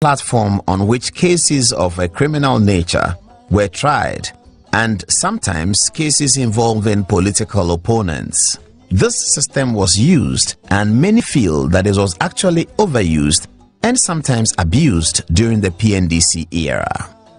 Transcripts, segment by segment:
platform on which cases of a criminal nature were tried, and sometimes cases involving political opponents. This system was used, and many feel that it was actually overused and sometimes abused during the PNDC era.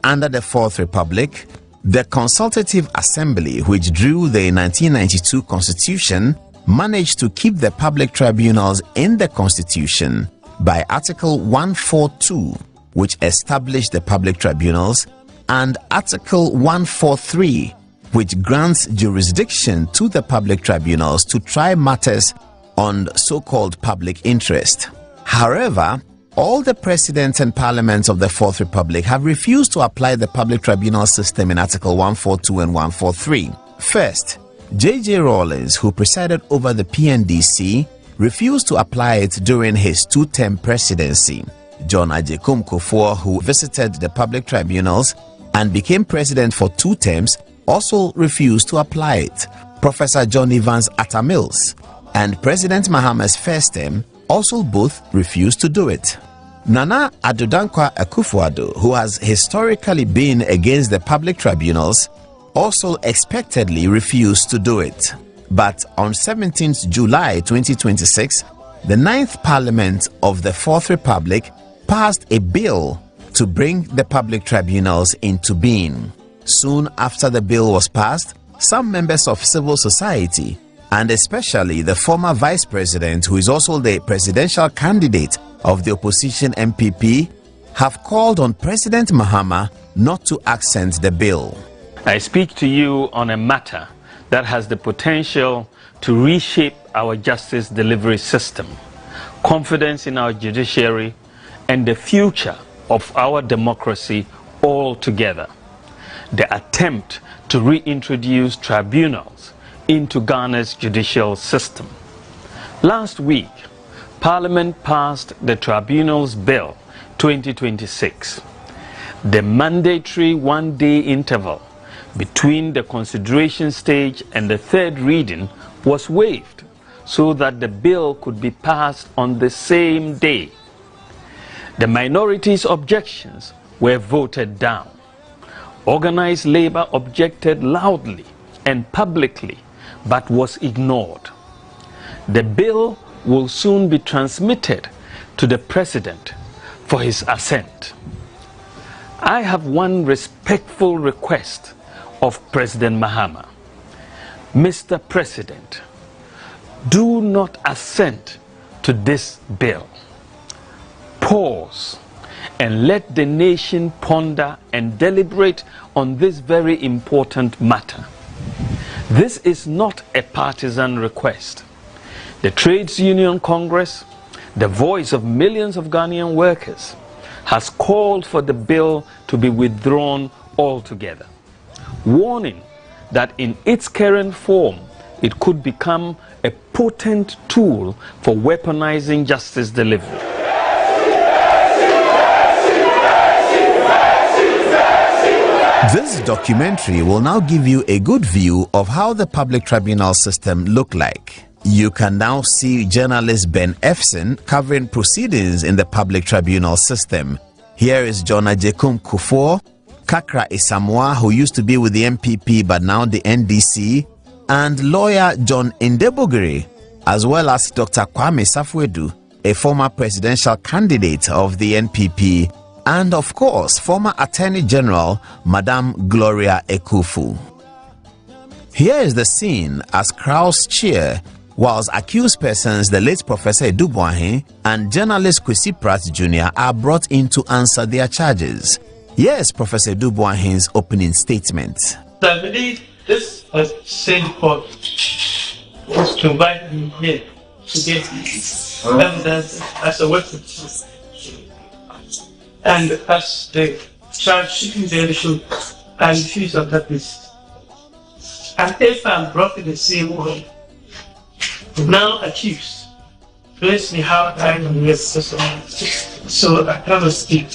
Under the Fourth Republic, the Consultative Assembly, which drew the 1992 Constitution, managed to keep the public tribunals in the Constitution by Article 142, which established the public tribunals, and Article 143, which grants jurisdiction to the public tribunals to try matters on so-called public interest. However, all the presidents and parliaments of the Fourth Republic have refused to apply the public tribunal system in Article 142 and 143. First, J.J. Rawlings, who presided over the PNDC, refused to apply it during his two-term presidency. John Agyekum Kufuor, who visited the public tribunals and became president for 2 terms, also refused to apply it. Professor John Evans Atta Mills and President Mahama's first term also both refused to do it. Nana Addo Dankwa Akufo-Addo, who has historically been against the public tribunals, also expectedly refused to do it. But on 17th July 2026, the 9th Parliament of the Fourth Republic passed a bill to bring the public tribunals into being. Soon after the bill was passed, some members of civil society, and especially the former vice president, who is also the presidential candidate of the opposition MPP, have called on President Mahama not to accent the bill. I speak to you on a matter that has the potential to reshape our justice delivery system, confidence in our judiciary, and the future of our democracy altogether. The attempt to reintroduce tribunals into Ghana's judicial system. Last week, Parliament passed the Tribunals Bill 2026. The mandatory one-day interval between the consideration stage and the third reading was waived so that the bill could be passed on the same day. The minority's objections were voted down. Organized labor objected loudly and publicly, but was ignored. The bill will soon be transmitted to the President for his assent. I have one respectful request of President Mahama. Mr. President, do not assent to this bill. Pause and let the nation ponder and deliberate on this very important matter. This is not a partisan request. The Trades Union Congress, the voice of millions of Ghanaian workers, has called for the bill to be withdrawn altogether, warning that in its current form, it could become a potent tool for weaponizing justice delivery. This documentary will now give you a good view of how the public tribunal system looked like. You can now see journalist Ben Efson covering proceedings in the public tribunal system. Here is John Agyekum Kufuor, Kakra Isamoah, who used to be with the MPP but now the NDC, and lawyer John Ndebogiri, as well as Dr. Kwame Safwedu, a former presidential candidate of the NPP, and of course, former Attorney General Madame Gloria Ekufu. Here is the scene as crowds cheer whilst accused persons, the late Professor Edu Boahen and journalist Kwesi Pratt Jr. are brought in to answer their charges. Here's Professor Edu Boahen's opening statement. I believe this was said court was to invite me here to give evidence as a witness. And as the charge seeking the issue, I refuse on that basis. And if I'm brought in the same way, now accused, place me how I am so I cannot speak.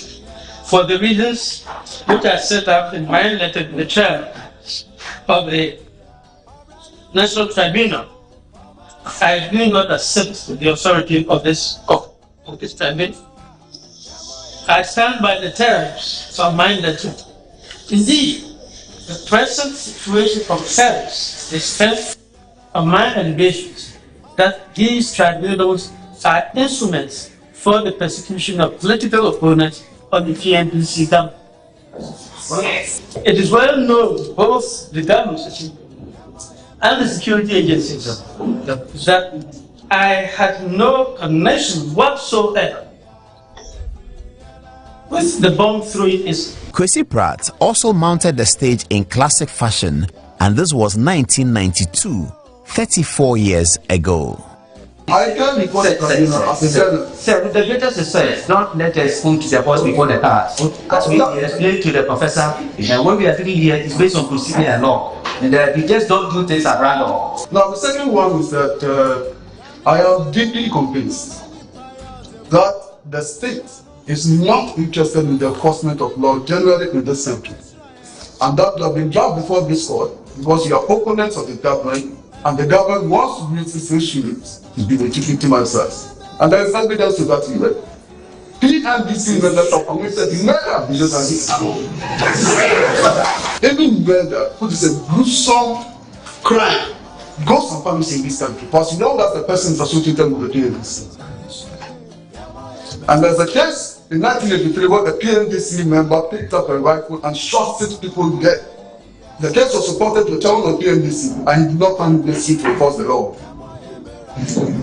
For the reasons which I set out in my letter to the chair of the National Tribunal, I do not accept the authority of this tribunal. I stand by the terms of my letter. Indeed, the present situation of terms is strength of my allegations that these tribunals are instruments for the persecution of political opponents of the PNDC government. It is well known, both the government and the security agencies, that I had no connection whatsoever with the bomb throwing incident. Kwesi Pratt also mounted the stage in classic fashion, and this was 1992, 34 years ago. I can report the tribunal as a journalist. Sir, the greatest says, don't let us put the horse before the cart. As we explained to the professor, and what we are doing here is based on procedure and law. And we just don't do things at random. Now, the second one is that I am deeply convinced that the state is not interested in the enforcement of law generally in this country. And that have been brought before this court because you are opponents of the government, and the government wants to use these issues to be legitimating themselves. And there is evidence to that effect. PNDC members of committed murder because even murder, which is a gruesome crime, goes unpunished in this country because you know that the person is associated with the PNDC. And there's a case in 1983 where the PNDC member picked up a rifle and shot 6 people dead. The case was supported to the chairman of PNDC, and he did not find necessary to enforce the law.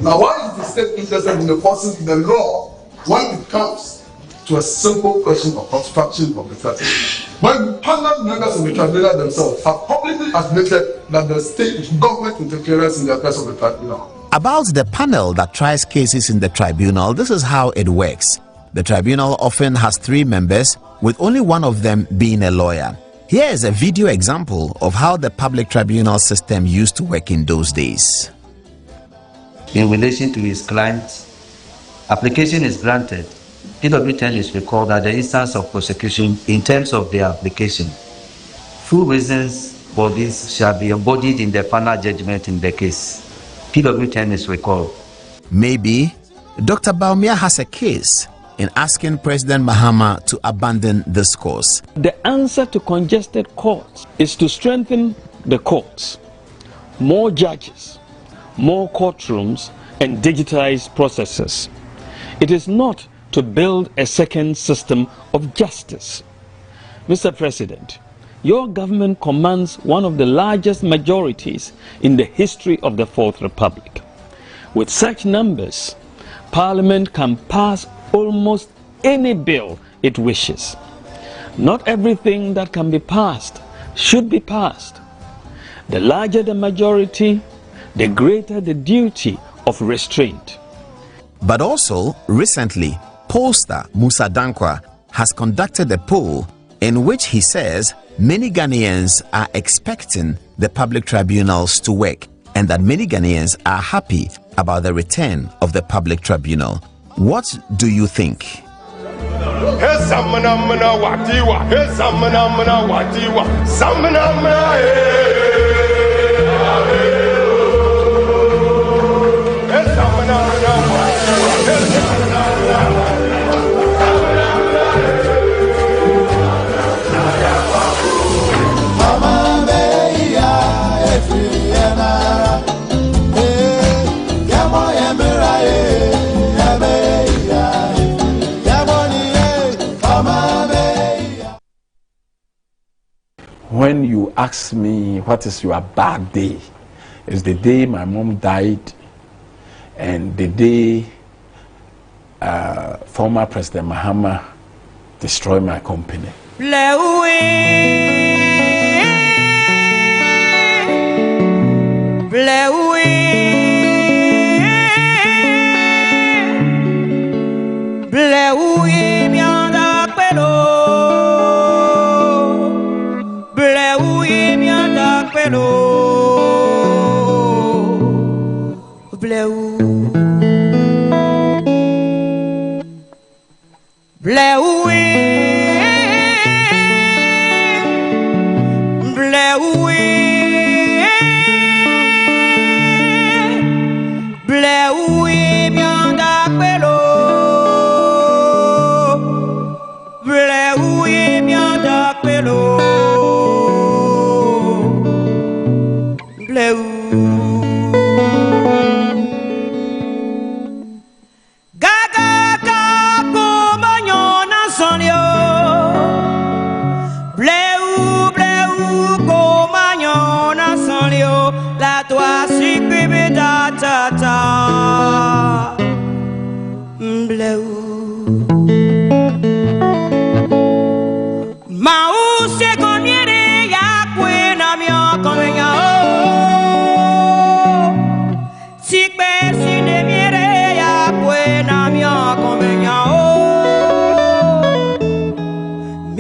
Now, why is the state interested in enforcing the law when it comes to a simple question of obstruction of the justice? When panel members of the tribunal themselves have publicly admitted that the state is government interference in the affairs of the tribunal. About the panel that tries cases in the tribunal, this is how it works. The tribunal often has 3 members, with only one of them being a lawyer. Here is a video example of how the public tribunal system used to work in those days. In relation to his client, application is granted. PW10 is recalled at the instance of prosecution in terms of their application. Full reasons for this shall be embodied in the final judgment in the case. PW10 is recalled. Maybe Dr. Bawumia has a case in asking President Mahama to abandon this course. The answer to congested courts is to strengthen the courts, more judges, more courtrooms, and digitized processes. It is not to build a second system of justice. Mr. President, your government commands one of the largest majorities in the history of the Fourth Republic. With such numbers, Parliament can pass almost any bill it wishes. Not everything that can be passed should be passed. The larger the majority, the greater the duty of restraint. But also, recently, pollster Musa Dankwa has conducted a poll in which he says many Ghanaians are expecting the public tribunals to work, and that many Ghanaians are happy about the return of the public tribunal. What do you think? When you ask me what is your bad day, it's the day my mom died and the day former President Mahama destroyed my company.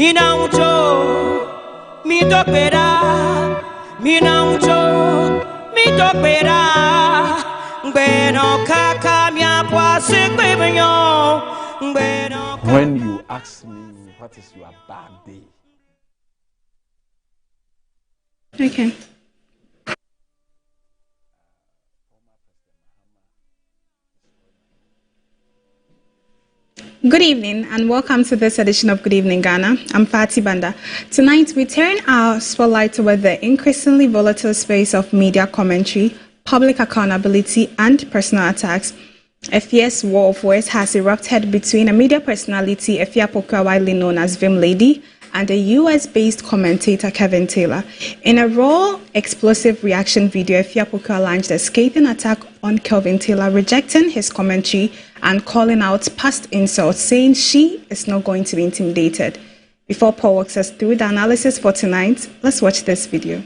mi topera, mi topera, kaka mi When you ask me what is your bad day? Okay. Good evening and welcome to this edition of Good Evening Ghana. I'm Fati Banda. Tonight we turn our spotlight toward the increasingly volatile space of media commentary, public accountability and personal attacks. A fierce war of words has erupted between a media personality, Efia Pokuah, widely known as Vim Lady, and a US-based commentator, Kevin Taylor. In a raw, explosive reaction video, Efia Pokuah launched a scathing attack on Kevin Taylor, rejecting his commentary and calling out past insults, saying she is not going to be intimidated. Before Paul walks us through the analysis for tonight, let's watch this video.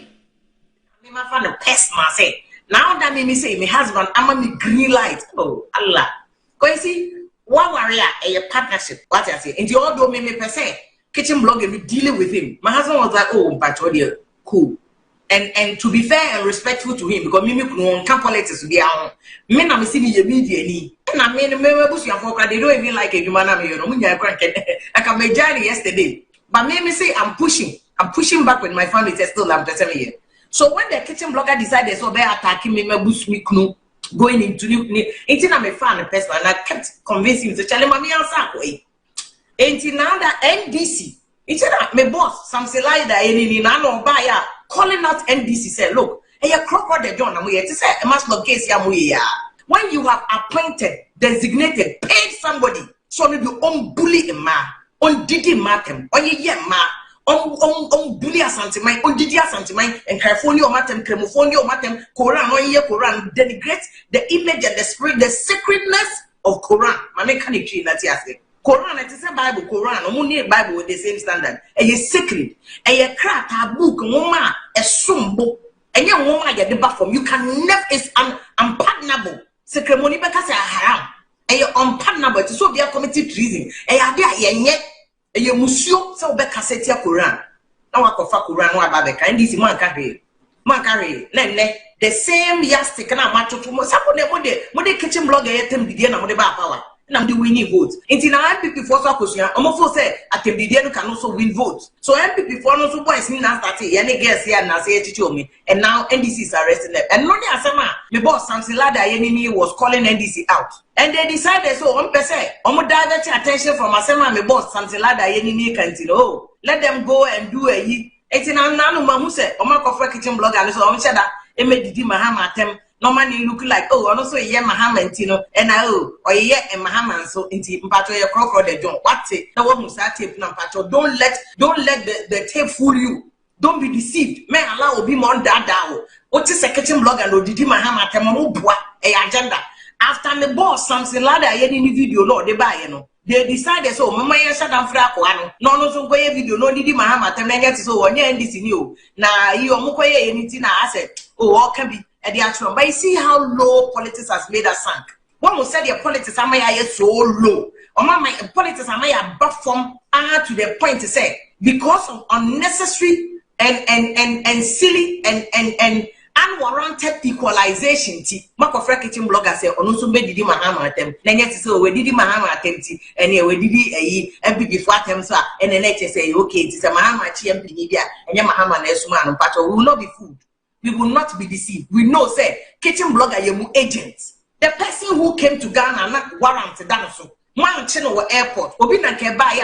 Now that me say my husband, I'm on the green light. Oh Allah, cause see, one warrior a partnership. What I say, and you all do me per se. Kitchen blog and we dealing with him. My husband was like, oh, but cool. And to be fair and respectful to him, because me can't politics to be out. Men I'm seeing the media ni. And I mean, they don't even like a human. I can make journey yesterday, but me say I'm pushing back with my family. Still, I'm the same here. So when the kitchen blogger decided so they attacking me, my boost me going into it, I'm a fan of person, and I kept convincing him to tell him I'm way. Until now that NDC, it's not my boss, some say like that, and buyer calling out NDC said, look, hey, a crocodile John, I'm here to say a must not case when you have appointed, designated, paid somebody, so you bully a man, on didi matem, on ye ma. On bully asantiment, on didi asantiment, and California matem, Cremophonio matem, Quran, on ye Quran, denigrate the image and the spirit, the sacredness of Quran. Mane can it that's yase. Quran, it is a Bible, Quran, only Bible with the same standard. And ye sacred, and ye crack a book, moma, a sumbo, and your woman get the back from you can never is unpardonable. Ceremony because a haram, and you're unpardonable to so be a committed treason, and you're yet. You musio so be cassette Quran. Now I could Quran or Babeka, and this man carry. The same yastic and I'm macho to most the kitchen blogger at them begin on the bar power. And I'm the winning votes. Until now, MPP for Sakosia, I'm also say at the begin can also win votes. So MPP for no boys mean that any guess here and I say to me. And now NDC is arresting them. And not the Asama, the boss Samson Lada Yenini was calling NDC out. And they decided so on per se, divert attention from Asama, my boss Samson Lada Yenini canteen. Oh, let them go and do a ye. It's in Nanu Mamuse, Omako kitchen blogger, and so on Shada, Emedi Mahama Tem. Normally look like and also ye Mahaman Tino and or ye and Mahaman so into Mpacho your crocodile John. What's it? The one who sat tape Nampacho. Don't let the tape fool you. Don't be deceived. Man allow be more dada. What is a kitchen blog and did Mahama Tamamu a agenda. After the boss Samson Lada any video no they buy they decided so mama shut down fraco no so go video no did Mahama Temanga so one year this new na you mukoye anything I said oh can be but you see how low politics has made us sunk. One will say the politics are so low. Or my politics are my bottom to the point to say because of unnecessary and silly and unwarranted equalization. Marco Franklin blogger say on so many did Mahama attempt. Then yet so we did Mahama attempt and we did a MPP for attempts and then let's say okay it is a Mahama MP media and Mahama Nesuman but we will not be fooled. We will not be deceived. We know, say, kitchen blogger, you agents. The person who came to Ghana not warranted that so. Man, channel airport. Obina can buy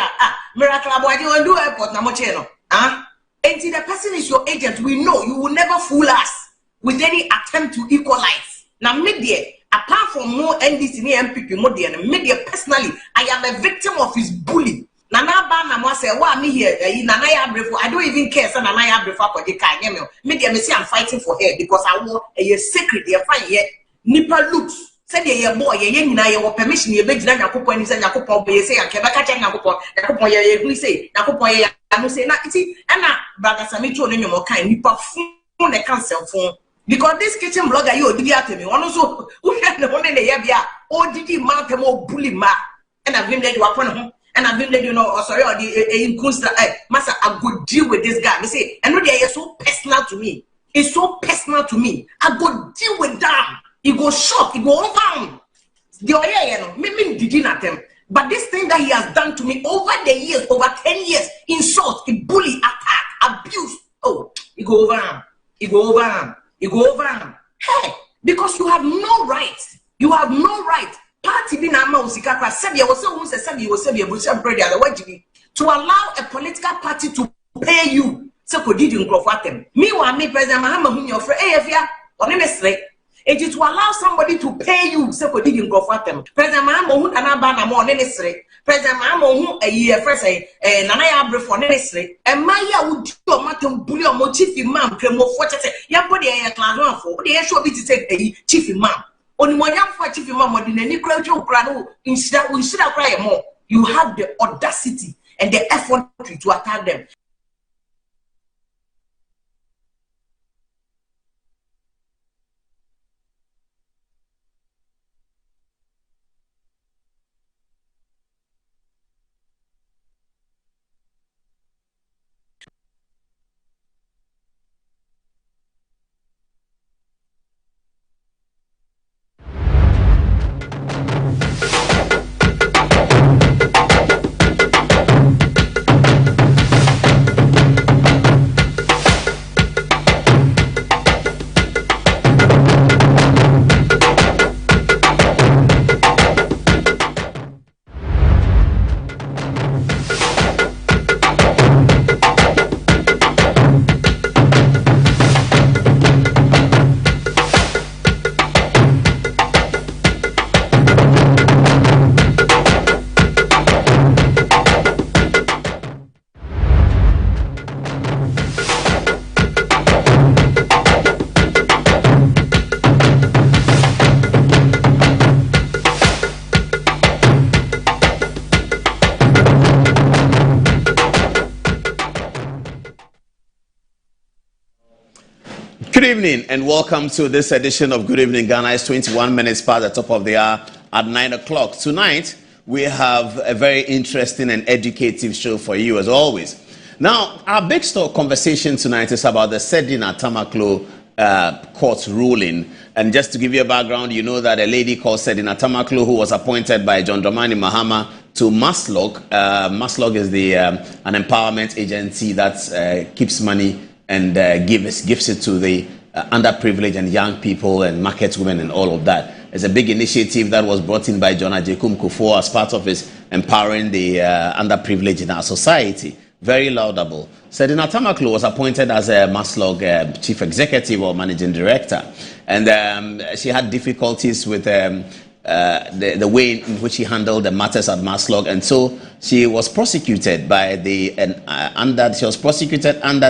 miracle boy, you will do airport, no channel. And the person is your agent. We know you will never fool us with any attempt to equalize. Now, media, apart from more NDC MPP, more than media personally, I am a victim of his bullying. Nana Bana must say, why me here? I don't even care. So Nana Brefo for the Kanyamel. Maybe I say I'm fighting for her because I want a secret. You're fine yet. Nipper looks. Said ye boy, ye na your permission, ye beg Nakupo and say Nakupo, ye say, I can't catch Nakupo, Nakupo, ye say, Nakupo, I say, Nakiti, and now, Brother Samito, and your kind, Nipper phone a cancel phone. Because this kitchen blogger, you did at me. Also, who had the one in the Yabia, or did he mount a more bully ma? And I've been there to upon him. and I've been letting you know, oh, sorry, or the master, I go deal with this guy. Me say, and no, they are so personal to me. It's so personal to me. I go deal with them. He go shock. He go over. The oya, me did at them. But this thing that he has done to me over the years, over 10 years, insult, bully, attack, abuse. Oh, he go over him. He go over him. He go over him. Hey, because you have no right. You have no right. Party be na ma usikaka sebia wo se wo se sebia wo sebia bu se brother the wajibi to allow a political party to pay you. Se ko didi nkrofo atem. Me wa me president Mahama hu your friend efia oni mesre. It is to allow somebody to pay you. Se ko didi nkrofo atem. President Mahama hu na ba na mo oni mesre. President Mahama hu ye friend say nana ya abrefo oni mesre. E ma ya wo di o matem buli o mo chief imam kremo fo chete. Ya body e class 1 for. Dey show be to say chief imam. You have the audacity and the effort to attack them. Good evening and welcome to this edition of Good Evening Ghana. It's 21 minutes past the top of the hour at 9 o'clock. Tonight, we have a very interesting and educative show for you as always. Now, our big conversation tonight is about the Sedina Tamaklo court ruling. And just to give you a background, you know that a lady called Sedina Tamaklo, who was appointed by John Dramani Mahama to MASLOG. MASLOG is an empowerment agency that keeps money and gives it to the underprivileged and young people and market women and all of that. It's a big initiative that was brought in by John Ajekum Kufuor as part of his empowering the underprivileged in our society. Very laudable. Sedina Tamaklo was appointed as a MASLOG chief executive or managing director. And she had difficulties with the way in which she handled the matters at MASLOG. And so she was prosecuted by under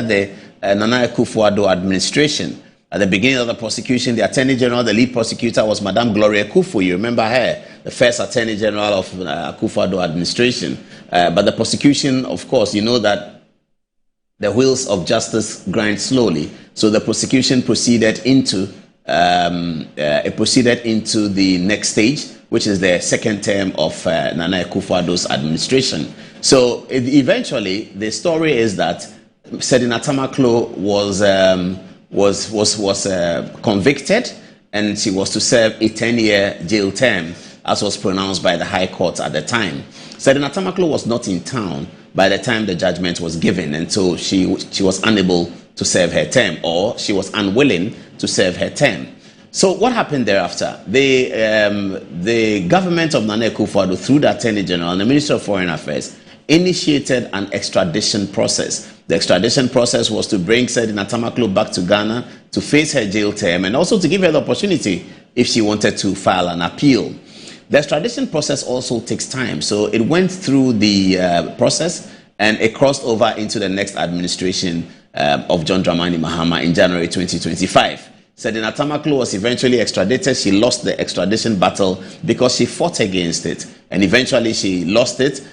the Nana Akufo-Addo administration. At the beginning of the prosecution, the Attorney General, the lead prosecutor was Madame Gloria Kufuor. You remember her, the first Attorney General of Akufo-Addo administration. But the prosecution, of course, you know that the wheels of justice grind slowly. So the prosecution proceeded into the next stage, which is the second term of Nana Akufo-Addo's administration. So eventually, the story is that Sedina Tamaklo was convicted, and she was to serve a 10-year jail term, as was pronounced by the High Court at the time. Sedina Tamaklo was not in town by the time the judgment was given, and so she was unable to serve her term, or she was unwilling to serve her term. So what happened thereafter? The government of Nana Akufo-Addo, through the Attorney General and the Minister of Foreign Affairs, initiated an extradition process. The extradition process was to bring Sedina Tamaklo back to Ghana to face her jail term and also to give her the opportunity if she wanted to file an appeal. The extradition process also takes time, so it went through the process and it crossed over into the next administration of John Dramani Mahama in January 2025. Sedina Tamaklo was eventually extradited. She lost the extradition battle because she fought against it, and eventually she lost it.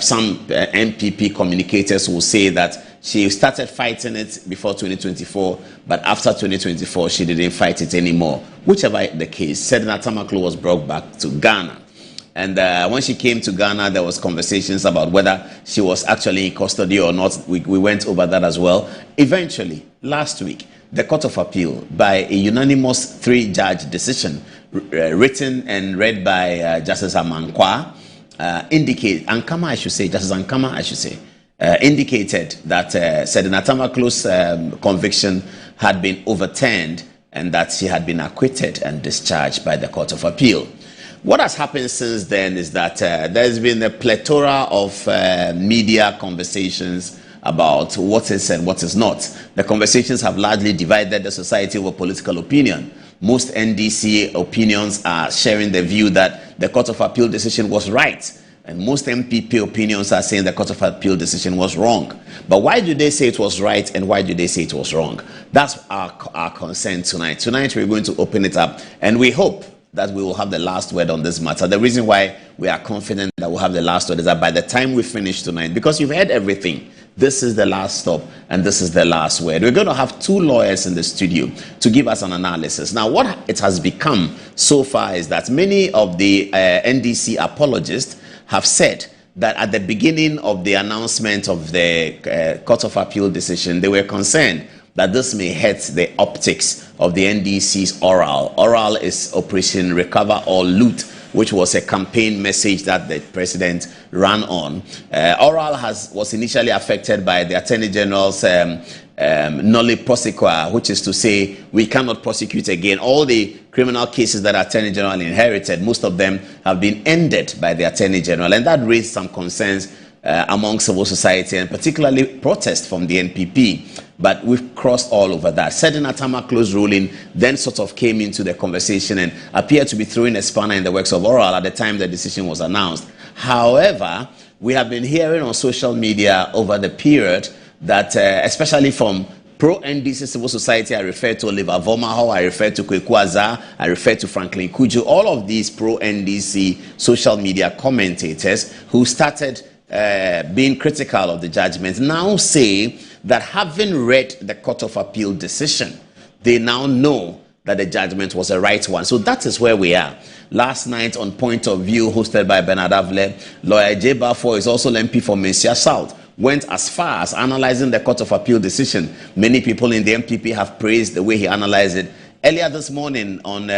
Some NPP communicators will say that she started fighting it before 2024, but after 2024 she didn't fight it anymore. Whichever the case, Sedina Tamaklo was brought back to Ghana. And when she came to Ghana, there was conversations about whether she was actually in custody or not. We went over that as well. Eventually, last week, the Court of Appeal, by a unanimous 3-judge decision, written and read by Justice Amankwa, Justice Ankama, I should say, indicated that Sedina Tamaklow's conviction had been overturned and that she had been acquitted and discharged by the Court of Appeal. What has happened since then is that there's been a plethora of media conversations about what is and what is not. The conversations have largely divided the society over political opinion. Most NDC opinions are sharing the view that the Court of Appeal decision was right, and most MPP opinions are saying the Court of Appeal decision was wrong. But why do they say it was right and why do they say it was wrong? That's our concern tonight. Tonight we're going to open it up, and we hope that we will have the last word on this matter. The reason why we are confident that we'll have the last word is that by the time we finish tonight, because you've heard everything, this is the last stop and this is the last word. We're going to have 2 lawyers in the studio to give us an analysis. Now, what it has become so far is that many of the NDC apologists have said that at the beginning of the announcement of the Court of Appeal decision, they were concerned that this may hurt the optics of the NDC's oral. Oral is Operation Recover or Loot, which was a campaign message that the president ran on. Oral was initially affected by the Attorney General's nolle prosequi, which is to say we cannot prosecute again. All the criminal cases that Attorney General inherited, most of them have been ended by the Attorney General, and that raised some concerns among civil society and particularly protest from the NPP. But we've crossed all over that. Sedina Tamaklow's ruling then sort of came into the conversation and appeared to be throwing a spanner in the works of Oral at the time the decision was announced. However, we have been hearing on social media over the period that, especially from pro-NDC civil society, I refer to Oliver Vomaho, I refer to Kwekwaza, I refer to Franklin Kuju, all of these pro-NDC social media commentators who started being critical of the judgment now say that having read the Court of Appeal decision, they now know that the judgment was a right one. So that is where we are. Last night on Point of View, hosted by Bernard Avle, lawyer Jay Baffour is also MP for Mensia South, went as far as analyzing the Court of Appeal decision. Many people in the MPP have praised the way he analyzed it. Earlier this morning, on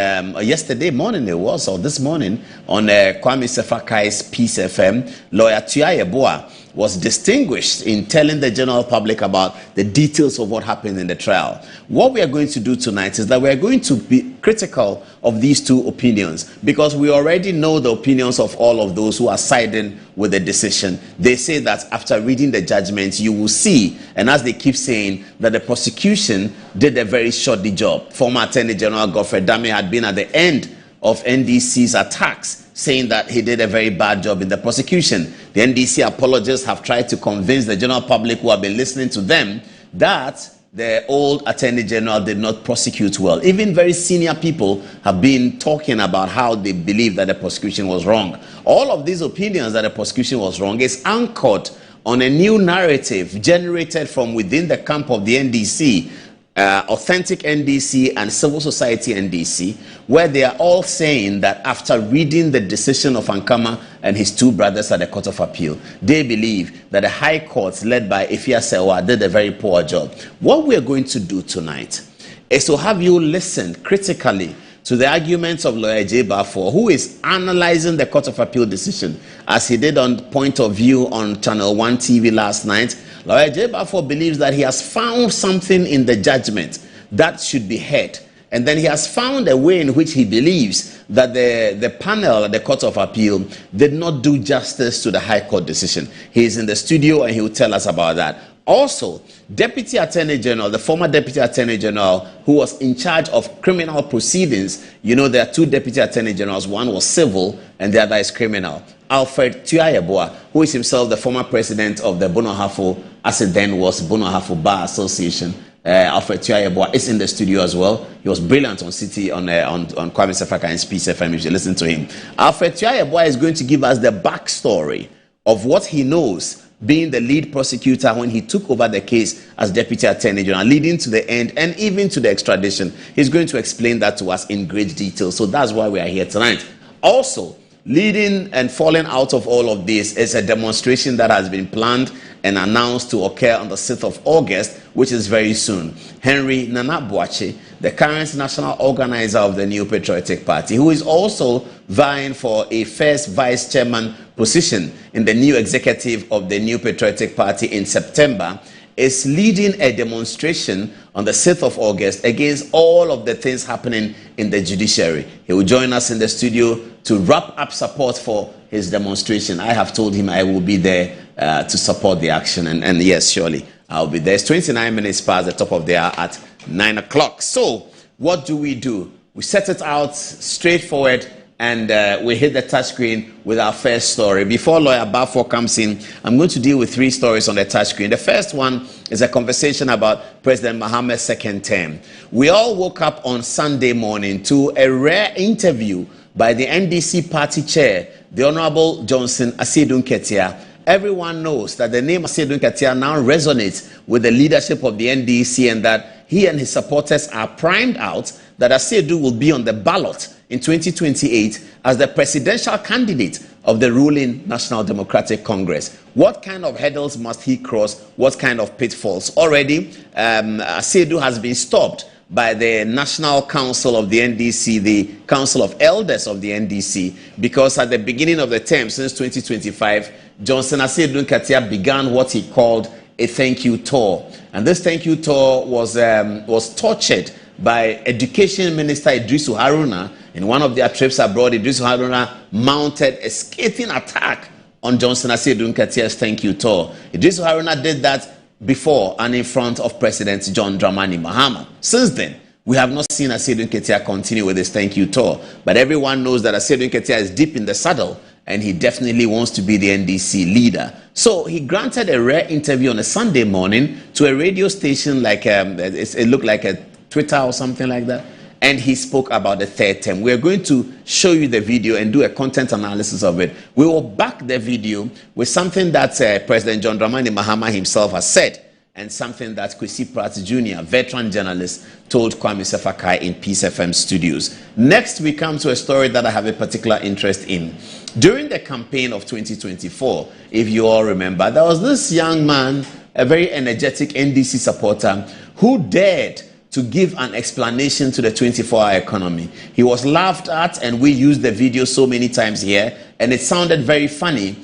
yesterday morning it was, or this morning, on Kwame Sefakai's Peace FM, lawyer Tuya Yeboah was distinguished in telling the general public about the details of what happened in the trial. What we are going to do tonight is that we are going to be critical of these 2 opinions because we already know the opinions of all of those who are siding with the decision. They say that after reading the judgment, you will see, and as they keep saying, that the prosecution did a very shoddy job. Former Attorney General Godfrey Dame had been at the end of NDC's attacks, saying that he did a very bad job in the prosecution. The NDC apologists have tried to convince the general public who have been listening to them that the old Attorney General did not prosecute well. Even very senior people have been talking about how they believe that the prosecution was wrong. All of these opinions that the prosecution was wrong is anchored on a new narrative generated from within the camp of the NDC, authentic NDC and civil society NDC, where they are all saying that after reading the decision of Ankama and his 2 brothers at the Court of Appeal, they believe that the High Court led by Ifya Sewa did a very poor job. What we are going to do tonight is to have you listen critically to the arguments of lawyer Jay Baffour, who is analyzing the Court of Appeal decision, as he did on Point of View on Channel 1 TV last night. Lawyer Jay Baffour believes that he has found something in the judgment that should be heard. And then he has found a way in which he believes that the panel at the Court of Appeal did not do justice to the High Court decision. He is in the studio and he will tell us about that. Also, Deputy Attorney General, the former Deputy Attorney General who was in charge of criminal proceedings, you know there are 2 Deputy Attorney Generals, one was civil and the other is criminal. Alfred Tuya Yeboah, who is himself the former president of the Bono Hafo, as it then was Bono Hafo Bar Association. Alfred Tuya Yeboah is in the studio as well. He was brilliant on City on Kwame Sefakai's Peace FM. You should listen to him. Alfred Tuya Yeboah is going to give us the backstory of what he knows, being the lead prosecutor when he took over the case as Deputy Attorney General, leading to the end and even to the extradition. He's going to explain that to us in great detail. So that's why we are here tonight. Also, Leading and falling out of all of this is a demonstration that has been planned and announced to occur on the 6th of August, which is very soon. Henry Nana Boakye, the current national organizer of the New Patriotic Party, who is also vying for a first vice chairman position in the new executive of the New Patriotic Party in September, is leading a demonstration on the 6th of August against all of the things happening in the judiciary. He will join us in the studio to wrap up support for his demonstration. I have told him I will be there to support the action, and yes, surely I'll be there. It's 29 minutes past the top of the hour at 9 o'clock. So what do? We set it out straightforward, and we hit the touchscreen with our first story. Before Lawyer Balfour comes in, I'm going to deal with 3 stories on the touchscreen. The first one is a conversation about President Mahama's second term. We all woke up on Sunday morning to a rare interview by the NDC party chair, the Honorable Johnson Asiedu Nketia. Everyone knows that the name Asiedu Nketia now resonates with the leadership of the NDC, and that he and his supporters are primed out that Asiedu will be on the ballot in 2028 as the presidential candidate of the ruling National Democratic Congress. What kind of hurdles must he cross? What kind of pitfalls? Already, Asiedu has been stopped by the National Council of the NDC, the Council of Elders of the NDC, because at the beginning of the term, since 2025, Johnson Asiedu Nketia began what he called a thank you tour. And this thank you tour was tortured by Education Minister Idrisu Haruna. In one of their trips abroad, Idrisu Haruna mounted a scathing attack on Johnson Asiedu Nketia's thank you tour. Idrisu Haruna did that before and in front of President John Dramani Mahama. Since then, we have not seen Asiedu Nketia continue with his thank you tour. But everyone knows that Asiedu Nketia is deep in the saddle, and he definitely wants to be the NDC leader. So he granted a rare interview on a Sunday morning to a radio station, like it looked like a Twitter or something like that, and he spoke about the third term. We're going to show you the video and do a content analysis of it. We will back the video with something that President John Dramani Mahama himself has said, and something that Kwesi Pratt Jr., veteran journalist, told Kwame Sefakai in Peace FM studios. Next, we come to a story that I have a particular interest in. During the campaign of 2024, if you all remember, there was this young man, a very energetic NDC supporter, who dared to give an explanation to the 24-hour economy. He was laughed at, and we used the video so many times here, and it sounded very funny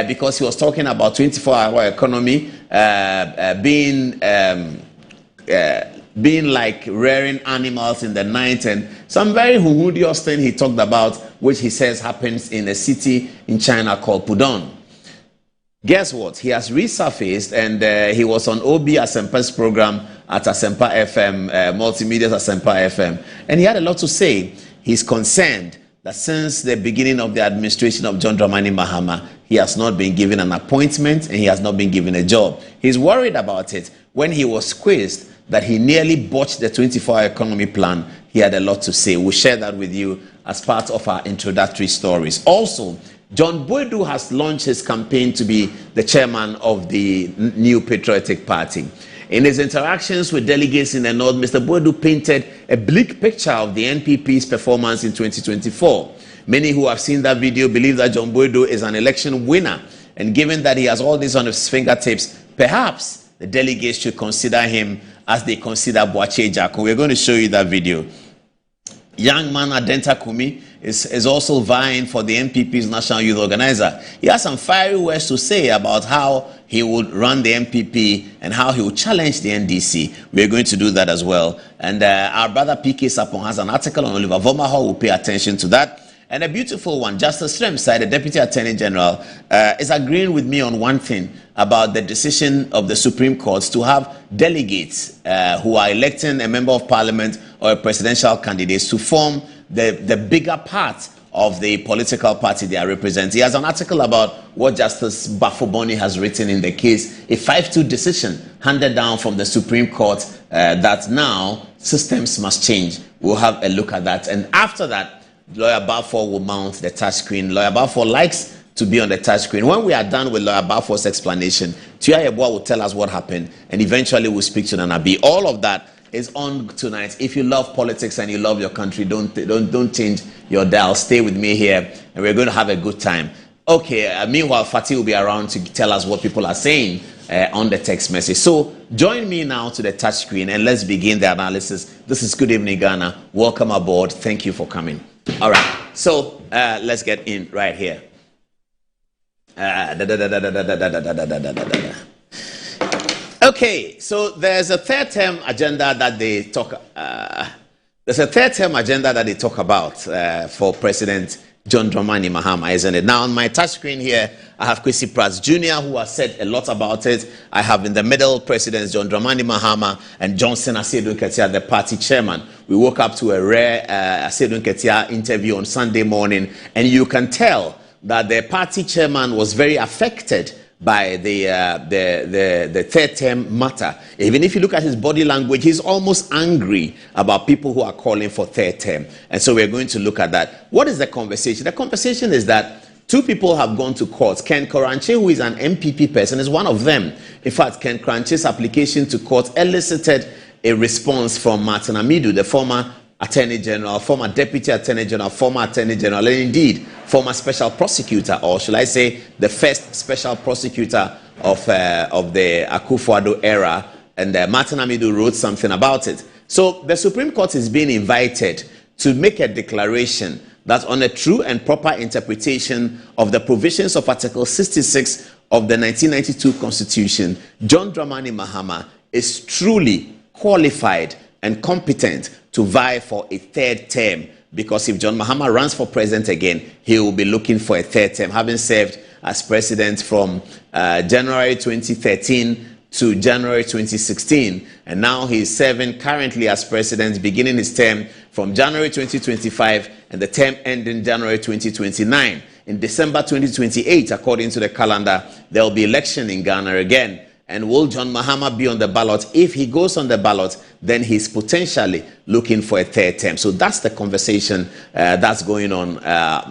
because he was talking about 24-hour economy being like rearing animals in the night, and some very humorous thing he talked about, which he says happens in a city in China called Pudong. Guess what? He has resurfaced, and he was on OB Asempa's program at Asempa FM, Multimedia's Asempa FM, and he had a lot to say. He's concerned that since the beginning of the administration of John Dramani Mahama, he has not been given an appointment and he has not been given a job. He's worried about it. When he was quizzed that he nearly botched the 24-hour economy plan, he had a lot to say. We'll share that with you as part of our introductory stories. Also, John Boadu has launched his campaign to be the chairman of the New Patriotic Party. In his interactions with delegates in the North, Mr. Boadu painted a bleak picture of the NPP's performance in 2024. Many who have seen that video believe that John Boadu is an election winner, and given that he has all this on his fingertips, perhaps the delegates should consider him as they consider Boakye Jackson. We're going to show you that video. Young man Adenta Kumi is also vying for the NPP's National Youth Organizer. He has some fiery words to say about how he would run the NPP and how he would challenge the NDC. We're going to do that as well. And our brother PK Sapon has an article on Oliver Vomaho. We'll pay attention to that. And a beautiful one, Justice Sremsai, the Deputy Attorney General, is agreeing with me on one thing about the decision of the Supreme Court to have delegates who are electing a member of parliament or a presidential candidate to form the bigger part of the political party they are representing. He has an article about what Justice Bafoboni has written in the case, a 5-2 decision handed down from the Supreme Court that now systems must change. We'll have a look at that. And after that, Lawyer Balfour will mount the touchscreen. Lawyer Balfour likes to be on the touchscreen. When we are done with Lawyer Balfour's explanation, Tuya Yeboah will tell us what happened, and eventually we'll speak to Nanabi. All of that is on tonight. If you love politics and you love your country, don't change your dial. Stay with me here, and we're going to have a good time. Okay. Meanwhile, Fatih will be around to tell us what people are saying on the text message. So join me now to the touch screen and let's begin the analysis. This is Good Evening Ghana. Welcome aboard. Thank you for coming. All right. So let's get in right here. Okay, so there's a third term agenda that they talk. There's a third term agenda that they talk about for President John Dramani Mahama, isn't it? Now on my touch screen here, I have Kwesi Pratt Jr., who has said a lot about it. I have in the middle President John Dramani Mahama and Johnson Asiedu Nketia, the party chairman. We woke up to a rare Asiedu Nketia interview on Sunday morning, and you can tell that the party chairman was very affected by the third term matter. Even if you look at his body language, he's almost angry about people who are calling for third term. And so we're going to look at that. What is the conversation? The conversation is that two people have gone to court. Ken Koranche, who is an MPP person, is one of them. In fact, Ken Koranche's application to court elicited a response from Martin Amidu, the former Attorney General, former Deputy Attorney General, former Attorney General, and indeed former Special Prosecutor, or shall I say the first Special Prosecutor of the Akufo-Addo era, and Martin Amidu wrote something about it. So the Supreme Court is being invited to make a declaration that on a true and proper interpretation of the provisions of Article 66 of the 1992 Constitution, John Dramani Mahama is truly qualified and competent to vie for a third term, because if John Mahama runs for president again, he will be looking for a third term, having served as president from January 2013 to January 2016, and now he is serving currently as president, beginning his term from January 2025, and the term ending January 2029. In December 2028, according to the calendar, there will be election in Ghana again. And will John Mahama be on the ballot? If he goes on the ballot, then he's potentially looking for a third term. So that's the conversation that's going on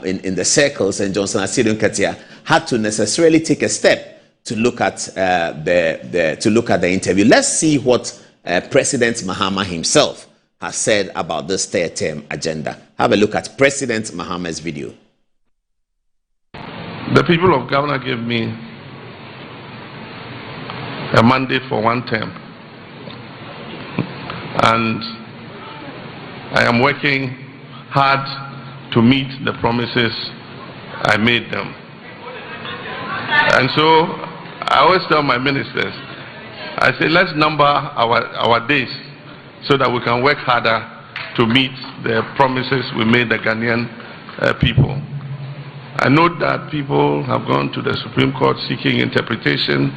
in the circles. And Johnson Asiedu Nketia had to necessarily take a step to look at the interview. Let's see what President Mahama himself has said about this third term agenda. Have a look at President Mahama's video. The people of Ghana gave me a mandate for one term, and I am working hard to meet the promises I made them. And so I always tell my ministers, I say, let's number our days so that we can work harder to meet the promises we made the Ghanaian people. I know that people have gone to the Supreme Court seeking interpretation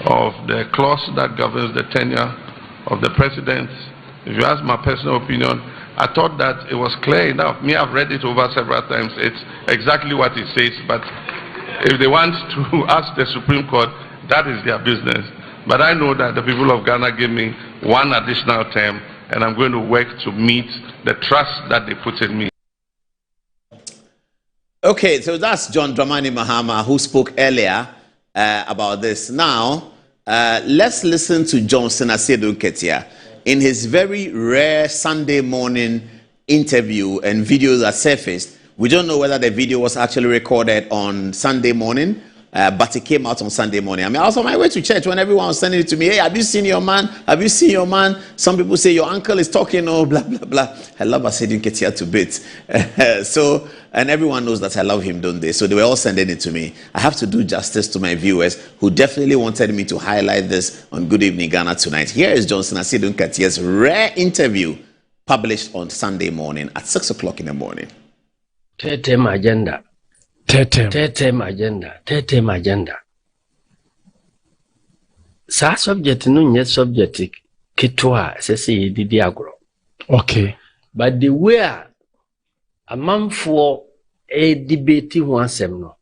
of the clause that governs the tenure of the president. If you ask my personal opinion, I thought that it was clear enough. Me, I've read it over several times. It's exactly what it says, but if they want to ask the Supreme Court, that is their business. But I know that the people of Ghana gave me one additional term, and I'm going to work to meet the trust that they put in me. Okay, so that's John Dramani Mahama, who spoke earlier about this. Now, let's listen to Johnson Asiedu Nketia in his very rare Sunday morning interview and video that surfaced. We don't know whether the video was actually recorded on Sunday morning, but it came out on Sunday morning. I mean, I was on my way to church when everyone was sending it to me. Hey, have you seen your man? Have you seen your man? Some people say your uncle is talking, oh, blah, blah, blah. I love Asiedu Nketia to bits. And everyone knows that I love him, don't they? So they were all sending it to me. I have to do justice to my viewers who definitely wanted me to highlight this on Good Evening Ghana tonight. Here is Johnson Asiedu Nketia's rare interview published on Sunday morning at 6 o'clock in the morning. Third term agenda. Third term agenda. Sa subject no nye subject kitwa sese didi agro. Okay. But the way a man for a debate one sem no.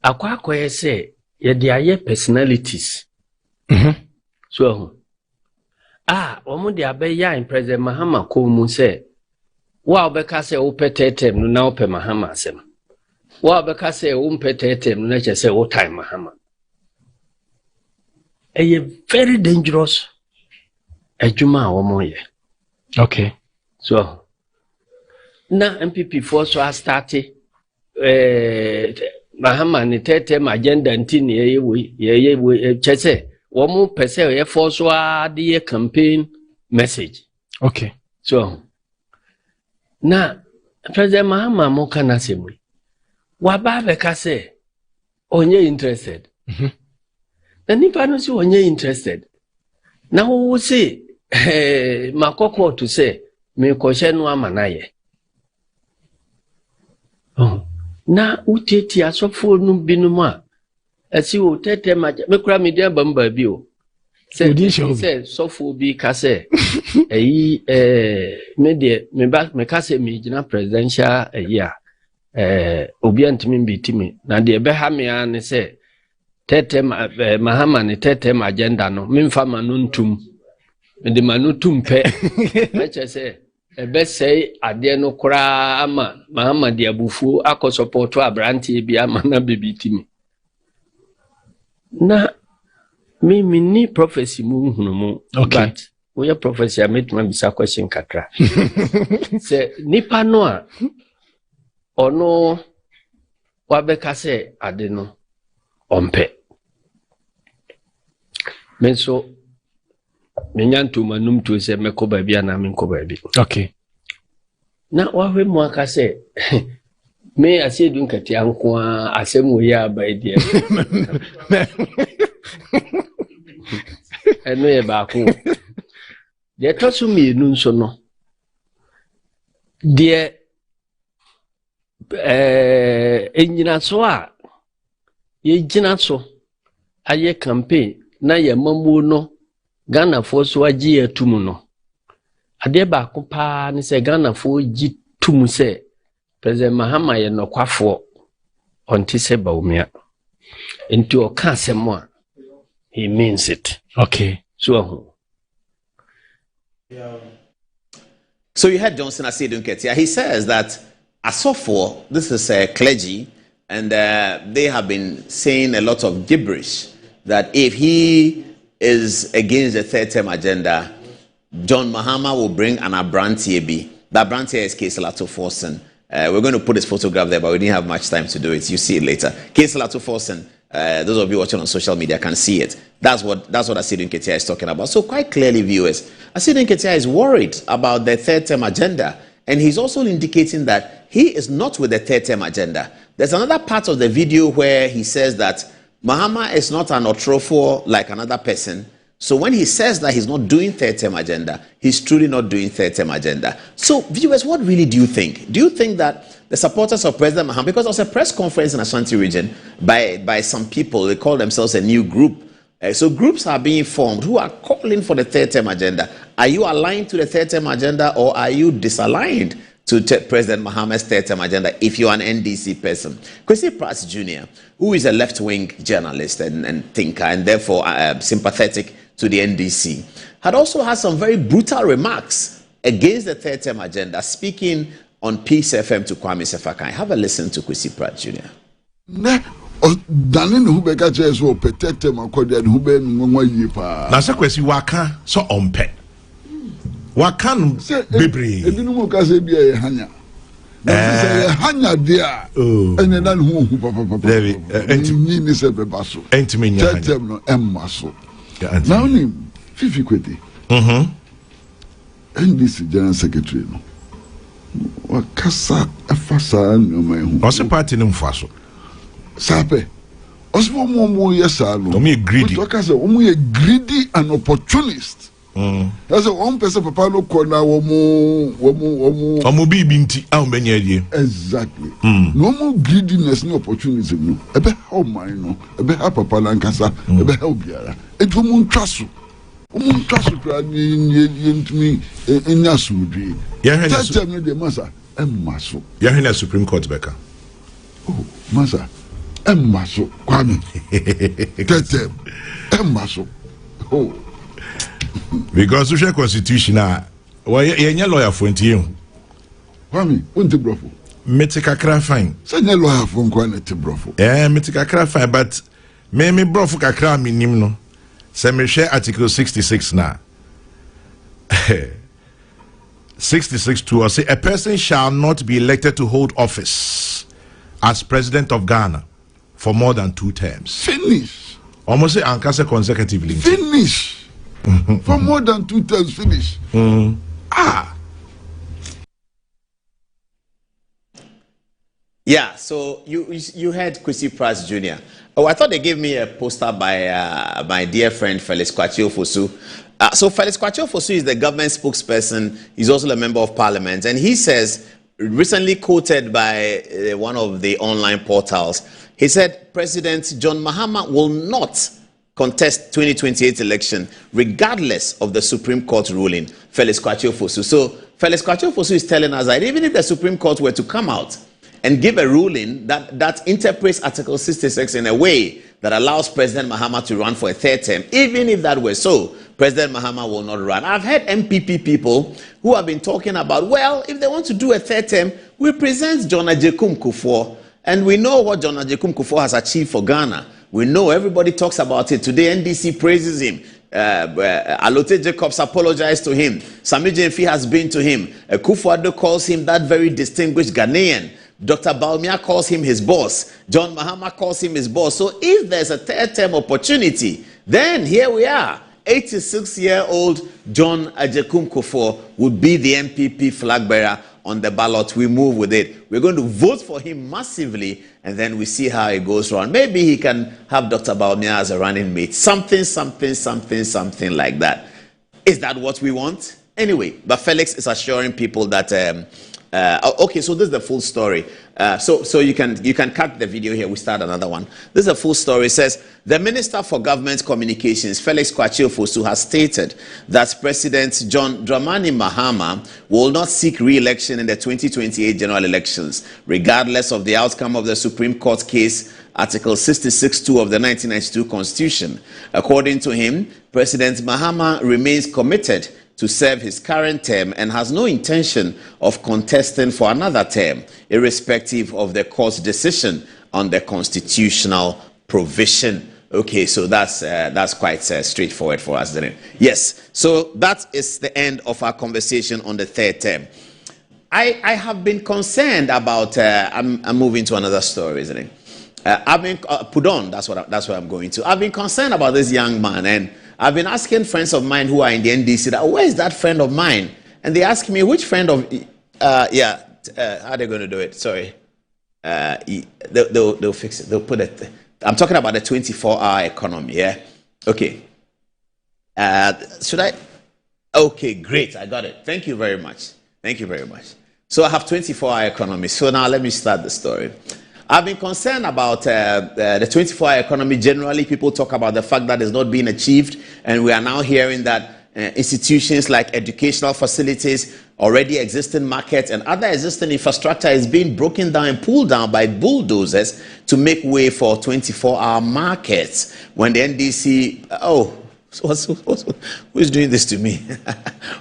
Akwa say ye dey personalities. So omo dey abeya in President Mahama ko mu say wa obeka say wo petetem no na ope Mahama asem. Wa obeka say wo petetem no na che say wo time Mahama. A very dangerous adwuma a wɔn yɛ. Okay. So na MPP for so I started Mahama ne tete agenda nti ne ye chese wɔn pese ye for so the campaign message. Okay. So na President Mahama mo kana semwe waba beka se onye interested. Na nipa no si onye interested. Na wo say makoko to say me kɔhyɛ no amanaye. Na uteti asofo no binum a asi wo tete me kura me dia bamba bi o. Say sofo bi ka say eyi me de me ba me ka say me gina presidential eya obi antimi bitimi na de be ha me an say tete Mahama ne tete agenda no memfa manuntum me de manutum pe me che say ebe say ade no kura ama Mahama de abufu akọ abrante bi ama na bebitimi na me ni prophecy mu hunu mu. Okay. But we prophecy ametuma bisa question kakra say nipa no a ono wabeka say ade no ompe menso menyantu manum to say meko baabi ana menko baabi. Okay. Na wahwe mu aka say me asiedu nkati anko a asemu ya ba die eno ye ba ko de tosu mi nu nso no de enyina so a ye gina so aye campaign na ye mamu no Ghana fo so agi atum no ade ba ko pa ni se Ghana fo gi tum se President Mahama ye nokwafo onti se baumia enti o ka asemo a he means it. Okay. So you heard Johnson Asiedu Nketia. He says that Asofo, this is clergy, and they have been saying a lot of gibberish that if he is against the third term agenda, John Mahama will bring an Abrantie B. The Abrantie is Keselato Forsen. We're going to put his photograph there, but we didn't have much time to do it. You see it later. Keselato Forsen. Those of you watching on social media can see it. That's what Asiedu Nketia is talking about. So quite clearly, viewers, Asiedu Nketia is worried about the third term agenda, and he's also indicating that he is not with the third term agenda. There's another part of the video where he says that Mahama is not an otrofo like another person. So when he says that he's not doing third term agenda, he's truly not doing third term agenda. So viewers, what really do you think? Do you think that the supporters of President Mahama, because there was a press conference in Ashanti region by some people, they call themselves a new group. So groups are being formed who are calling for the third term agenda. Are you aligned to the third term agenda, or are you disaligned to President Mahama's third term agenda if you're an NDC person? Kwesi Pratt Jr., who is a left-wing journalist and thinker and therefore sympathetic to the NDC, had also had some very brutal remarks against the third term agenda, speaking on Peace FM to Kwame Sefakai. Have a listen to Kwesi Pratt Jr. Danin who beka chese o petete makodia who be nwa yipa. Na se Kwesi waka so ompe. Waka bebre. Ebinu mo ka se bia ye hanya. Na se ye hanya dia. Ene na hu papa. Enti ni se beba so. Enti me nya hanya. Tetem no emma so. Na oni Fifi Kwete. NDC General Secretary no. Wakasa afasa nyoma ehu. Ose party no mfaso. Sape. Osmo mo yesa no. Omo greedy. Wakasa omo ye greedy and opportunist. That's a one person papa no corner omo bibi nti a ombenya die. Exactly. No more greediness no opportunism no. Ebe how man no. Ebe how papa lankasa. Ebe how biara. Eto mo ntwaso. Omo ntwaso kra ni ntumi enya sumdwi. Ya hwe na tell me the masa emmaso. Ya hwe na Supreme Court beka. Oh, masa emmaso kwame. Tete emmaso. Oh. Because social constitution yenye lawyer for ntie. Kwame, unti brofo. Meti kakra fine. Say nye lawyer for nkwa na ti brofo. Meti kakra fine, but me brofo kakra minim no. Se me share article 66 na. 66-2, I say a person shall not be elected to hold office as president of Ghana for more than 2 terms. Finish. Almost say ankasa consecutively. Finish. For more than 2 terms, finish. Yeah, so you heard Kwesi Price Jr. Oh, I thought they gave me a poster by my dear friend Felix Kwasi Ofosu. So Felix Kwasi Ofosu is the government spokesperson. He's also a member of parliament. And he says, recently quoted by one of the online portals, he said, President John Mahama will not contest 2028 election regardless of the Supreme Court ruling. Felix Kwasi Ofosu. So Felix Kwasi Ofosu is telling us that even if the Supreme Court were to come out and give a ruling that interprets Article 66 in a way that allows President Mahama to run for a 3rd term, even if that were so, President Mahama will not run. I've heard MPP people who have been talking about, well, if they want to do a 3rd term, we present John Agyekum Kufuor. And we know what John Agyekum Kufuor has achieved for Ghana. We know, everybody talks about it. Today, NDC praises him. Alote Jacobs apologized to him. Sami Jemfi has been to him. Kufuor calls him that very distinguished Ghanaian. Dr. Bawumia calls him his boss. John Mahama calls him his boss. So if there's a 3rd term opportunity, then here we are. 86-year-old John Agyekum Kufuor would be the MPP flag bearer on the ballot. We move with it. We're going to vote for him massively, and then we see how it goes around. Maybe he can have Dr. Bawumia as a running mate. Something like that. Is that what we want? Anyway, but Felix is assuring people that okay, so this is the full story. So you can cut the video here. We start another one. This is a full story. It says the Minister for Government Communications, Felix Kwasi Ofosu, has stated that President John Dramani Mahama will not seek re-election in the 2028 general elections, regardless of the outcome of the Supreme Court case, Article 66(2) of the 1992 Constitution. According to him, President Mahama remains committed to serve his current term and has no intention of contesting for another term, irrespective of the court's decision on the constitutional provision. Okay, so that's quite straightforward for us, isn't it? Yes, so that is the end of our conversation on the 3rd term. I have been concerned about, I'm moving to another story, isn't it? I've been, Pudon, that's what I'm going to. I've been concerned about this young man, and I've been asking friends of mine who are in the NDC that, where is that friend of mine? And they ask me, which friend of, how are they going to do it? Sorry. They'll fix it. They'll put it. I'm talking about the 24-hour economy, yeah? Okay. Should I? Okay, great. I got it. Thank you very much. Thank you very much. So I have 24-hour economy. So now let me start the story. I've been concerned about the 24-hour economy. Generally, people talk about the fact that it's not being achieved, and we are now hearing that institutions like educational facilities, already existing markets, and other existing infrastructure is being broken down and pulled down by bulldozers to make way for 24-hour markets. When the NDC, who's doing this to me?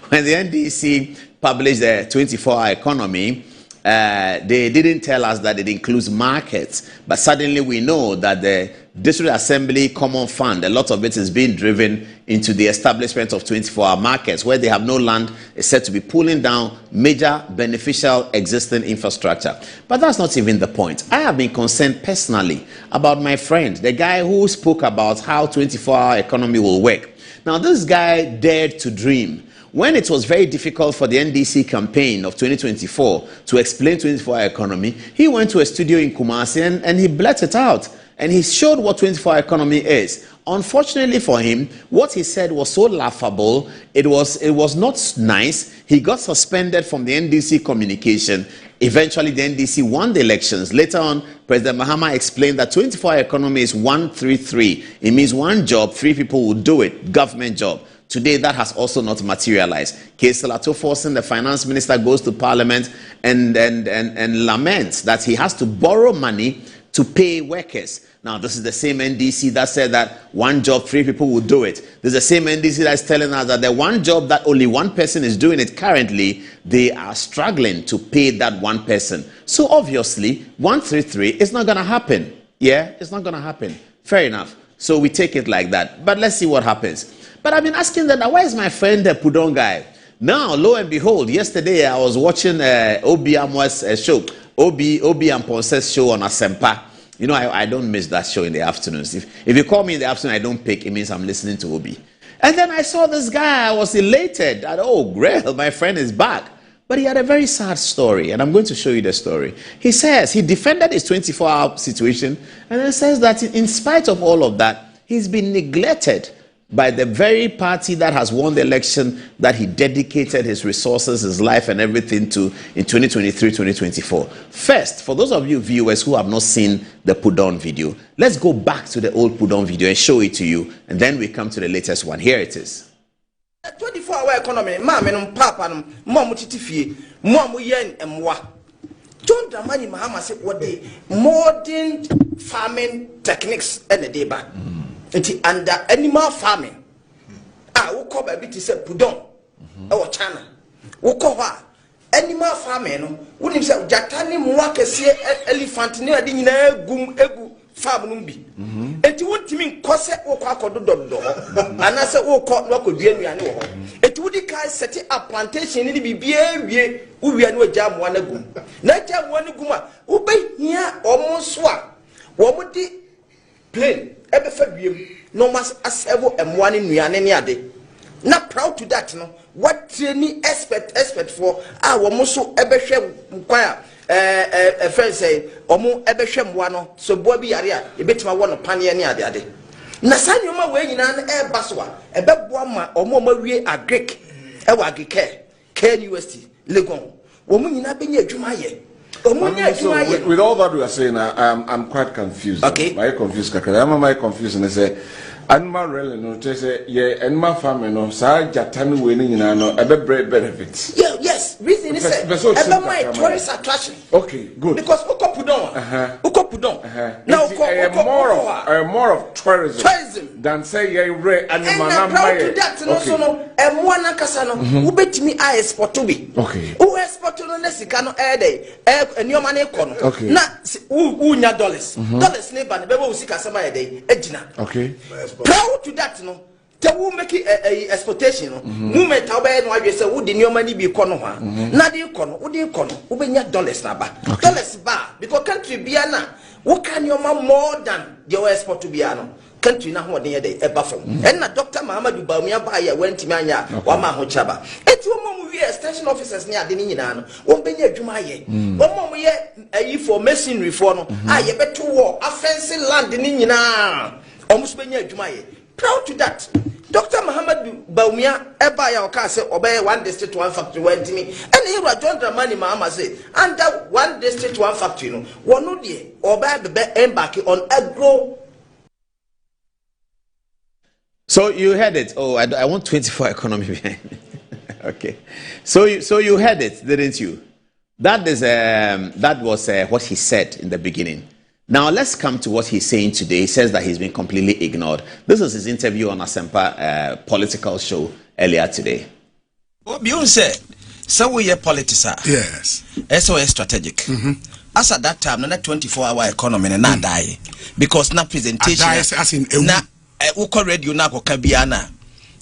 When the NDC published the 24-hour economy, they didn't tell us that it includes markets, but suddenly we know that the District Assembly Common Fund, a lot of it is being driven into the establishment of 24-hour markets, where they have no land, is said to be pulling down major beneficial existing infrastructure. But that's not even the point. I have been concerned personally about my friend, the guy who spoke about how 24-hour economy will work. Now, this guy dared to dream. When it was very difficult for the NDC campaign of 2024 to explain 24-hour economy, he went to a studio in Kumasi and he blurted it out. And he showed what 24-hour economy is. Unfortunately for him, what he said was so laughable, it was not nice. He got suspended from the NDC communication. Eventually, the NDC won the elections. Later on, President Mahama explained that 24-hour economy is 133. It means one job, 3 people will do it, government job. Today, that has also not materialized. Kesel Atoforsen, the finance minister, goes to parliament and laments that he has to borrow money to pay workers. Now, this is the same NDC that said that one job, 3 people will do it. This is the same NDC that is telling us that the one job that only one person is doing it currently, they are struggling to pay that one person. So obviously, 133 is not going to happen. Yeah, it's not going to happen. Fair enough. So we take it like that. But let's see what happens. But I've been asking that, where is my friend, the Pudong guy? Now, lo and behold, yesterday I was watching Obi Amwa's show, Obi and Ponce's show on Asempa. You know, I don't miss that show in the afternoons. If you call me in the afternoon, I don't pick, it means I'm listening to Obi. And then I saw this guy, I was elated that, oh, great, my friend is back. But he had a very sad story, and I'm going to show you the story. He says he defended his 24-hour situation, and then says that in spite of all of that, he's been neglected by the very party that has won the election that he dedicated his resources, his life, and everything to in 2023, 2024. First, for those of you viewers who have not seen the Pudon video, let's go back to the old Pudon video and show it to you, and then we come to the latest one. Here it is. 24-hour economy, mama, papa, mom, titifie, mom, yen, and moi. John Dramani Mahama said what the modern farming techniques and the day back. Under animal farming, we call baby to say Pudon or China. We call animal farming. We need say Jatani mwake see elephant near the gum egu farm numbi. And you want to mean cause o kwa kodo do and I say o kwa no ko dua nuane wo. Et would kai set up plantation ni bi bia wie uwia no jam wana gum. Na jam wana gum a wo be hia omo so a wo mo di plane ebe fa biem no mas asevo emwane nuane ne ade na proud to that no what training expert for wo mo so ebe hwe kwan a friend say omo ebe hwe mwa no so bo bi yare a ebetima wo no pane ne ade na sanyoma we nyina na e baso a ebe bo ma omo mawie agric e wa agric KNUST Legon wo mo nyina benya adwuma ye. So with all that we are saying, I'm quite confused. Okay. I'm confused. I'm confused and I say, animal really no. Say yeah, animal farming no. Say Jatani winning you know, a bread benefits. Yeah, yes. Reason is say, about my tourist attraction. Okay, good. Because Uko Pudon. Now more of tourism than say yeah, rare animal. And I'm proud to that. No, so no. And one akasano. Who bet me I export to be. Okay. Who export to no nesikano air day. And your money kono. Okay. Na nya dollars. Dollars neighbor. Bebo usika sama a day. Ejina. Okay. Proud to that no. Te wo make a exportation no. Movement away no I say wo di your money be kono ha. Na di kono. Wo di kono. Wo be nya dollars na ba. Dollars ba because country bia na. Wo can your man more than your export to bia no. Country na ho de dey eba fam. And na Dr. Mahamadou Bawumia ba ya went me anya wa ma ho chaba. Eti wo mom we extension officers ni ade ni nyina no. Wo benya adwuma ye. Wo mom ye ayi for masonry for no. Ah ye beto war offensive land ni nyina. Omuso benya adwuma ye. Proud to that. Dr. Mahamadou Bawumia eba ya oka say obey one district one factory went me. And here John Dramani Mahama say under one district one factory no. Wo no de obey be embark on agro. So you heard it. Oh, I want 24 economy behind me. Okay. So you heard it, didn't you? That was what he said in the beginning. Now let's come to what he's saying today. He says that he's been completely ignored. This was his interview on Asempa political show earlier today. What you said, so we are politician. Yes. SOS strategic. As at that time, not 24-hour economy and not die because na presentation. As in Uko radio na ko kabiana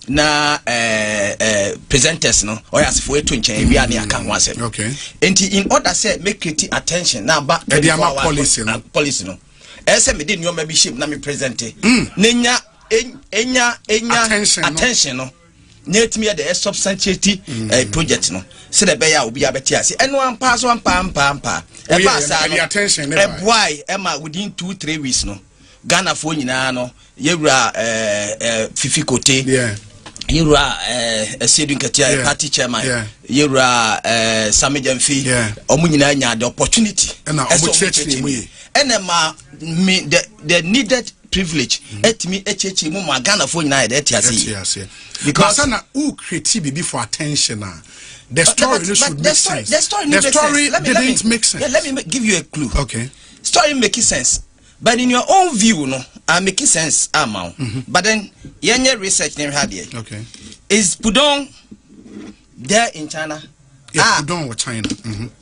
na presenters no or as for to nchen bia na aka ho asem. Okay. In order say make critical attention na ba policy no. Ese me dey nyoma bi shim na me present. Nenya attention no. Net me the substantiate project no. Say the be ya obi abeti ase. Eno ampa so ampa. E ba sa no. Attention e boy Emma within 2-3 weeks no. Ghana for nyina no yewura Fifi Kote yewura Sedun Katia party chairman yewura Sami Jamfi omu nyina nya the opportunity and the needed privilege etimi echechi mu ma Ghana for nyina dey tiase because na who create bibi for attention the story should make sense. The story didn't make sense. Yeah, let me give you a clue. Okay. Story making sense. But in your own view, no, I'm making sense, But then, your research never had yet. Okay. Is Pudon there in China? Yeah, Pudon was China.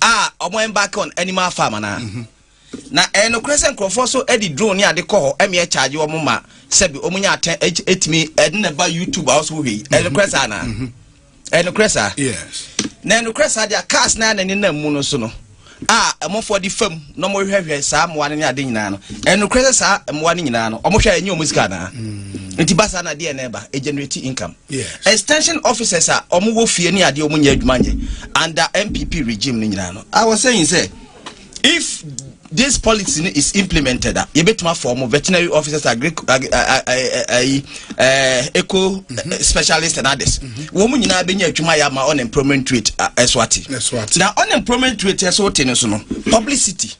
I went back on animal farmer now. Now, no crescent crop so Eddie drone near the call, MA charge your mama, Sebi, Omunya 8 me, and never YouTube also we, and the crescent. And Cressa? Yes. Then Cressa, their cast nine and in the monosono. A more for the film, no more heavy, some one in a dinano. And Cressa, and one in an almost a new muscana. Intibasana, dear neighbor, a generating income. Yes. Extension officers are almost fearing idea money under MPP regime. I was saying, say, if this policy is implemented, you bet my form of veterinary officers, eco specialists and others. Woman in Albania to my unemployment rate as what? Now unemployment rate as what publicity.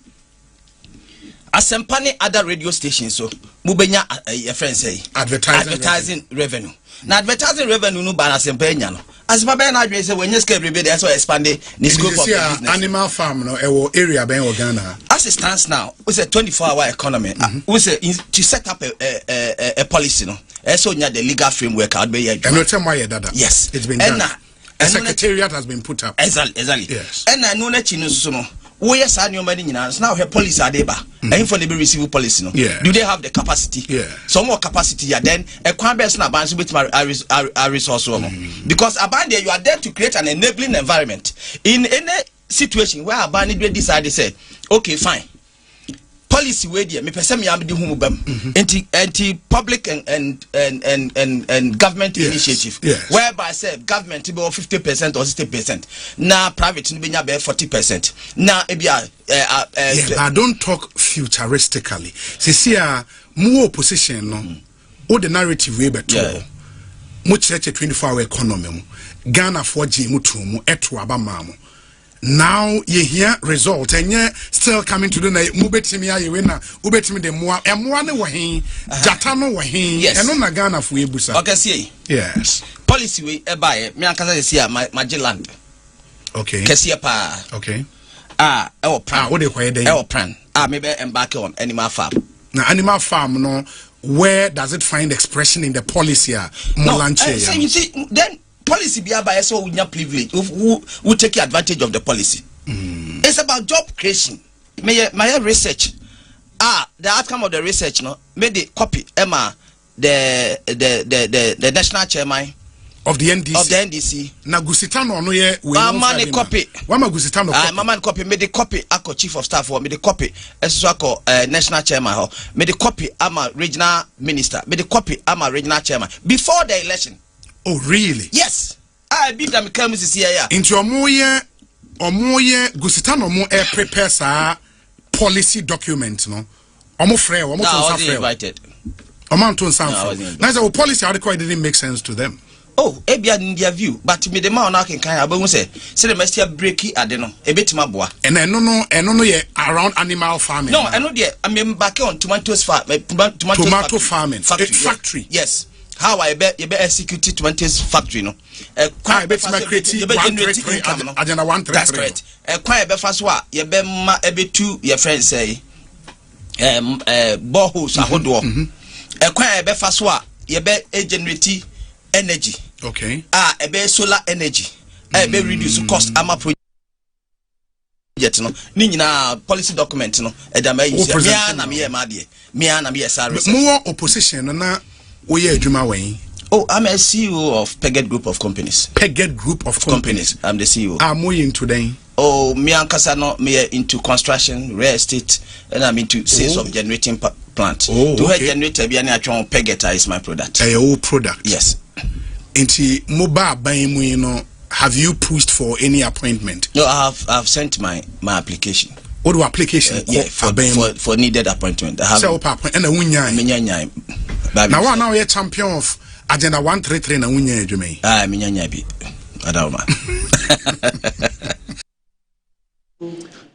As some other radio stations, so Mubenya your friend say advertising revenue. Now advertising revenue no balance in Peñano. As my Ben address when you scale everybody that's why expand the scope of the business. Animal farm no area ben Ghana. As it stands now, we say 24-hour economy. We say to set up a policy no. So the legal framework out be. And no tell why that. Yes, it's been done. A secretariat has been put up. Exactly. Yes. And I know that you know so. We are signing your money now. Her policy are there, and for the receive policy. No, do they have the capacity? Yeah, some more capacity. Yeah, then a crime person abandons with my resource. Because abandon you are there to create an enabling environment in any situation where abandon decide. They say, okay, fine. Policy way there. Me person me am di humu bam. Anti public and government initiative. Yes. Whereby say government be 50% or 60%. Now private be 40%. Now I don't talk futuristically. See more opposition no. All the narrative way better. Much such a 24-hour economy. Ghana 4G mutumu etu abamamu. Now you hear result and you still coming to the night. Mubetimi ya yewena, ubetimi de mua, emwane wahin, jatano wahin, and on Ghana for Ebusa. Okay, see. Yes. Policy we buy me and Kaza see my land. Okay. Kesia pa. Okay. Our plan. What they call it? Our plan. Maybe embark on animal farm. Now animal farm no, where does it find expression in the policy? No, you see then. Policy be by so we have privilege who take advantage of the policy. It's about job creation. My research. The outcome of the research no made the copy Emma the national chairman of the NDC. Na Gusitano no ye we mama copy. Wama Gusitano copy. Mama copy made the copy ako chief of staff or made the copy ako national chairman ho made the copy ama regional minister made the copy ama regional chairman before the election. Oh really? Yes. I be them come see here. Into omoye Gusitano mo prepare sa policy document no. Omo frere, omo to say invited. Omo to say. Now the policy article didn't make sense to them. Oh, ebia in their view, but me the man na can about say the must breaky ade no e betima boa. And no ye around animal farming. No, I know there I mean back on tomatoes farm, tomato farming factory. Yes. How I bet you execute 20s factory no. I bet my creative agenda 133. That's correct. Quite be fast wa you be ma ebe two your friends say boreholes ahodo. Quite be fast wa you be generate energy. Okay. Ebe solar energy. Ebe reduce cost ama project no. Ni nyina policy document no. Edama use. Me na me SRS. More opposition na Oh, I'm a CEO of Pegged Group of Companies. Pegged Group of Companies. I'm the CEO. I'm more into them. Oh, me and Kasano, me into construction, real estate, and I'm into sales of generating plant. Oh, to okay. Generator, be any Pegged is my product. A whole product. Yes. Into mobile buying, you know, have you pushed for any appointment? No, I've sent my application. What do application? Yeah, for needed appointment. I have. So and a wunya. Now you're champion of agenda 133 na wunya Jume. Minya bi. Adama.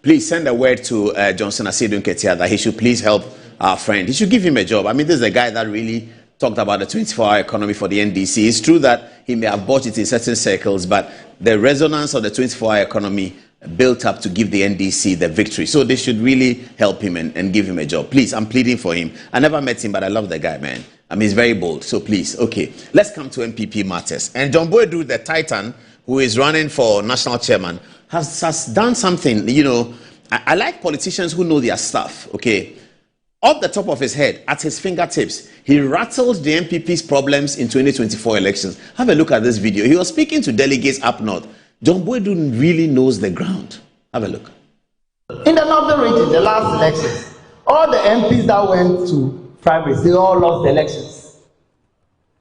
Please send a word to Johnson Asidun Ketia that he should please help our friend. He should give him a job. I mean, this is a guy that really talked about the 24-hour economy for the NDC. It's true that he may have bought it in certain circles, but the resonance of the 24-hour economy built up to give the NDC the victory. So they should really help him and give him a job. Please, I'm pleading for him. I never met him, but I love the guy, man. I mean, he's very bold. So please, okay. Let's come to MPP matters. And John Boydu, the Titan, who is running for national chairman, has done something, you know. I like politicians who know their stuff, okay. Off the top of his head, at his fingertips, He rattled the NPP's problems in 2024 elections. Have a look at this video. He was speaking to delegates up north. John Boydu really knows the ground. Have a look. In the northern region, the last elections, all the MPs that went to primaries, they all lost the elections.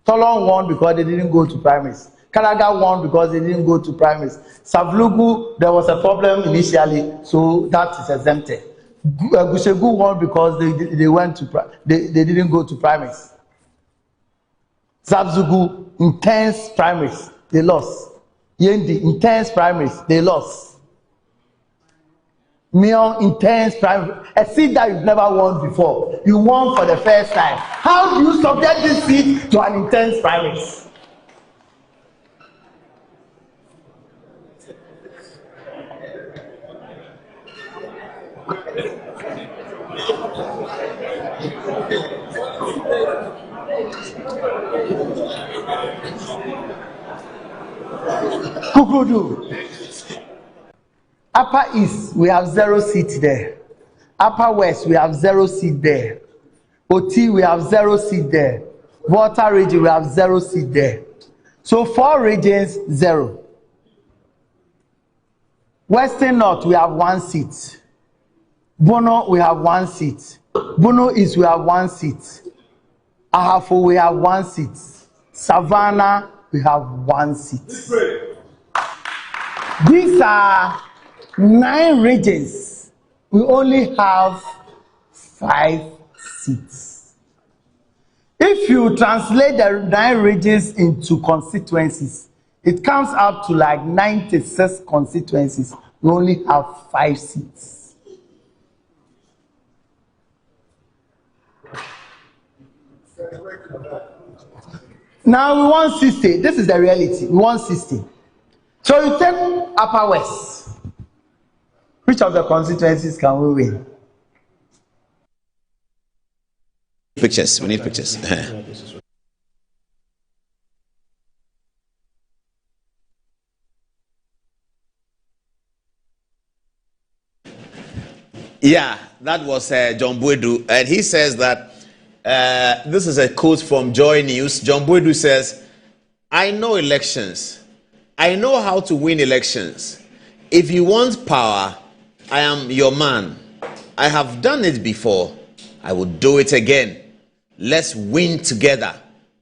Tolong won because they didn't go to primaries. Kalaga won because they didn't go to primaries. Savlugu, there was a problem initially, so that is exempted. Gushegu won because they went to they didn't go to primaries. Zabzugu, intense primaries, they lost. Yendi, intense primaries, they lost. Mion, intense primaries, a seat that you've never won before. You won for the first time. How do you subject this seat to an intense primaries? Kukudu. Upper East, we have 0 seats there. Upper West, we have 0 seats there. OT, we have 0 seats there. Water region, we have 0 seats there. So 4 regions, 0. Western North, we have 1 seat. Bono, we have 1 seat. Bono East, we have 1 seat. Ahafo, we have 1 seat. Savannah, we have 1 seat. These are 9 regions. We only have 5 seats. If you translate the 9 regions into constituencies, it comes up to like 96 constituencies. We only have 5 seats. Now we want 60. This is the reality. We want 60. So you take Upper West. Which of the constituencies can we win? Pictures. We need pictures. Yeah, that was John Boydu, and he says that this is a quote from Joy News. John Boydu says, "I know elections. I know how to win elections. If you want power, I am your man. I have done it before. I will do it again. Let's win together."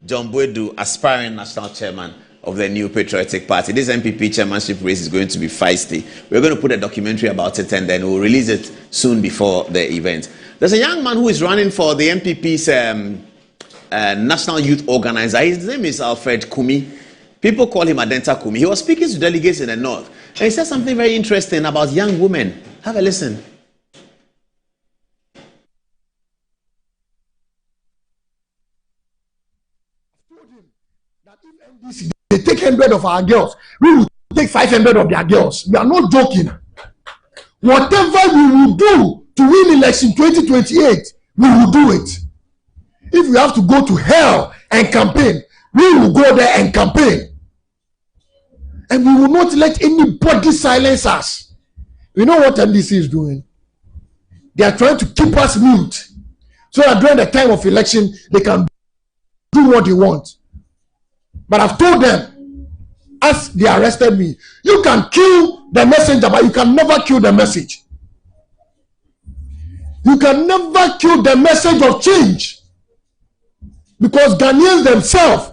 John Boydu, aspiring national chairman of the New Patriotic Party. This MPP chairmanship race is going to be feisty. We're going to put a documentary about it and then we'll release it soon before the event. There's a young man who is running for the MPP's National Youth Organizer. His name is Alfred Kumi. People call him Adenta Kumi. He was speaking to delegates in the north. And he said something very interesting about young women. Have a listen. They take 100 of our girls. We will take 500 of their girls. We are not joking. Whatever we will do to win election 2028, we will do it. If we have to go to hell and campaign, we will go there and campaign. And we will not let anybody silence us. You know what MDC is doing? They are trying to keep us mute so that during the time of election, they can do what they want. But I've told them, as they arrested me, you can kill the messenger, but you can never kill the message. You can never kill the message of change. Because Ghanaians themselves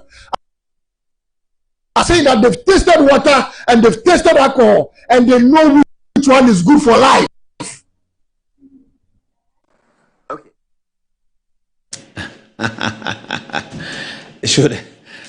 are saying that they've tasted water and they've tasted alcohol and they know which one is good for life. Okay. Should.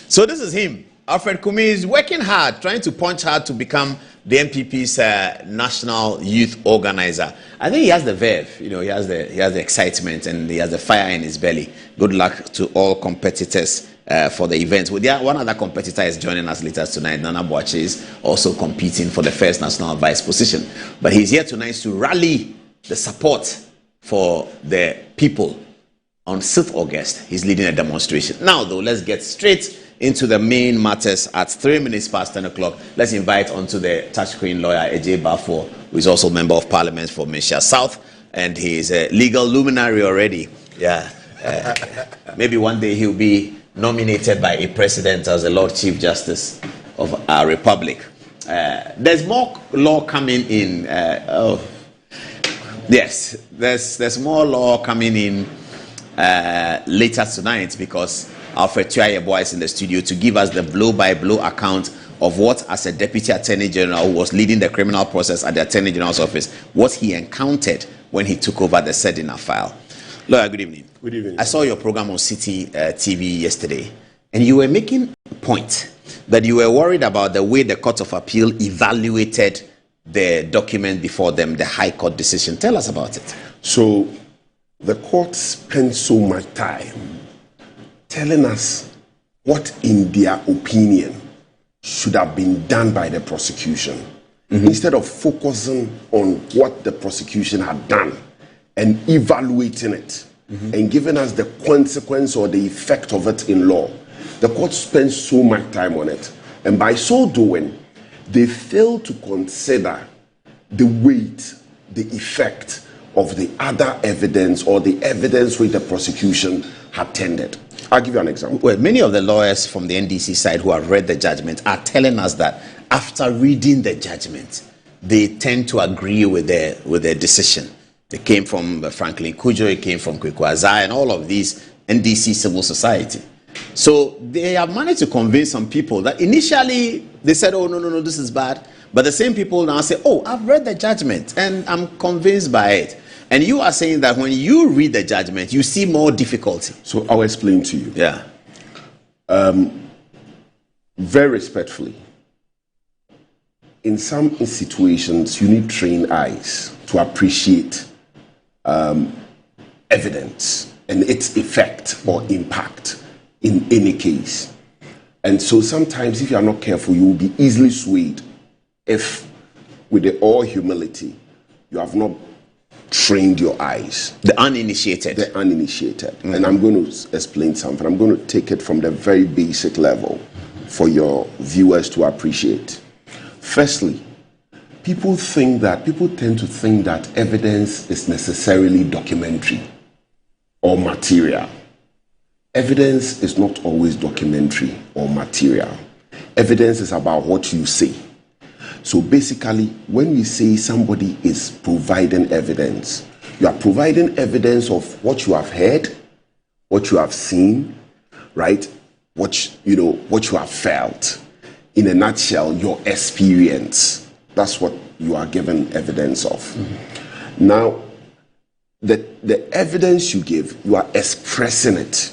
So this is him. Alfred Kumi is working hard, trying to punch hard to become the MPP's national youth organizer. I think he has the verve, you know, he has the excitement and he has the fire in his belly. Good luck to all competitors for the event. One other competitor is joining us later tonight. Nana Boache is also competing for the first national vice position. But he's here tonight to rally the support for the people. On 6th August, he's leading a demonstration. Now, though, let's get straight into the main matters at 3 minutes past 10 o'clock. Let's invite onto the touchscreen lawyer, Ejay Bafo, who is also member of parliament for Mesha South, and he is a legal luminary already. Yeah. Maybe one day he'll be nominated by a president as the Lord Chief Justice of our republic. There's more law coming in. Yes, there's more law coming in later tonight, because Alfred Tuayebo is in the studio to give us the blow-by-blow account of what, as a Deputy Attorney General who was leading the criminal process at the Attorney General's office, what he encountered when he took over the Sedina file. Lawyer, good evening. Good evening. I saw your program on City TV yesterday, and you were making a point that you were worried about the way the Court of Appeal evaluated the document before them, the High Court decision. Tell us about it. So, the court spent so much time telling us what, in their opinion, should have been done by the prosecution, instead of focusing on what the prosecution had done and evaluating it and giving us the consequence or the effect of it in law. The court spent so much time on it, and by so doing, they failed to consider the weight, the effect of the other evidence or the evidence which the prosecution had tendered. I'll give you an example. Well, many of the lawyers from the NDC side who have read the judgment are telling us that after reading the judgment, they tend to agree with their decision. It came from Franklin Kujo, it came from Kweku Azai, and all of these NDC civil society. So they have managed to convince some people that initially they said, oh, no, this is bad. But the same people now say, oh, I've read the judgment and I'm convinced by it. And you are saying that when you read the judgment, you see more difficulty. So I'll explain to you. Yeah. Very respectfully, in some situations, you need trained eyes to appreciate evidence and its effect or impact in any case. And so sometimes, if you are not careful, you will be easily swayed if, with all humility, you have not trained your eyes. The uninitiated. The uninitiated. And I'm going to explain something. I'm going to take it from the very basic level for your viewers to appreciate. Firstly, people tend to think that evidence is necessarily documentary or material. Evidence is not always documentary or material. Evidence is about what you say. So basically, when we say somebody is providing evidence, you are providing evidence of what you have heard, what you have seen, right? What you have felt. In a nutshell, your experience. That's what you are giving evidence of. Now, the evidence you give, you are expressing it.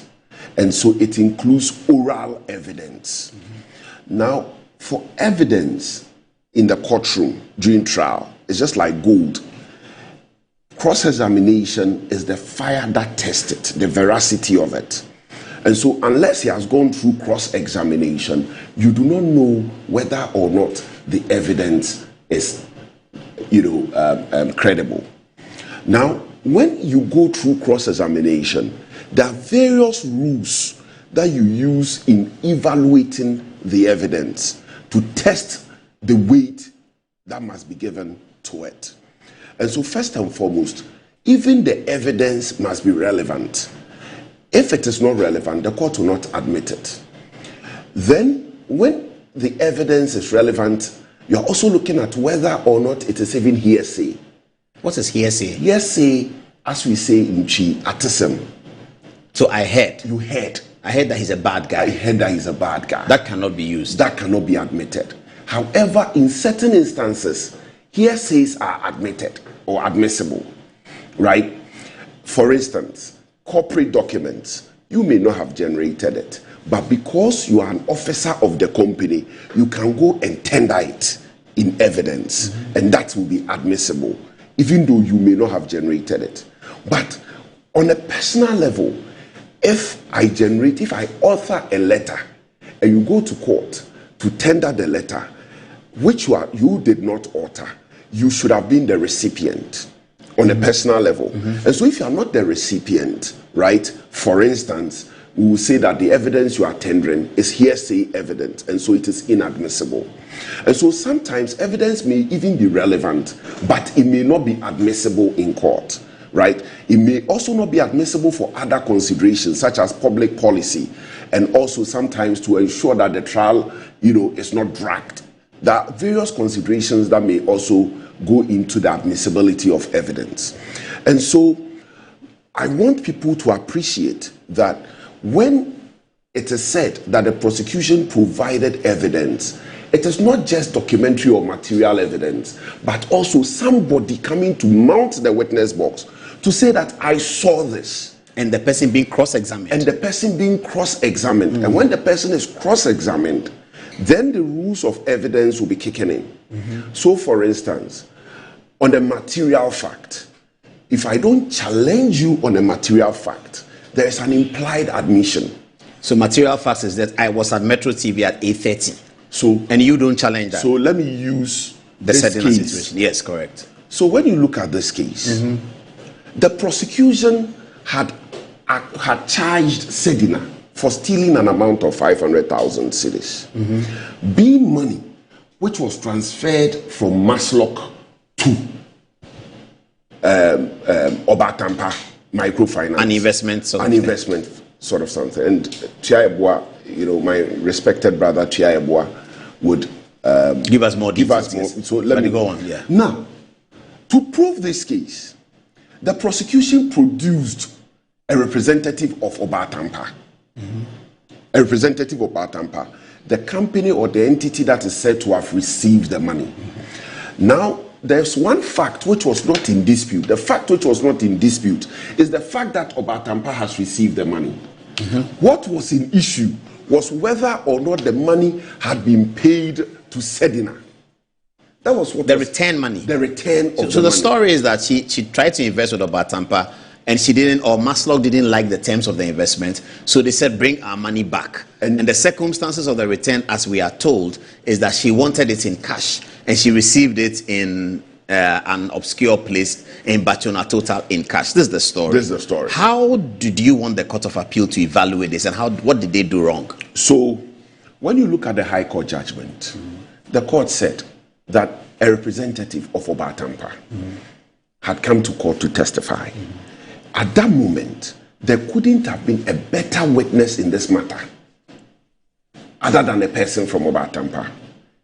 And so it includes oral evidence. Now, for evidence in the courtroom during trial, it's just like gold. Cross-examination is the fire that tests it, the veracity of it. And so unless he has gone through cross-examination, you do not know whether or not the evidence is, credible. Now, when you go through cross-examination, there are various rules that you use in evaluating the evidence to test the weight that must be given to it. And so first and foremost, even the evidence must be relevant. If it is not relevant, the court will not admit it. Then, when the evidence is relevant, you are also looking at whether or not it is even hearsay. What is hearsay? Hearsay, as we say in Chi, atism. So I heard. You heard. I heard that he's a bad guy. I heard that he's a bad guy. That cannot be used. That cannot be admitted. However, in certain instances, hearsays are admitted or admissible, right? For instance, corporate documents, you may not have generated it, but because you are an officer of the company, you can go and tender it in evidence, and that will be admissible, even though you may not have generated it. But on a personal level, if I author a letter and you go to court to tender the letter, which you did not author, you should have been the recipient on a personal level. And so if you are not the recipient, right, for instance, we will say that the evidence you are tendering is hearsay evidence, and so it is inadmissible. And so sometimes evidence may even be relevant, but it may not be admissible in court, right? It may also not be admissible for other considerations, such as public policy, and also sometimes to ensure that the trial, is not dragged. There are various considerations that may also go into the admissibility of evidence. And so I want people to appreciate that when it is said that the prosecution provided evidence, it is not just documentary or material evidence, but also somebody coming to mount the witness box to say that I saw this. And the person being cross-examined. And the person being cross-examined. And when the person is cross-examined, then the rules of evidence will be kicking in. So, for instance, on a material fact, if I don't challenge you on a material fact, there is an implied admission. So material facts is that I was at Metro TV at 8:30. So, and you don't challenge that. So let me use the Sedina situation. Yes, correct. So when you look at this case, the prosecution had charged Sedina for stealing an amount of 500,000 cedis, being money which was transferred from Maslock to Obatampa Microfinance. An investment sort of something. And Tiaebua, my respected brother Tiaebua would give us more details. So let me go on. Yeah. Now, to prove this case, the prosecution produced a representative of Obatampa. A representative of Obatampa, the company or the entity that is said to have received the money. Now, there's one fact which was not in dispute. The fact which was not in dispute is the fact that Obatampa has received the money. What was in issue was whether or not the money had been paid to Sedina. That was what the return money. The return of the money. So the story is that she tried to invest with Obatampa and she didn't, or Maslock didn't like the terms of the investment. So they said, bring our money back. And the circumstances of the return, as we are told, is that she wanted it in cash and she received it in an obscure place in Bachona Total in cash. This is the story. This is the story. How did you want the Court of Appeal to evaluate this, and what did they do wrong? So, when you look at the High Court judgment, the court said that a representative of Obatampa had come to court to testify. At that moment, there couldn't have been a better witness in this matter other than a person from Obatampa,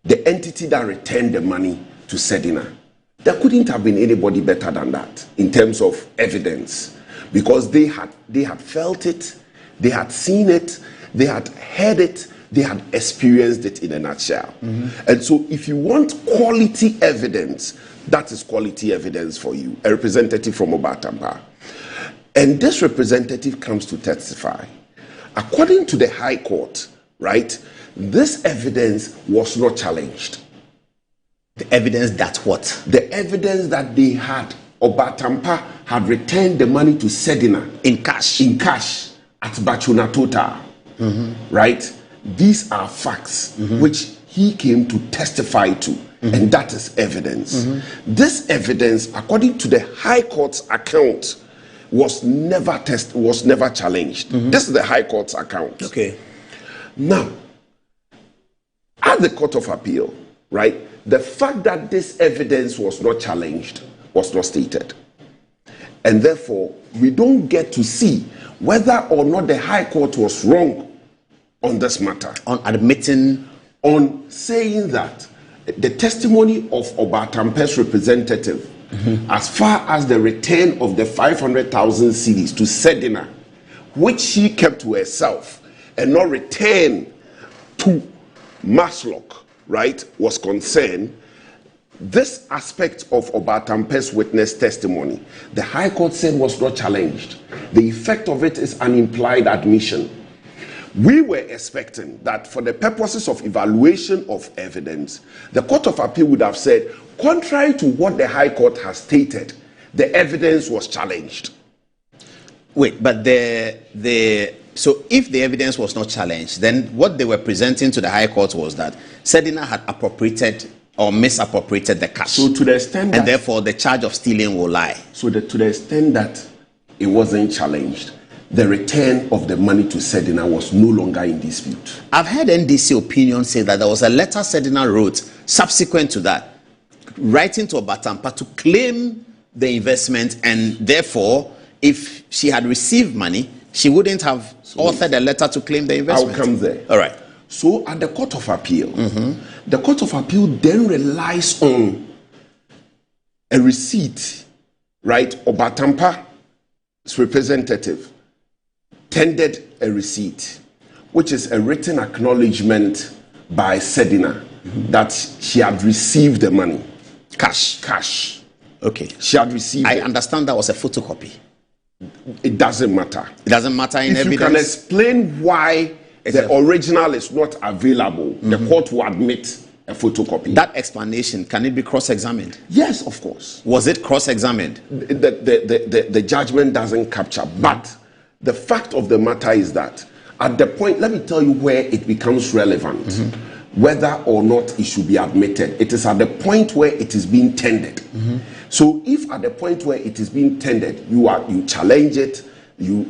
the entity that returned the money to Sedina. There couldn't have been anybody better than that in terms of evidence, because they had felt it, they had seen it, they had heard it, they had experienced it in a nutshell. And so if you want quality evidence, that is quality evidence for you, a representative from Obatampa. And this representative comes to testify. According to the High Court, right, this evidence was not challenged. The evidence that what? The evidence that they had, Obatampa had returned the money to Sedina in cash. In cash at Bachona Total. Right? These are facts which he came to testify to, and that is evidence. This evidence, according to the High Court's account, was never challenged. This is the High Court's account. Okay. Now, at the Court of Appeal, right, the fact that this evidence was not challenged was not stated. And therefore, we don't get to see whether or not the High Court was wrong on this matter. On admitting? On saying that the testimony of Obatampa's representative, as far as the return of the 500,000 cedis to Sedina, which she kept to herself and not return to Maslock, right, was concerned, this aspect of Obatampa's witness testimony, the High Court said was not challenged. The effect of it is an implied admission. We were expecting that for the purposes of evaluation of evidence, the Court of Appeal would have said, contrary to what the High Court has stated, the evidence was challenged. Wait, but so if the evidence was not challenged, then what they were presenting to the High Court was that Sedina had appropriated or misappropriated the cash. So to the extent that, and therefore the charge of stealing will lie. So to the extent that it wasn't challenged, the return of the money to Sedina was no longer in dispute. I've heard NDC opinion say that there was a letter Sedina wrote subsequent to that, writing to Obatampa to claim the investment, and therefore if she had received money, she wouldn't have authored a letter to claim the investment. I'll come there. All right. So at the Court of Appeal, the Court of Appeal then relies on a receipt, right? Obatampa's representative tendered a receipt, which is a written acknowledgement by Sedina that she had received the money. Cash. Okay. She had received I understand that was a photocopy. It doesn't matter. It doesn't matter in if evidence. If you can explain why the original is not available, the court will admit a photocopy. That explanation, can it be cross-examined? Yes, of course. Was it cross-examined? The judgment doesn't capture, but the fact of the matter is that at the point, let me tell you where it becomes relevant, whether or not it should be admitted. It is at the point where it is being tendered. So if at the point where it is being tendered, you challenge it,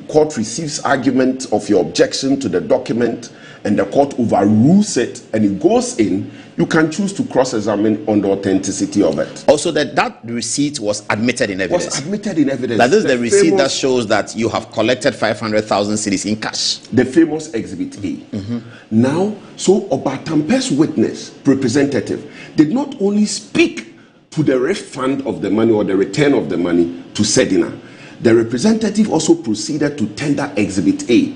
court receives argument of your objection to the document, and the court overrules it, and it goes in, you can choose to cross-examine on the authenticity of it. Also, that receipt was admitted in evidence. Was admitted in evidence. That is the receipt that shows that you have collected 500,000 cedis in cash. The famous Exhibit A. Now, so Obatampa's witness, representative, did not only speak to the refund of the money or the return of the money to Sedina. The representative also proceeded to tender Exhibit A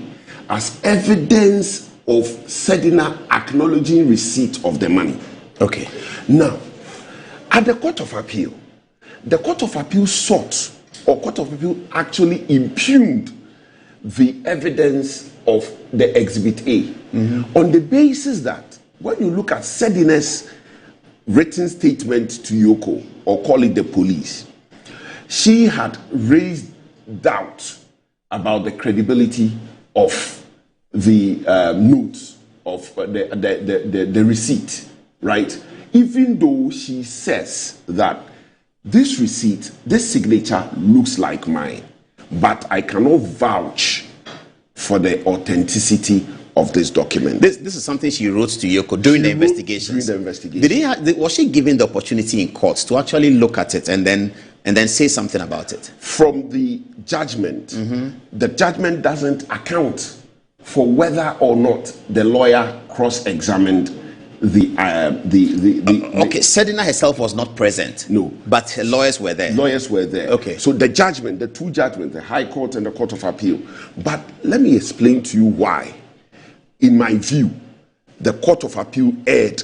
as evidence of Sedina acknowledging receipt of the money. Okay. Now, at the Court of Appeal, the Court of Appeal sought, or Court of Appeal actually impugned the evidence of the Exhibit A on the basis that when you look at Sedina's written statement to Yoko, or call it the police, she had raised doubt about the credibility of the notes of the receipt, right? Even though she says that this receipt, this signature looks like mine, but I cannot vouch for the authenticity of this document. This is something she wrote to Yoko during the investigations. During the investigation. Was she given the opportunity in court to actually look at it and then say something about it? From the judgment, the judgment doesn't account for whether or not the lawyer cross-examined Okay, Sedina herself was not present. No. But her lawyers were there. Lawyers were there. Okay. So the judgment, the two judgments, the High Court and the Court of Appeal. But let me explain to you why, in my view, the Court of Appeal erred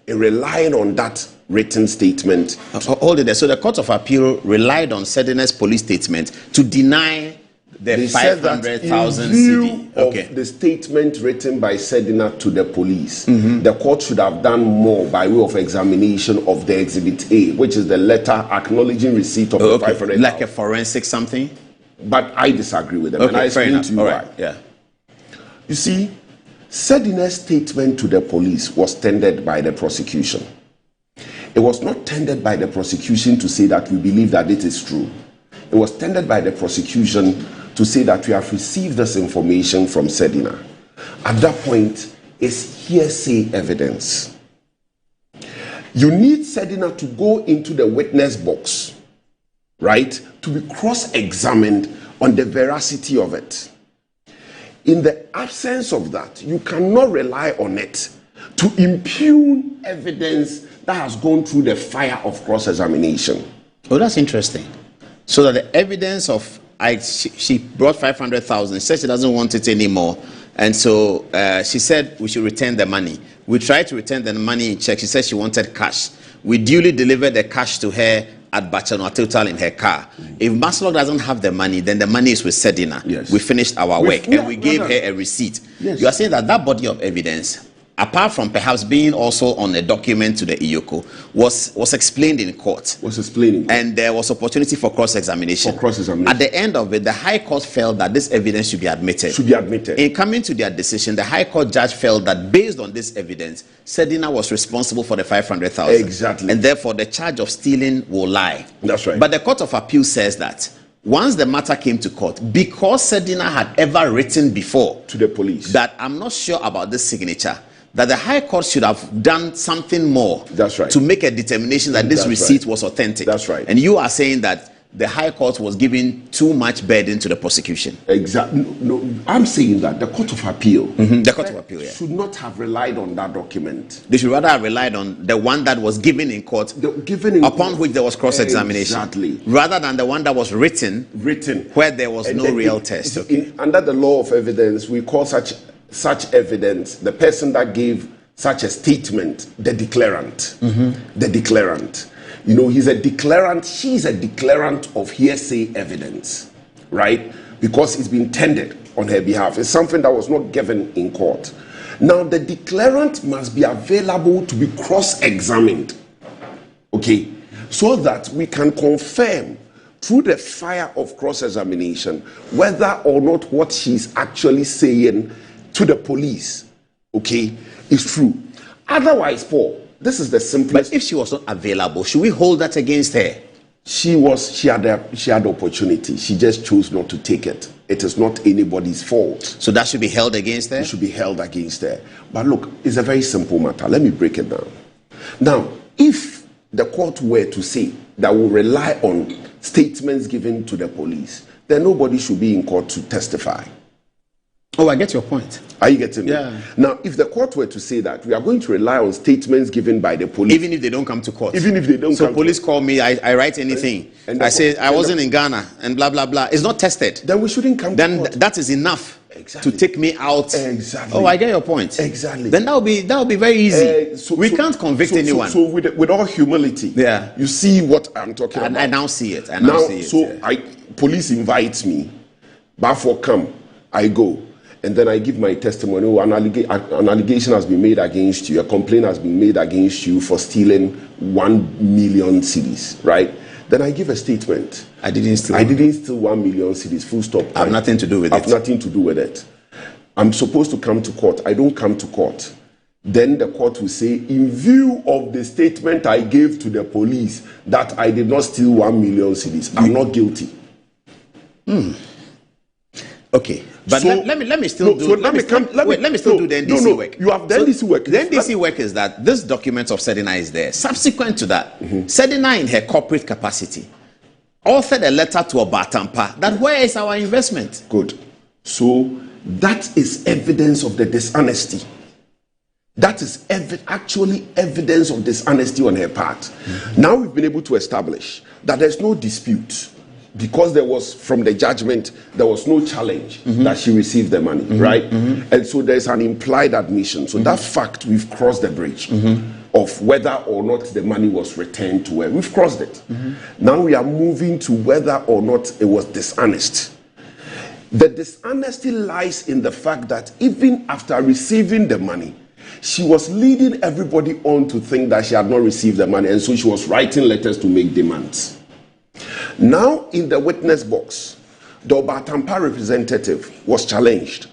in relying on that written statement. Hold it there. So the Court of Appeal relied on Sedina's police statement to deny the 500,000 CD. Okay. Of the statement written by Sedina to the police, the court should have done more by way of examination of the Exhibit A, which is the letter acknowledging receipt of the 500,000. Like a forensic something? But I disagree with them. Okay, and I explain to you why. Right. Yeah. You see, Sedina's statement to the police was tendered by the prosecution. It was not tendered by the prosecution to say that we believe that it is true. It was tendered by the prosecution to say that we have received this information from Sedina. At that point, it's hearsay evidence. You need Sedina to go into the witness box, right, to be cross-examined on the veracity of it. In the absence of that, you cannot rely on it to impugn evidence that has gone through the fire of cross-examination. Oh, that's interesting. So that the evidence of she brought 500,000, said she doesn't want it anymore, and so she said we should return the money. We tried to return the money in check. She said she wanted cash. We duly delivered the cash to her at Bachanwa Total in her car. If Maslog doesn't have the money, then the money is with Sedina. Yes. We finished our work and we gave her a receipt. Yes. You are saying that body of evidence, apart from perhaps being also on a document to the IYOKO, was explained in court. Was explained. And there was opportunity for cross-examination. At the end of it, the High Court felt that this evidence should be admitted. Should be admitted. In coming to their decision, the High Court judge felt that based on this evidence, Sedina was responsible for the 500,000. Exactly. And therefore, the charge of stealing will lie. That's right. But the Court of Appeal says that once the matter came to court, because Sedina had ever written before to the police that I'm not sure about this signature, that the High Court should have done something more. That's right. To make a determination that this receipt was authentic. That's right. And you are saying that the High Court was giving too much burden to the prosecution. Exactly. No, I'm saying that the Court of Appeal, the Court of Appeal, should not have relied on that document. They should rather have relied on the one that was given in court, upon which there was cross-examination, exactly, rather than the one that was written where there was no real test. Under the law of evidence, we call such evidence the person that gave such a statement the declarant. The declarant. You know, he's a declarant, she's a declarant of hearsay evidence, right? Because it's been tendered on her behalf. It's something that was not given in court. Now, the declarant must be available to be cross-examined, okay? So that we can confirm through the fire of cross-examination whether or not what she's actually saying to the police, okay, is true. Otherwise, Paul, this is the simplest. But if she was not available, should we hold that against her? She had the opportunity. She just chose not to take it. It is not anybody's fault. So that should be held against her? It should be held against her. But look, it's a very simple matter. Let me break it down. Now, if the court were to say that we rely on statements given to the police, then nobody should be in court to testify. Oh, I get your point. Are you getting me? Yeah. Now, if the court were to say that we are going to rely on statements given by the police, even if they don't come to court, even if they don't, so police call me, I write anything, and I say I wasn't in Ghana, and blah blah blah. It's not tested. Then we shouldn't come. Then to court. That is enough to take me out. Exactly. Oh, I get your point. Exactly. Then that will be very easy. We can't convict anyone. So with all humility, yeah, you see what I'm talking about. I now see it. Police invites me, but for come, I go. And then I give my testimony. Oh, an allegation has been made against you. A complaint has been made against you for stealing 1 million cedis, right? Then I give a statement. I didn't steal 1 million cedis. Full stop. I have nothing to do with it. I have nothing to do with it. I'm supposed to come to court. I don't come to court. Then the court will say, in view of the statement I gave to the police that I did not steal 1 million cedis, I'm not guilty. Okay, but so, let me still do. Let me still do the NDC work. You have the NDC work. The NDC work is that this document of Sedina is there. Subsequent to that, Sedina, in her corporate capacity, authored a letter to Obatampa that where is our investment? Good. So that is evidence of the dishonesty. That is actually evidence of dishonesty on her part. Now we've been able to establish that there's no dispute. Because there was, from the judgment, there was no challenge that she received the money, right? And so there's an implied admission. So that fact, we've crossed the bridge of whether or not the money was returned to her. We've crossed it. Now we are moving to whether or not it was dishonest. The dishonesty lies in the fact that even after receiving the money, she was leading everybody on to think that she had not received the money, and so she was writing letters to make demands. Now, in the witness box, the Obatampa representative was challenged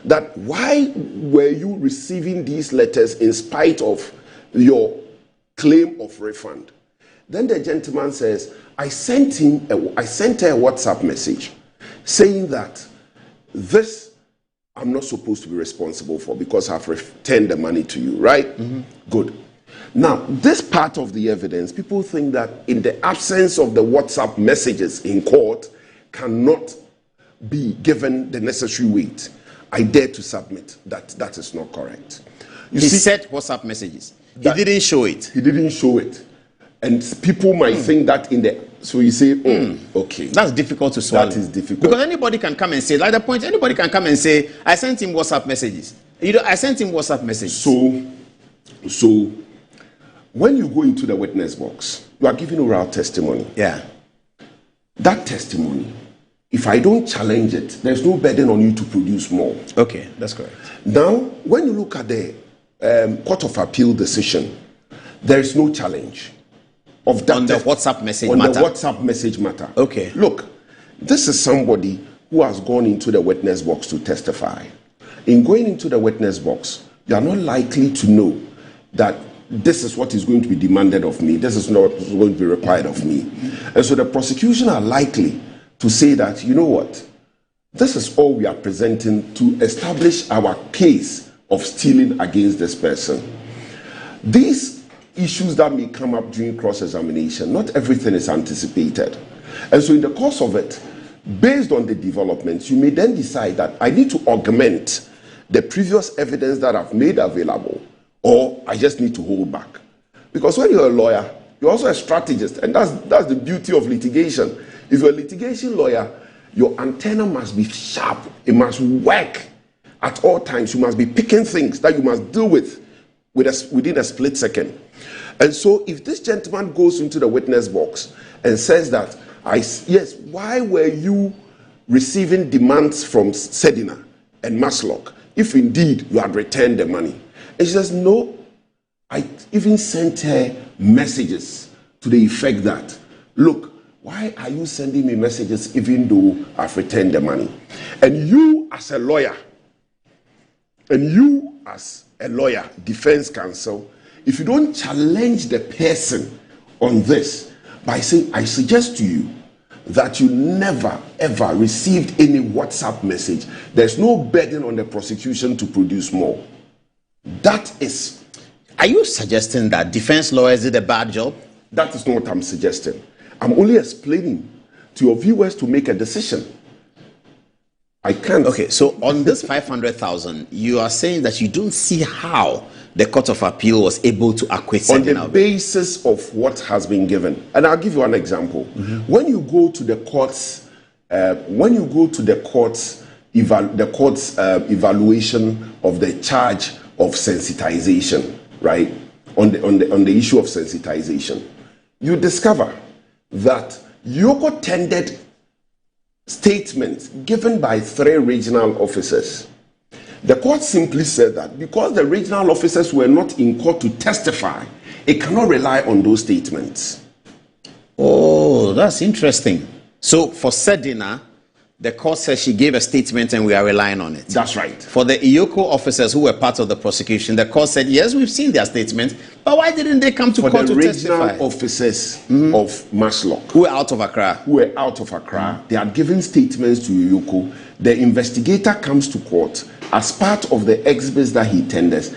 that why were you receiving these letters in spite of your claim of refund? Then the gentleman says, I sent her a WhatsApp message saying that this I'm not supposed to be responsible for because I've returned the money to you, right? Good. Now, this part of the evidence, people think that in the absence of the WhatsApp messages in court cannot be given the necessary weight. I dare to submit that that is not correct. He said WhatsApp messages. He didn't show it. He didn't show it. And people might think that in the... So you say, okay. That's difficult to swallow. That is difficult. Because anybody can come and say, like the point, anybody can come and say, I sent him WhatsApp messages. I sent him WhatsApp messages. So when you go into the witness box, you are giving oral testimony. Yeah. That testimony, if I don't challenge it, there's no burden on you to produce more. Okay, that's correct. Now, when you look at the Court of Appeal decision, there is no challenge of that on the WhatsApp message on matter. the WhatsApp message matter. Okay. Look, this is somebody who has gone into the witness box to testify. In going into the witness box, you are not likely to know that this is what is going to be demanded of me. This is not what is going to be required of me. And so the prosecution are likely to say that, you know what, this is all we are presenting to establish our case of stealing against this person. These issues that may come up during cross-examination, not everything is anticipated. And so in the course of it, based on the developments, you may then decide that I need to augment the previous evidence that I've made available, or I just need to hold back. Because when you're a lawyer, you're also a strategist, and that's the beauty of litigation. If you're a litigation lawyer, your antenna must be sharp. It must work at all times. You must be picking things that you must deal with within a split second. And so if this gentleman goes into the witness box and says that, yes, why were you receiving demands from Sedina and Maslock if indeed you had returned the money? And she says, no, I even sent her messages to the effect that, look, why are you sending me messages even though I've returned the money? And you as a lawyer, defense counsel, if you don't challenge the person on this by saying, I suggest to you that you never ever received any WhatsApp message, there's no burden on the prosecution to produce more. That is... Are you suggesting that defense lawyers did a bad job? That is not what I'm suggesting. I'm only explaining to your viewers to make a decision. I can't. Okay, so on this 500,000, you are saying that you don't see how the Court of Appeal was able to acquit Sedina. On the basis of what has been given. And I'll give you an example. When you go to the court's, evaluation of the charge of sensitization, right? On the issue of sensitization, you discover that Yoko tendered statements given by 3 regional officers. The court simply said that because the regional officers were not in court to testify, it cannot rely on those statements. Oh, that's interesting. So for Sedina, the court says she gave a statement and we are relying on it. That's right. For the Iyoko officers who were part of the prosecution, the court said, yes, we've seen their statement, but why didn't they come to court to testify? For the regional officers of Maslock, who were out of Accra, they had given statements to Iyoko. The investigator comes to court. As part of the exhibits that he tenders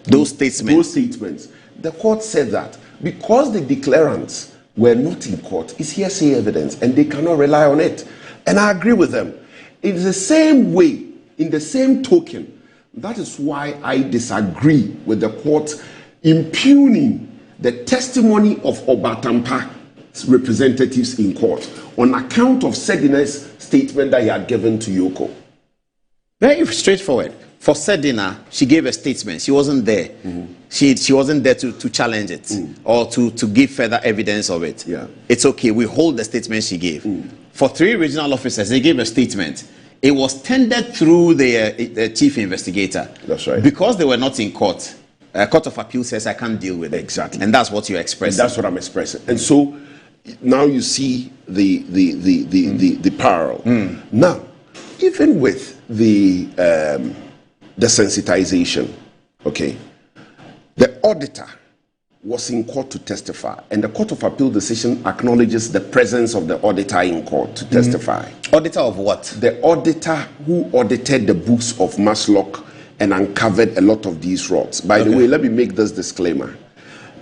those statements. The court said that because the declarants were not in court, it's hearsay evidence and they cannot rely on it. And I agree with them. In the same way, in the same token, that is why I disagree with the court impugning the testimony of Obatampa's representatives in court on account of Sedina's statement that he had given to Yoko. Very straightforward. For Sedina, she gave a statement. She wasn't there. She wasn't there to challenge it or to give further evidence of it. It's okay. We hold the statement she gave. For 3 regional officers, they gave a statement. It was tendered through the chief investigator. That's right. Because they were not in court, Court of Appeal says I can't deal with it. Exactly. And that's what you're expressing. That's what I'm expressing. And so now you see the parallel. Now, even with the sensitization, okay, the auditor was in court to testify, and the Court of Appeal decision acknowledges the presence of the auditor in court to testify. Auditor of what? The auditor who audited the books of Maslock and uncovered a lot of these frauds. By the way, let me make this disclaimer.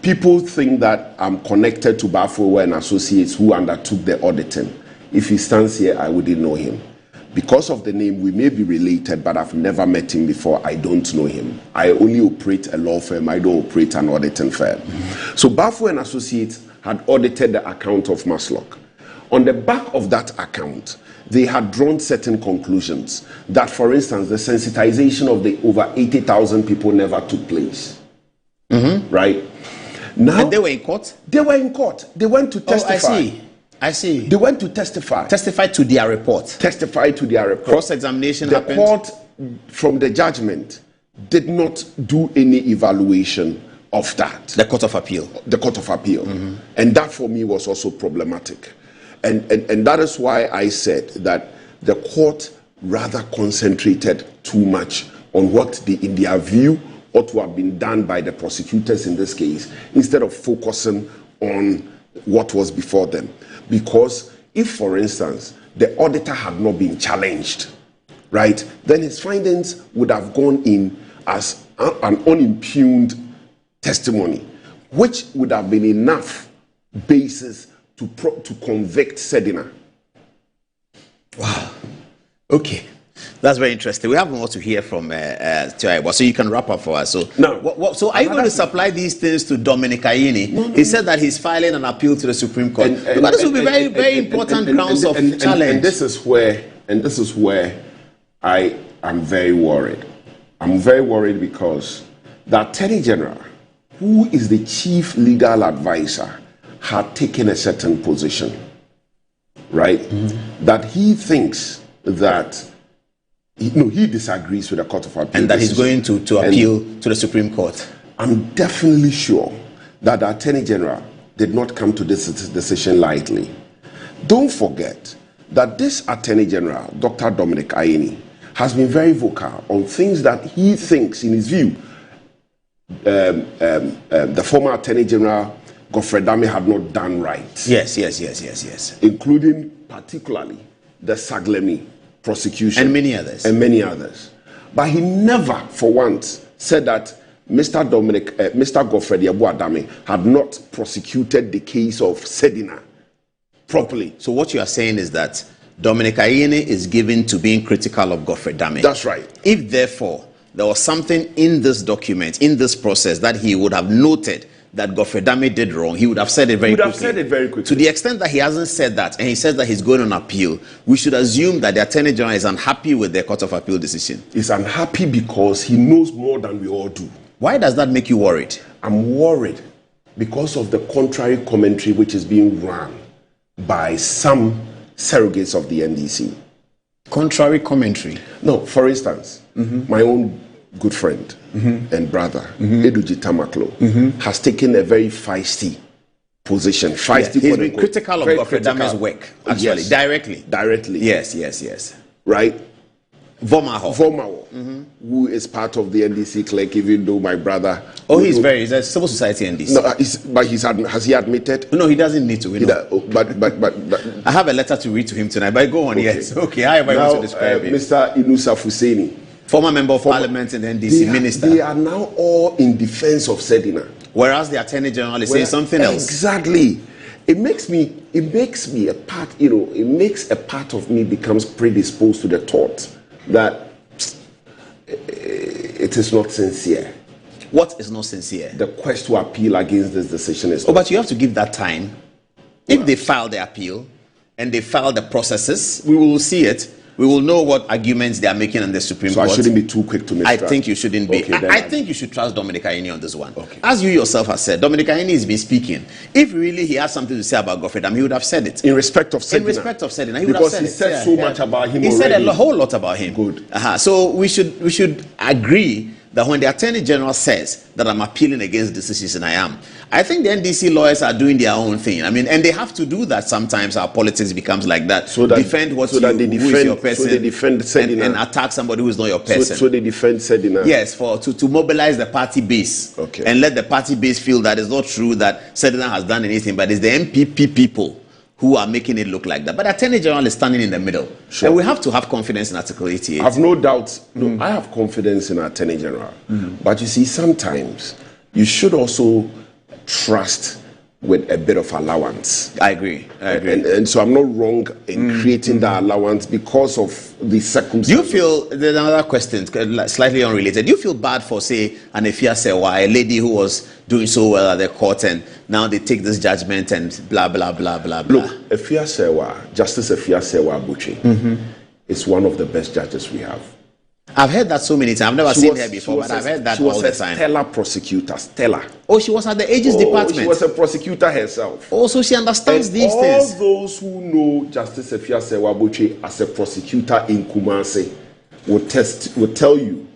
People think that I'm connected to Bafoe and Associates who undertook the auditing. If he stands here, I wouldn't know him. Because of the name, we may be related, but I've never met him before. I don't know him. I only operate a law firm. I don't operate an auditing firm. So Bafoe and Associates had audited the account of Maslock. On the back of that account, they had drawn certain conclusions that, for instance, the sensitization of the over 80,000 people never took place. Right? Now, and they were in court? They were in court. They went to testify. I see. They went to testify. Testify to their report. Testify to their report. Cross-examination happened. The court, from the judgment, did not do any evaluation of that. The Court of Appeal. The Court of Appeal. And that for me was also problematic. And that is why I said that the court rather concentrated too much on what, in their view, ought to have been done by the prosecutors in this case, instead of focusing on what was before them. Because if, for instance, the auditor had not been challenged, right, then his findings would have gone in as an unimpugned testimony, which would have been enough basis to convict Sedina. Wow. Okay. That's very interesting. We have more to hear from Tiaiwa, so you can wrap up for us. So, so are you going to supply these things to Dominic Ayine? No. He said that he's filing an appeal to the Supreme Court. But this will be very important grounds of challenge. And this is where I am very worried. I'm very worried because the Attorney General, who is the chief legal advisor, had taken a certain position, right? Mm-hmm. That he thinks that he disagrees with the Court of Appeal. And that he's going to appeal to the Supreme Court. I'm definitely sure that the Attorney General did not come to this decision lightly. Don't forget that this Attorney General, Dr. Dominic Ayine, has been very vocal on things that he thinks, in his view, the former Attorney General, Godfrey Dame, had not done right. Yes. Including particularly the Saglemi prosecution. And many others. But he never, for once, said that Mr. Godfrey Dame had not prosecuted the case of Sedina properly. So what you are saying is that Dominic Ayine is given to being critical of Godfrey Dame. That's right. If therefore there was something in this document, in this process, that he would have noted that Godfrey Dame did wrong, he would have said it very quickly. To the extent that he hasn't said that, and he says that he's going on appeal, we should assume that the Attorney General is unhappy with the Court of Appeal decision. He's unhappy because he knows more than we all do. Why does that make you worried? I'm worried because of the contrary commentary which is being run by some surrogates of the NDC. Contrary commentary? No, for instance, my own good friend and brother, Eduji Tamaklo, has taken a very feisty position. He's been critical of Godfrey Dame's work, actually, directly. Yes. Right? Vomaho, who is part of the NDC clerk, even though my brother... he's a civil society NDC. No, but has he admitted? No, he doesn't need to. But I have a letter to read to him tonight, but go on, yes. Okay, however you want to describe it. Mr. Inusa Fuseni, former member of parliament and NDC minister. They are now all in defense of Sedina. Whereas the Attorney General is saying something else. Exactly. It makes me a part, it makes a part of me becomes predisposed to the thought that it is not sincere. What is not sincere? The quest to appeal against this decision is... but you have to give that time. If they file the appeal and they file the processes, we will see it. We will know what arguments they are making in the Supreme Court. So I shouldn't be too quick to mistrust. I think you shouldn't be. I think you should trust Dominic Ayine on this one. Okay. As you yourself have said, Dominic Ayine has been speaking. If really he has something to say about Godfrey Dame, he would have said it. In respect of Sedina. He would have said it. Because he said so much about him already. He said a whole lot about him. Good. So we should agree that when the Attorney General says that I'm appealing against this decision, I think the NDC lawyers are doing their own thing. I mean, and they have to do that sometimes. Our politics becomes like that. So that defend who is your person. So they defend Sedina. And attack somebody who is not your person. So they defend Sedina. Yes, to mobilize the party base. Okay. And let the party base feel that it's not true that Sedina has done anything, but it's the MPP people who are making it look like that. But the Attorney General is standing in the middle. Sure. And we have to have confidence in Article 88. I have no doubt. No, I have confidence in Attorney General. But you see, sometimes you should also trust with a bit of allowance. I agree. And so I'm not wrong in creating that allowance because of the circumstances. You feel, there's another question, slightly unrelated. You feel bad for, say, an Efia Sewa, a lady who was doing so well at the court, and now they take this judgment and blah, blah, blah, blah, blah. Look, Efia Sewa, Justice Efia Sewa Abuchi, is one of the best judges we have. I've heard that so many times. I've never seen her before, but I've heard that all the time. She was a stellar prosecutor, stellar. Oh, she was at the Aegis department. She was a prosecutor herself. Oh, so she understands these things. All those who know Justice Efia Sewa Abuchi as a prosecutor in Kumasi will tell you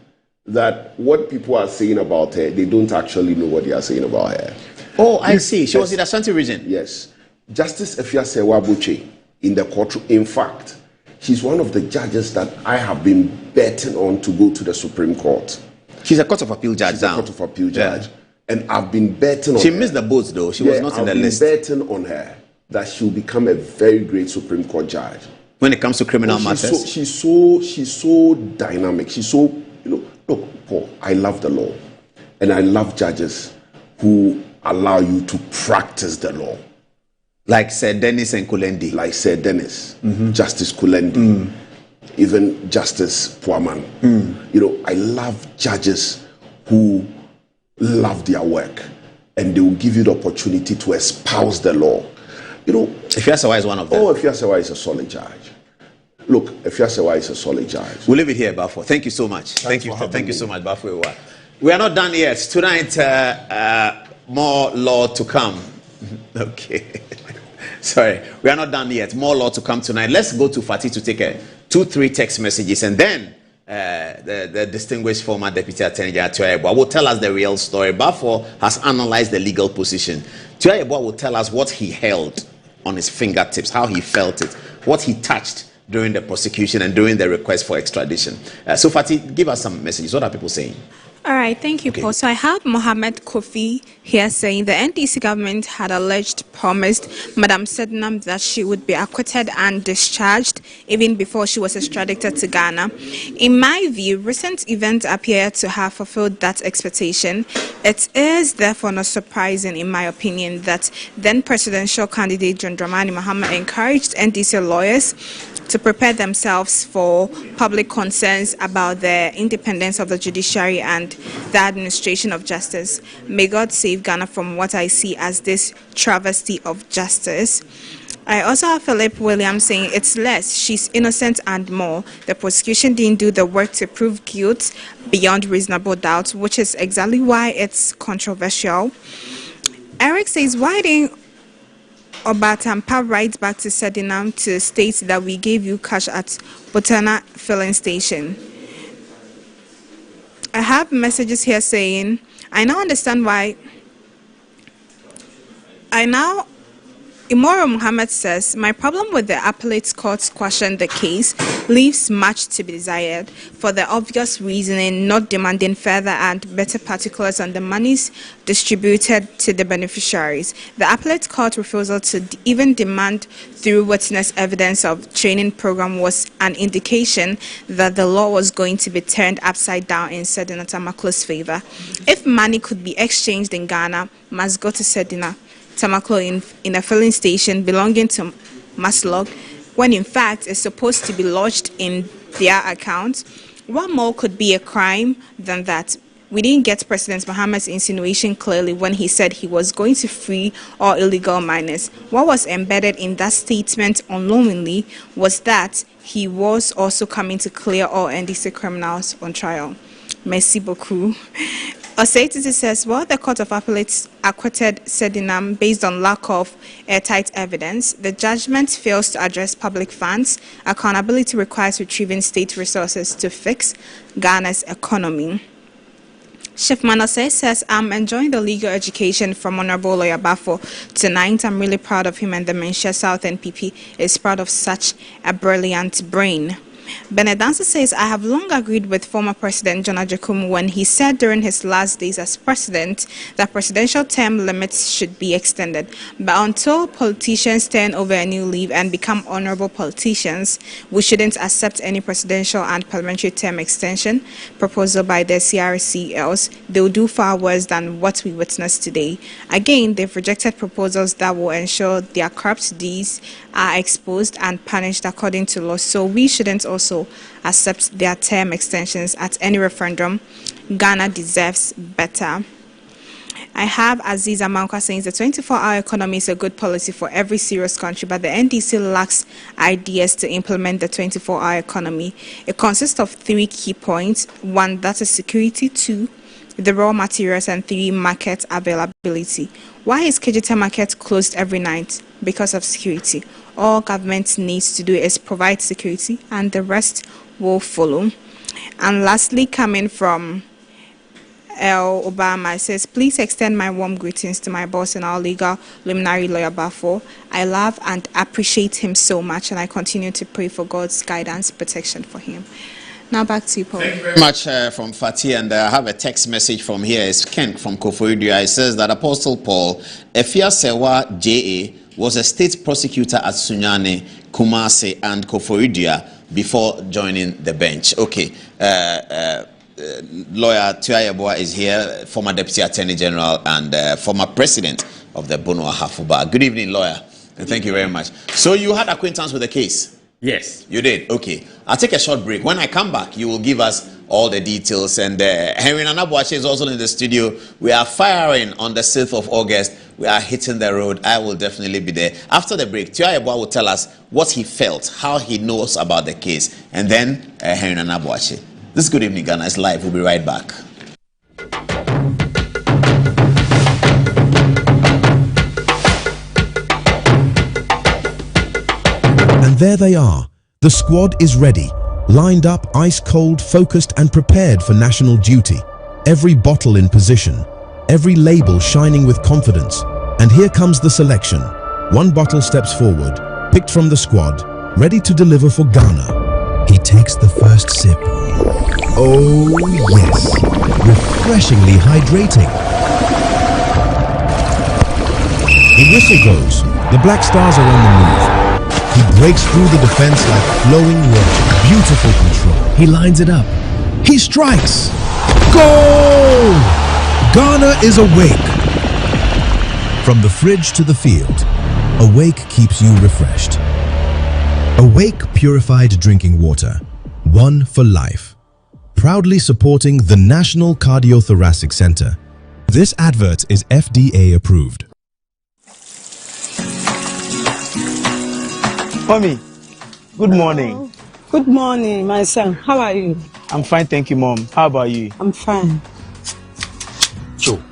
that what people are saying about her, they don't actually know what they are saying about her. Oh, I see. She was in the Ashanti region. Yes. Justice Efia Sewa Abuchi in the courtroom, in fact, she's one of the judges that I have been betting on to go to the Supreme Court. She's a Court of Appeal judge now. Court of Appeal judge. And I've been betting on her. She missed the boat though. She was not in the list. I've been betting on her that she'll become a very great Supreme Court judge. When it comes to criminal matters? She's so dynamic. She's so, look, Paul, I love the law. And I love judges who allow you to practice the law. Like Sir Dennis and Kulendi. Like Sir Dennis, Justice Kulendi, even Justice Puaman. You know, I love judges who love their work and they will give you the opportunity to espouse the law. You know, Efiasewa is one of them. Oh, Efiasewa is a solid judge. Look, Efiasewa is a solid judge. We'll leave it here, Bafo. Thank you so much. Thank you so much, Bafo. We are not done yet. Tonight, more law to come. Okay. Sorry, we are not done yet. More law to come tonight. Let's go to Fatih to take 2-3 text messages, and then the distinguished former Deputy Attorney General Tuah Yeboah will tell us the real story. Bafo has analyzed the legal position. Tuah Yeboah will tell us what he held on his fingertips, how he felt it, what he touched during the prosecution and during the request for extradition. So Fatih, give us some messages. What are people saying? All right, thank you, Paul. So I have Mohammed Kofi here saying the NDC government had promised Madam Sedinam that she would be acquitted and discharged even before she was extradited to Ghana. In my view, recent events appear to have fulfilled that expectation. It is therefore not surprising, in my opinion, that then presidential candidate John Dramani Mahama encouraged NDC lawyers to prepare themselves for public concerns about the independence of the judiciary and the administration of justice. May God save Ghana from what I see as this travesty of justice. I also have Philip Williams saying it's less, she's innocent and more. The prosecution didn't do the work to prove guilt beyond reasonable doubt, which is exactly why it's controversial. Eric says, why didn't Obatampa writes back to Sedinam to state that we gave you cash at Botana filling station? I have messages here saying, I now understand why. Imoro Muhammad says, my problem with the appellate court squashing the case leaves much to be desired for the obvious reasoning not demanding further and better particulars on the monies distributed to the beneficiaries. The appellate court refusal to even demand through witness evidence of training program was an indication that the law was going to be turned upside down in Sedina Tamaklo's favor. If money could be exchanged in Ghana, must go to Sedina Tamaklo in a filling station belonging to Maslog, when in fact it's supposed to be lodged in their account. What more could be a crime than that? We didn't get President Mahama's insinuation clearly when he said he was going to free all illegal miners. What was embedded in that statement unknowingly was that he was also coming to clear all NDC criminals on trial. Merci beaucoup. Osaititi says, well, the Court of Appellates acquitted Sedinam based on lack of airtight evidence. The judgment fails to address public funds. Accountability requires retrieving state resources to fix Ghana's economy. Chef Manasseh says, I'm enjoying the legal education from Honorable Lawyer Bafo tonight. I'm really proud of him, and the Menchia South NPP is proud of such a brilliant brain. Benedanza says, I have long agreed with former President John Ajakum when he said during his last days as president that presidential term limits should be extended. But until politicians turn over a new leaf and become honorable politicians, we shouldn't accept any presidential and parliamentary term extension proposal by the CRC, else they will do far worse than what we witnessed today. Again, they've rejected proposals that will ensure their corrupt deeds are exposed and punished according to law, so we shouldn't also accept their term extensions at any referendum. Ghana deserves better. I have Aziz Amanka saying the 24-hour economy is a good policy for every serious country, but the NDC lacks ideas to implement the 24-hour economy. It consists of 3 key points. 1, that is security. 2, the raw materials, and 3, market availability. Why is Kejita Market closed every night? Because of security. All government needs to do is provide security, and the rest will follow. And lastly, coming from El Obama, says, please extend my warm greetings to my boss and our legal luminary, Lawyer Bafo. I love and appreciate him so much, and I continue to pray for God's guidance, protection for him. Now back to you, Paul. Thank you very much from Fatih, and I have a text message from here. It's Ken from Koforidua. It says that Apostle Paul Efiasewa J.A. was a state prosecutor at Sunyani, Kumasi, and Koforidua before joining the bench. Okay. Lawyer Tuah Yeboah is here, former Deputy Attorney General and former President of the Bono Ahafuba. Good evening, lawyer. Thank you very much. So you had acquaintance with the case? Yes. You did? Okay. I'll take a short break. When I come back, you will give us all the details. And Henry Nana Boakye is also in the studio. We are firing on the 6th of August. We are hitting the road. I will definitely be there. After the break, Tio Yeboah will tell us what he felt, how he knows about the case. And then Henry Nana Boakye. This is Good Evening Ghana. It's live. We'll be right back. And there they are. The squad is ready, lined up, ice cold, focused and prepared for national duty. Every bottle in position, every label shining with confidence. And here comes the selection. One bottle steps forward, picked from the squad, ready to deliver for Ghana. He takes the first sip. Oh yes, refreshingly hydrating. The whistle goes. The Black Stars are on the move. He breaks through the defense like flowing water. Beautiful control. He lines it up. He strikes. Goal! Ghana is awake. From the fridge to the field, Awake keeps you refreshed. Awake purified drinking water. One for life. Proudly supporting the National Cardiothoracic Center. This advert is FDA approved. Mommy, good morning. Good morning, my son. How are you? I'm fine, thank you, Mom. How about you? I'm fine. Joe,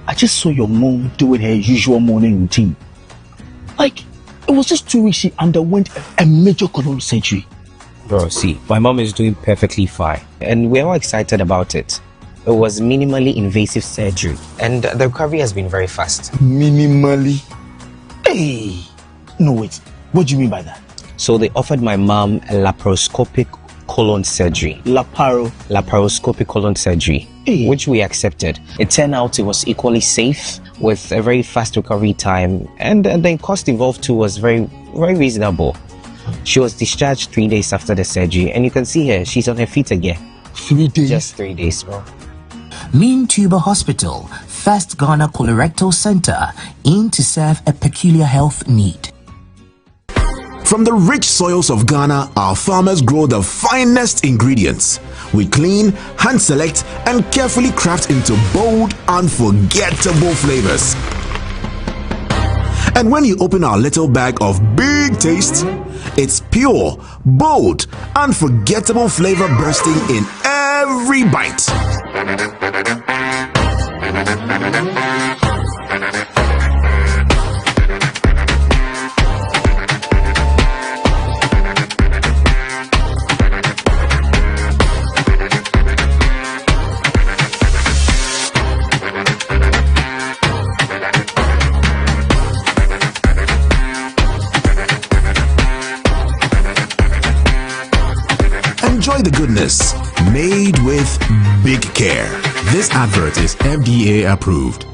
I just saw your mom doing her usual morning routine. Like, it was just 2 weeks she underwent a major colon surgery. Bro, see, my mom is doing perfectly fine, and we're all excited about it. It was minimally invasive surgery, and the recovery has been very fast. Minimally? Hey! No, wait. What do you mean by that? So they offered my mom a laparoscopic colon surgery. Laparoscopic colon surgery, which we accepted. It turned out it was equally safe with a very fast recovery time, and the cost involved too was very, very reasonable. She was discharged 3 days after the surgery, and you can see her, she's on her feet again. 3 days? Just 3 days, bro. Mean Tuber Hospital, first Ghana colorectal center, aimed to serve a peculiar health need. From the rich soils of Ghana, our farmers grow the finest ingredients. We clean, hand select, and carefully craft into bold, unforgettable flavors. And when you open our little bag of big taste, it's pure, bold, unforgettable flavor bursting in every bite. Enjoy the goodness, made with big care. This advert is FDA approved.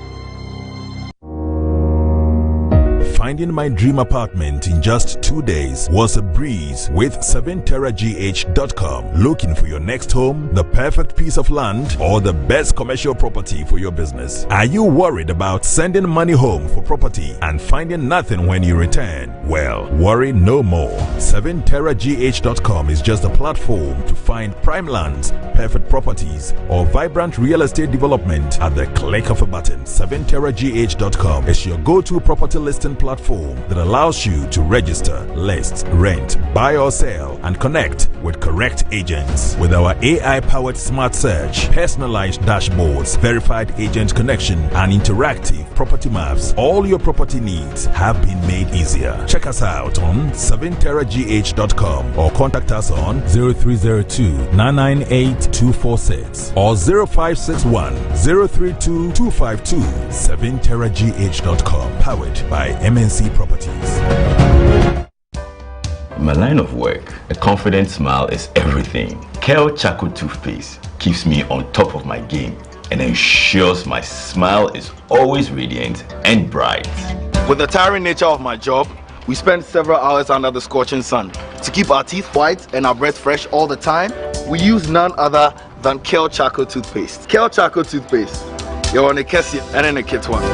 Finding my dream apartment in just 2 days was a breeze with 7terragh.com. Looking for your next home, the perfect piece of land, or the best commercial property for your business? Are you worried about sending money home for property and finding nothing when you return? Well, worry no more. 7terragh.com is just a platform to find prime lands, perfect properties, or vibrant real estate development at the click of a button. 7terragh.com is your go-to property listing platform that allows you to register, list, rent, buy or sell, and connect with correct agents. With our AI-powered smart search, personalized dashboards, verified agent connection, and interactive property maps, all your property needs have been made easier. Check us out on 7terragh.com or contact us on 0302-998-246 or 0561-032-252. 7terragh.com, powered by MNC Properties. In my line of work, a confident smile is everything. Kel Charcoal toothpaste keeps me on top of my game and ensures my smile is always radiant and bright. With the tiring nature of my job, we spend several hours under the scorching sun. To keep our teeth white and our breath fresh all the time, we use none other than Kel Charcoal toothpaste. Kel Charcoal toothpaste. You're on a Kessie and in a kit one.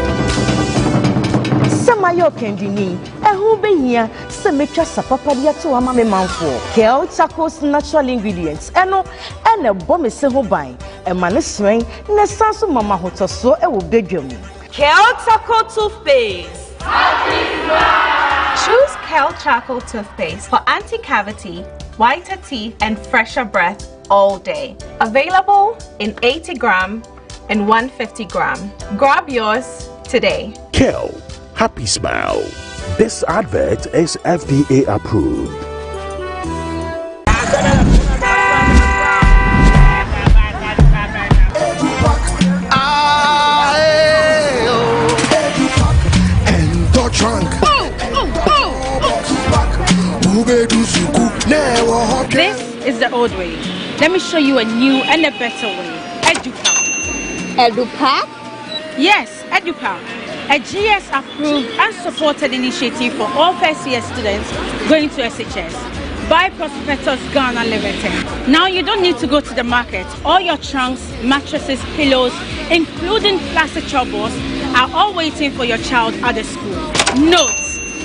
mayo kendini ehu be hia se metwa sapapa dia to ama me manfo Kel Chacos natural ingredients eno ene bo me se ho ban e ma ne sren ne sanso mama hotoso e wo bedwam Kel Chaco toothpaste. Choose Kel Chaco toothpaste for anti-cavity, whiter teeth, and fresher breath all day. Available in 80 gram and 150 gram. Grab yours today. Kel, happy smile. This advert is FDA approved. This is the old way. Let me show you a new and a better way. EduPack. EduPack? Yes, EduPack. A GS approved and supported initiative for all first year students going to SHS by Prospectus Ghana Limited. Now you don't need to go to the market. All your trunks, mattresses, pillows, including plastic chalkboards, are all waiting for your child at the school. Note,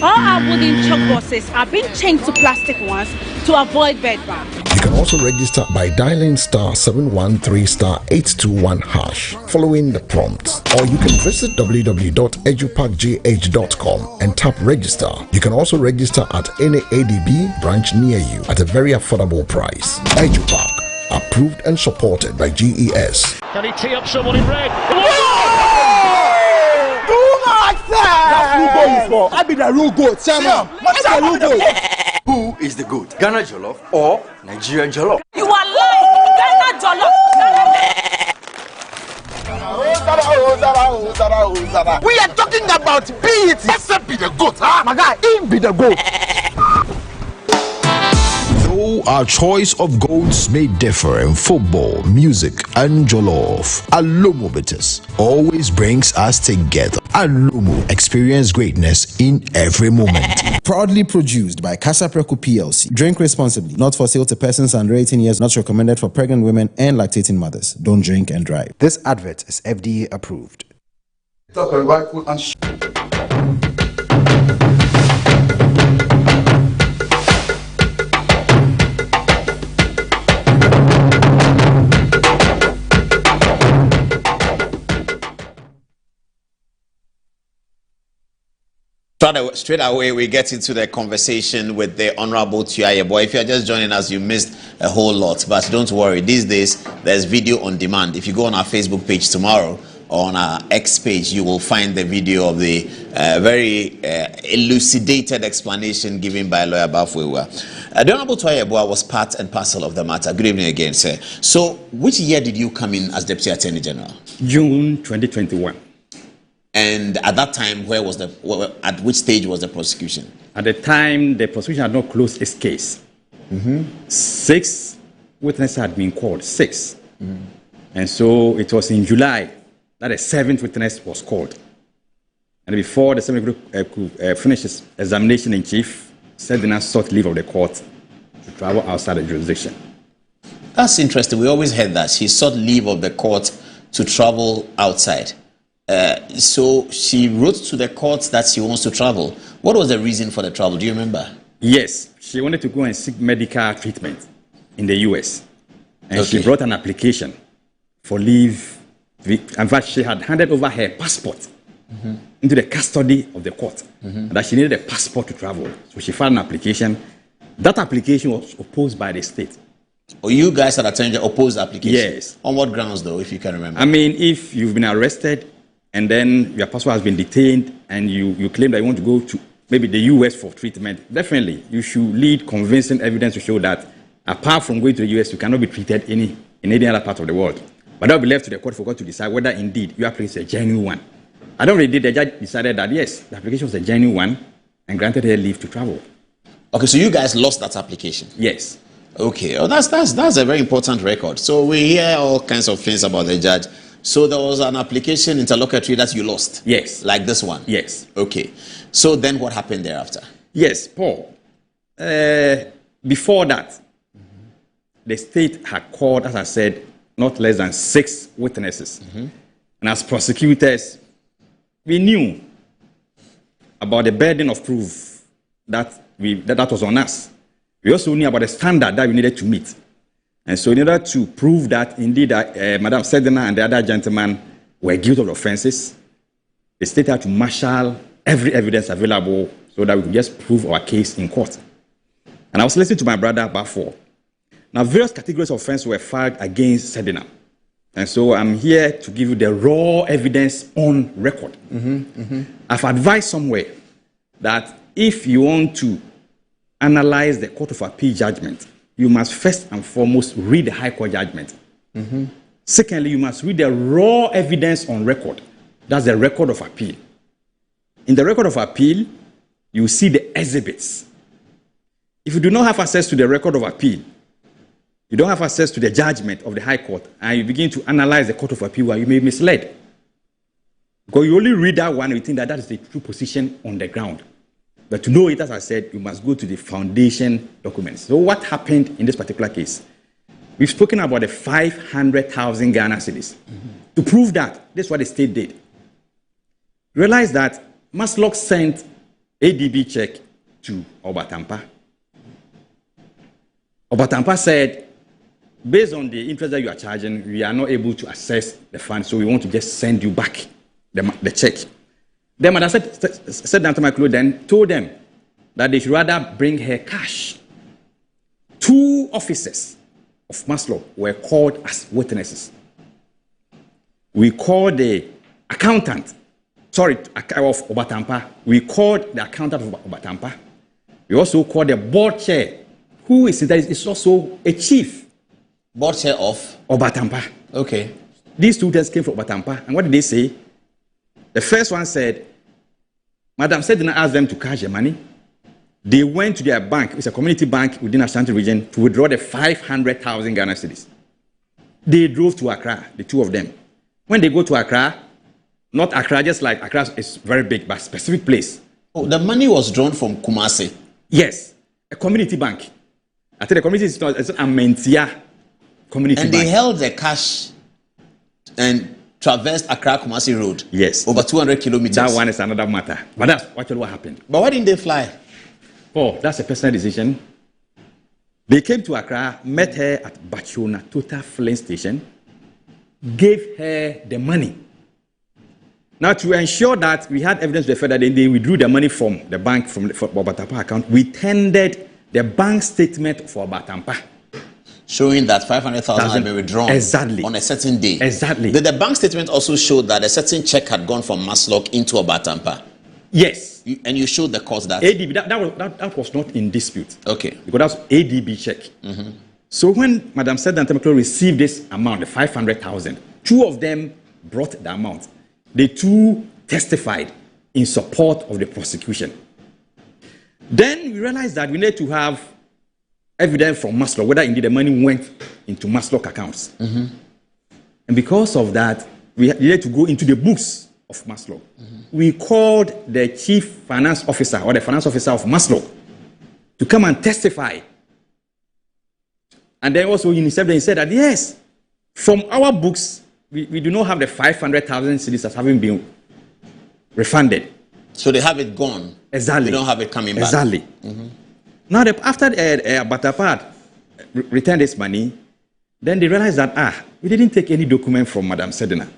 all our wooden chalkboards are being changed to plastic ones to avoid bedbugs. You can also register by dialing *713*821# following the prompts, or you can visit www.edupackgh.com and tap register. You can also register at any ADB branch near you at a very affordable price. EduPack, approved and supported by GES. Can he tee up someone in red? I be the real goat, Sam. Who is the goat? Ghana Jollof or Nigerian Jollof? You are lying. Ghana Jollof. We are talking about BET. Except be the goat, huh? My guy, him be the goat. Though our choice of goats may differ in football, music, and jollof, Alomo Bitters always brings us together. Alomo, experience greatness in every moment. Proudly produced by Casapreco PLC. Drink responsibly. Not for sale to persons under 18 years. Not recommended for pregnant women and lactating mothers. Don't drink and drive. This advert is FDA approved. Straight away, we get into the conversation with the Honorable Tuah Yeboah. If you are just joining us, you missed a whole lot. But don't worry, these days, there's video on demand. If you go on our Facebook page tomorrow, or on our X page, you will find the video of the very elucidated explanation given by Lawyer Bafwewa. The Honorable Tuah Yeboah was part and parcel of the matter. Good evening again, sir. So, which year did you come in as Deputy Attorney General? June 2021. And at that time, at which stage was the prosecution? At the time, the prosecution had not closed its case. 6 witnesses had been called, 6. And so it was in July that the 7th witness was called. And before the 7th group could finish its examination in chief, Sedina sought leave of the court to travel outside the jurisdiction. That's interesting. We always heard that. She sought leave of the court to travel outside. So she wrote to the court that she wants to travel. What was the reason for the travel? Do you remember? Yes. She wanted to go and seek medical treatment in the US. And she brought an application for leave. In fact, she had handed over her passport into the custody of the court, that she needed a passport to travel. So she filed an application. That application was opposed by the state. Oh, you guys at Attorney opposed the application? Yes. On what grounds, though, if you can remember? I mean, if you've been arrested and then your passport has been detained and you claim that you want to go to maybe the US for treatment, definitely you should lead convincing evidence to show that apart from going to the US, you cannot be treated in any other part of the world. But that will be left to the court for God to decide whether indeed your application is a genuine one. I don't really did. The judge decided that yes, the application was a genuine one and granted her leave to travel. Okay, so you guys lost that application? Yes. Okay, oh, that's a very important record. So we hear all kinds of things about the judge. So there was an application interlocutory that you lost? Yes. Like this one? Yes. Okay. So then what happened thereafter? Yes, Paul. Before that, the state had called, as I said, not less than 6 witnesses. And as prosecutors, we knew about the burden of proof that was on us. We also knew about the standard that we needed to meet. And so in order to prove that indeed Madam Sedina and the other gentleman were guilty of offenses, the state had to marshal every evidence available so that we could just prove our case in court. And I was listening to my brother Bafo. Now, various categories of offense were filed against Sedina. And so I'm here to give you the raw evidence on record. I've advised somewhere that if you want to analyze the Court of Appeal judgment, you must first and foremost read the High Court judgment. Secondly, you must read the raw evidence on record. That's the record of appeal. In the record of appeal, you see the exhibits. If you do not have access to the record of appeal, you don't have access to the judgment of the High Court, and you begin to analyze the Court of Appeal, you may be misled. Because you only read that one, and you think that that is the true position on the ground. But to know it, as I said, you must go to the foundation documents. So what happened in this particular case? We've spoken about the 500,000 Ghana cedis. To prove that, this is what the state did. Realize that Maslock sent ADB check to Obatampa. Obatampa said, based on the interest that you are charging, we are not able to access the fund, so we want to just send you back the check. Then Madam said down to my clothes, then told them that they should rather bring her cash. 2 officers of Maslow were called as witnesses. We called the accountant, of Obatampa. We called the accountant of Obatampa. We also called the board chair, who is also a chief. Board chair of Obatampa. Okay. These students came from Obatampa, and what did they say? The first one said, Madam Sedina asked them to cash the money. They went to their bank, it's a community bank within Ashanti region, to withdraw the 500,000 Ghana cedis. They drove to Accra, the 2 of them. When they go to Accra, not Accra, just like Accra is very big, but specific place. Oh, the money was drawn from Kumasi? Yes, a community bank. I think the community is not, it's a Mentia community and bank. And they held the cash and traversed Accra Kumasi Road. Yes. Over 200 kilometers. That one is another matter. But that's actually what happened. But why didn't they fly? Oh, that's a personal decision. They came to Accra, met her at Bachona Total Filling Station, gave her the money. Now, to ensure that we had evidence to the fact that they withdrew the money from the bank, from the Obatampa account, we tendered the bank statement for Obatampa. Showing that 500,000 had been withdrawn on a certain day. Exactly. Did the bank statement also show that a certain check had gone from Maslock into Obatampa? Yes. And you showed the cost that? ADB, that was not in dispute. Okay. Because that was ADB check. So when Madam Sedina Temeklo received this amount, the 500,000, 2 of them brought the amount. The 2 testified in support of the prosecution. Then we realized that we need to have evidence from Maslock, whether indeed the money went into Maslock accounts. And because of that, we needed to go into the books of Maslock. We called the chief finance officer or the finance officer of Maslock to come and testify. And then also UNICEF, they said that yes, from our books, we do not have the 500,000 cedis as having been refunded. So they have it gone. Exactly. They don't have it coming back. Exactly. Now, after Batapad returned this money, then they realized that, we didn't take any document from Madam Sedina.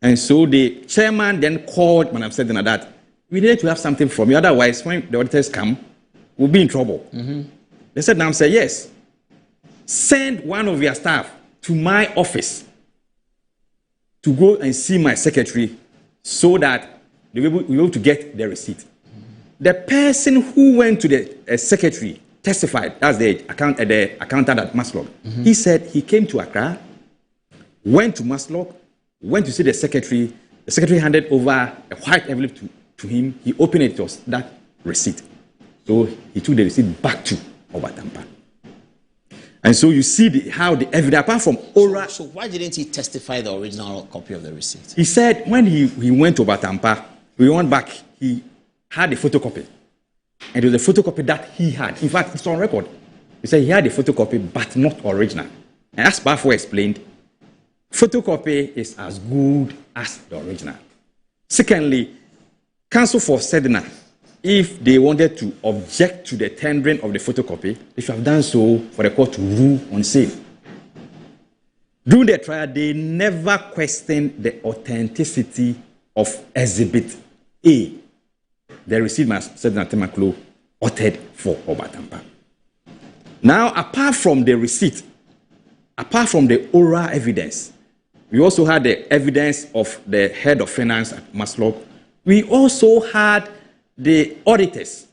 And so the chairman then called Madam Sedina that we needed to have something from you, otherwise when the auditors come, we'll be in trouble. They said, now say yes. Send one of your staff to my office to go and see my secretary so that we will be able to get the receipt. The person who went to the secretary testified, that's the accountant at Maslock. He said he came to Accra, went to Maslock, went to see the secretary. The secretary handed over a white envelope to him. He opened it, it was that receipt. So he took the receipt back to Obatampa. And so you see how the evidence, apart from oral... So why didn't he testify the original copy of the receipt? He said when he went to Obatampa, we went back, he had a photocopy. And it was a photocopy that he had. In fact, it's on record. He said he had a photocopy, but not original. And as Bafo explained, photocopy is as good as the original. Secondly, counsel for Sedna, if they wanted to object to the tendering of the photocopy, they should have done so for the court to rule on sale. During the trial, they never questioned the authenticity of Exhibit A, the receipt Sedna Temaklo authored for Obatampa. Now, apart from the receipt, apart from the oral evidence, we also had the evidence of the head of finance at Maslow. We also had the auditors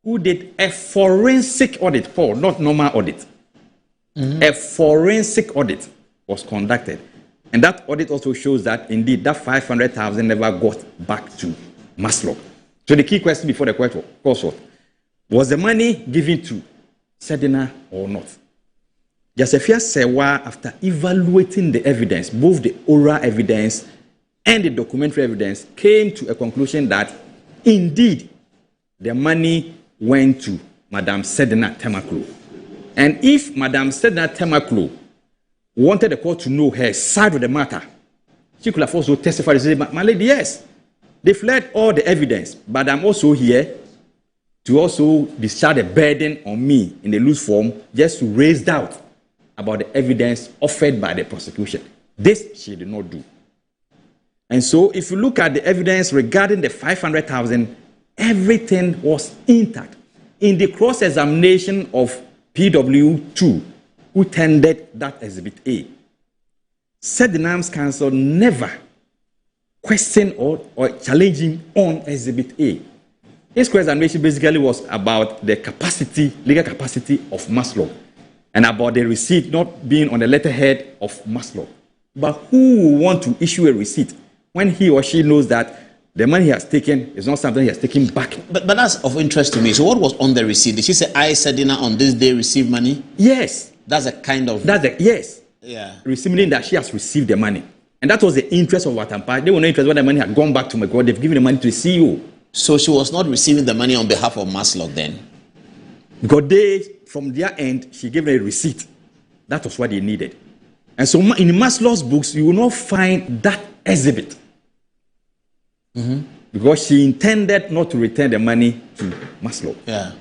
who did a forensic audit, Paul, not normal audit. A forensic audit was conducted. And that audit also shows that, indeed, that 500,000 never got back to Maslow. So the key question before the court was the money given to Sedna or not? Josephia Sewa, after evaluating the evidence, both the oral evidence and the documentary evidence, came to a conclusion that, indeed, the money went to Madame Sedna Temaklo. And if Madame Sedna Temaklo wanted the court to know her side of the matter, she could have also testified and said, my lady, yes, they fled all the evidence, but I'm also here to also discharge a burden on me in the loose form just to raise doubt about the evidence offered by the prosecution. This she did not do. And so if you look at the evidence regarding the 500,000, everything was intact. In the cross-examination of PW2, who tendered that Exhibit A, Sednam's counsel never questioned or challenged him on Exhibit A. His cross-examination basically was about the capacity, legal capacity of Maslow, and about the receipt not being on the letterhead of Maslow. But who will want to issue a receipt when he or she knows that the money he has taken is not something he has taken back? But that's of interest to me. So what was on the receipt? Did she say, I, Sedna, on this day received money? Yes. That's a kind of... Yes. Yeah. Meaning that she has received the money. And that was the interest of Watampa. They were not interested when the money had gone back to McGraw. They've given the money to the CEO. So she was not receiving the money on behalf of Maslow then? Because they, from their end, she gave them a receipt. That was what they needed. And so in Maslow's books, you will not find that exhibit. Because she intended not to return the money to Maslow. Yeah.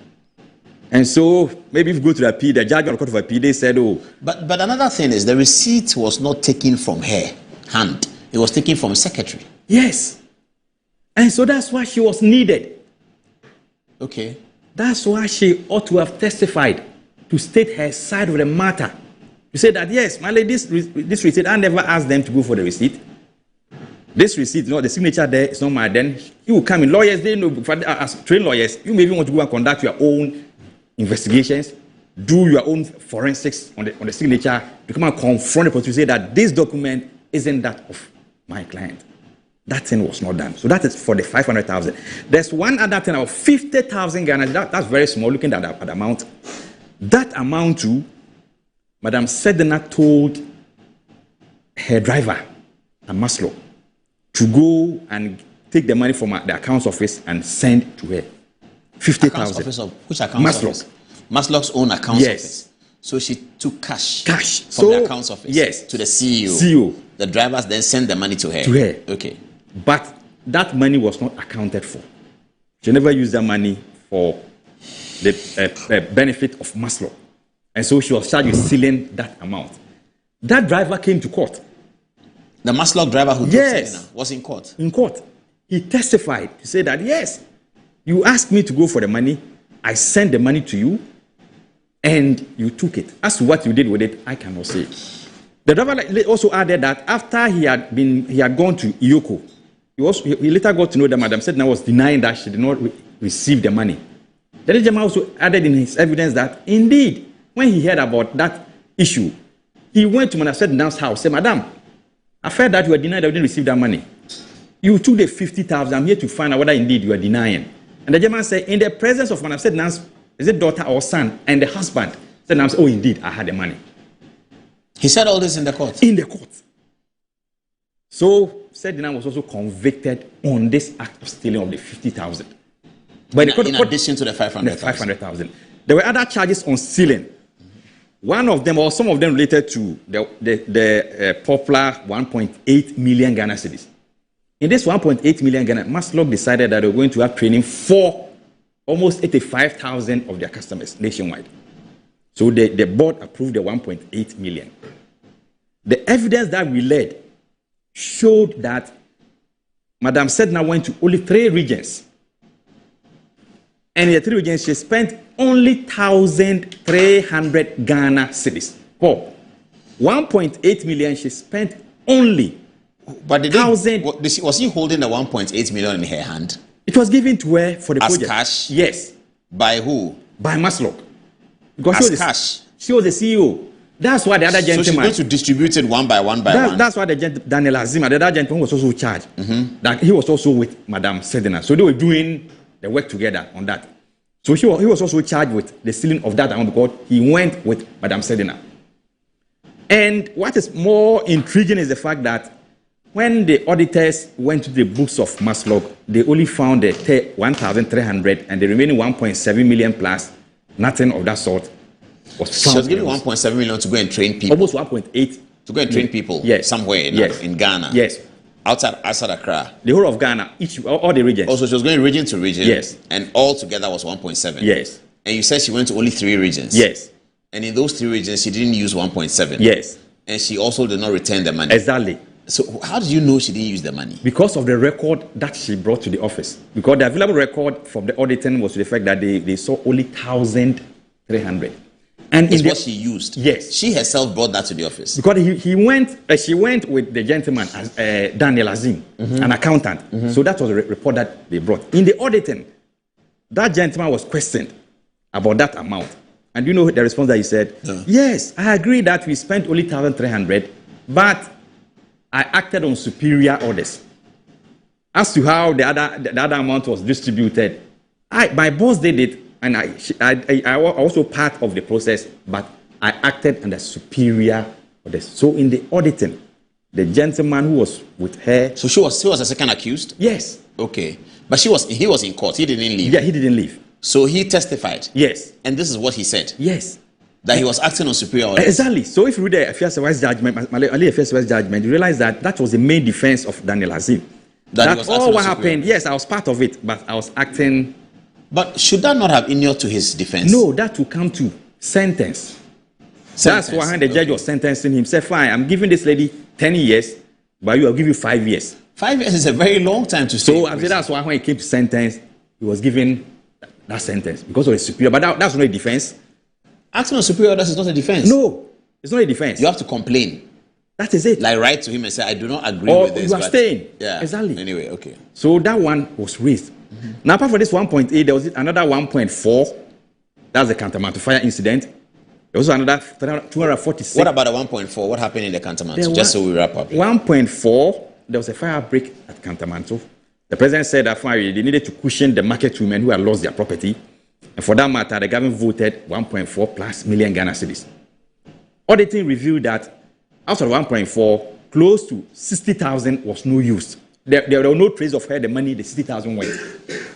And so maybe if you go to the appeal, the judge of the Court of Appeal, they said, oh. But another thing is the receipt was not taken from her hand. It was taken from a secretary. Yes. And so that's why she was needed. Okay. That's why she ought to have testified to state her side of the matter. To say that, yes, my lady, this receipt, I never asked them to go for the receipt. This receipt, the signature there is not mine. Then you will come in. Lawyers, they know, as trained lawyers, you may even want to go and conduct your own investigations, do your own forensics on the signature, to come and confront the prosecutor, say that this document isn't that of my client. That thing was not done. So that is for the 500,000. There's one other thing of 50,000 Ghana. That's very small, looking at the amount. That amount to Madame Sedna told her driver, a Maslow, to go and take the money from the accounts office and send to her. 50,000. Which account office? Maslow's own account office. So she took cash from the accounts office to the CEO. The drivers then sent the money to her. Okay. But that money was not accounted for. She never used that money for the benefit of Maslow. And so she was charged with stealing that amount. That driver came to court. The Maslow driver who took Sedna was in court? In court. He testified to say that, yes, you asked me to go for the money, I sent the money to you, and you took it. As to what you did with it, I cannot say. The driver also added that after he had gone to Iyoko, he later got to know that Madam Sedna was denying that she did not receive the money. The gentleman also added in his evidence that, indeed, when he heard about that issue, he went to Madam Sedna's house, said, Madam, I heard that you were denying that you didn't receive that money. You took the 50,000. I'm here to find out whether indeed you are denying. And the gentleman said, in the presence of Madam Sedna's, is it daughter or son, and the husband, Sedna said, oh, indeed, I had the money. He said all this in the court? In the court. So, Sedna was also convicted on this act of stealing of the 50,000. But in addition to the 500,000? The 500,000. There were other charges on stealing. One of them, or some of them, related to the popular 1.8 million Ghana cedis. In this 1.8 million Ghana, Maslok decided that they were going to have training for almost 85,000 of their customers nationwide. So the board approved the 1.8 million. The evidence that we led showed that Madam Sedna went to only 3 regions. And in the 3 regions, she spent only 1,300 Ghana cedis. 1.8 million, she spent only. But was he holding the 1.8 million in her hand? It was given to her for the project. As cash? Yes. By who? By Maslok. As cash? She was the CEO. That's why the other gentleman. So she's going to distribute it one by one. That's why Daniel Azima, the other gentleman, was also charged. That he was also with Madam Sedna. So they were doing the work together on that. So he was also charged with the stealing of that amount because he went with Madam Sedna. And what is more intriguing is the fact that when the auditors went to the books of Maslok, they only found the 1,300 and the remaining 1.7 million plus, nothing of that sort was found. She was giving 1.7 million to go and train people. Almost 1.8. To go and train people somewhere in Ghana. Yes. Outside Accra. The whole of Ghana, all the regions. Also, she was going region to region. Yes. And all together was 1.7. Yes. And you said she went to only 3 regions. Yes. And in those 3 regions, she didn't use 1.7. Yes. And she also did not return the money. Exactly. So how did you know she didn't use the money? Because of the record that she brought to the office. Because the available record from the auditing was to the fact that they saw only 1,300. And it's what she used. Yes. She herself brought that to the office. Because she went with the gentleman, Daniel Azim, an accountant. So that was the report that they brought. In the auditing, that gentleman was questioned about that amount. And you know the response that he said? No. Yes, I agree that we spent only 1,300, but I acted on superior orders. As to how the other amount was distributed, my boss did it, and I was also part of the process, but I acted under superior orders. So in the auditing, the gentleman who was with her... So she was a second accused? Yes. Okay. But he was in court. He didn't leave. Yeah, he didn't leave. So he testified? Yes. And this is what he said? Yes. That he was acting on superior orders? Exactly. So if you read the Affairs Service judgment, you realize that was the main defense of Daniel Azim. That all what happened, yes, I was part of it, but I was acting... But should that not have inured to his defense? No, that will come to sentence. That's why the judge was sentencing him. Said, fine, I'm giving this lady 10 years, but I'll give you 5 years. 5 years is a very long time to stay. So that's why when he came to sentence, he was given that sentence because of the superior. But that's not a defense. Acting on superior orders is not a defense. No, it's not a defense. You have to complain. That is it. Like write to him and say, I do not agree with this. You are staying. Yeah. Exactly. Anyway, okay. So that one was raised. Now, apart from this 1.8, there was another 1.4. That's the Kantamanto fire incident. There was another 246. What about the 1.4? What happened in the Kantamanto? Just so we wrap up. 1.4, there was a fire outbreak at Kantamanto. The president said that they needed to cushion the market women who had lost their property. And for that matter, the government voted 1.4 plus million Ghana cedis. Auditing revealed that out of 1.4, close to 60,000 was no use. There were no trace of her, the money, the 60,000 went.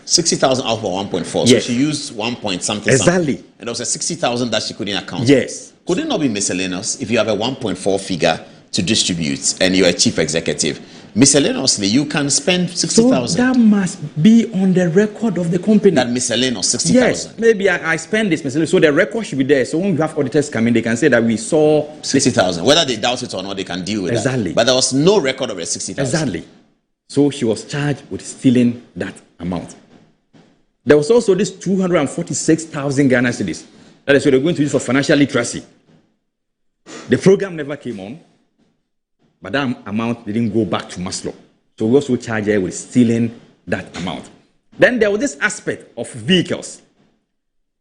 60,000 out of 1.4. Yes. So she used 1 point something. Exactly. And there was a 60,000 that she couldn't account. Yes. Could it not be miscellaneous if you have a 1.4 figure to distribute and you're a chief executive? Miscellaneously, you can spend 60,000. So that must be on the record of the company. That miscellaneous 60,000. Yes, maybe I spend this miscellaneous. So the record should be there. So when you have auditors come in, they can say that we saw 60,000. Whether they doubt it or not, they can deal with that. Exactly. But there was no record of the 60,000. Exactly. So she was charged with stealing that amount. There was also this 246,000 Ghana cedis. That is what they're going to use for financial literacy. The program never came on, but that amount didn't go back to Maslok. So we also charged her with stealing that amount. Then there was this aspect of vehicles.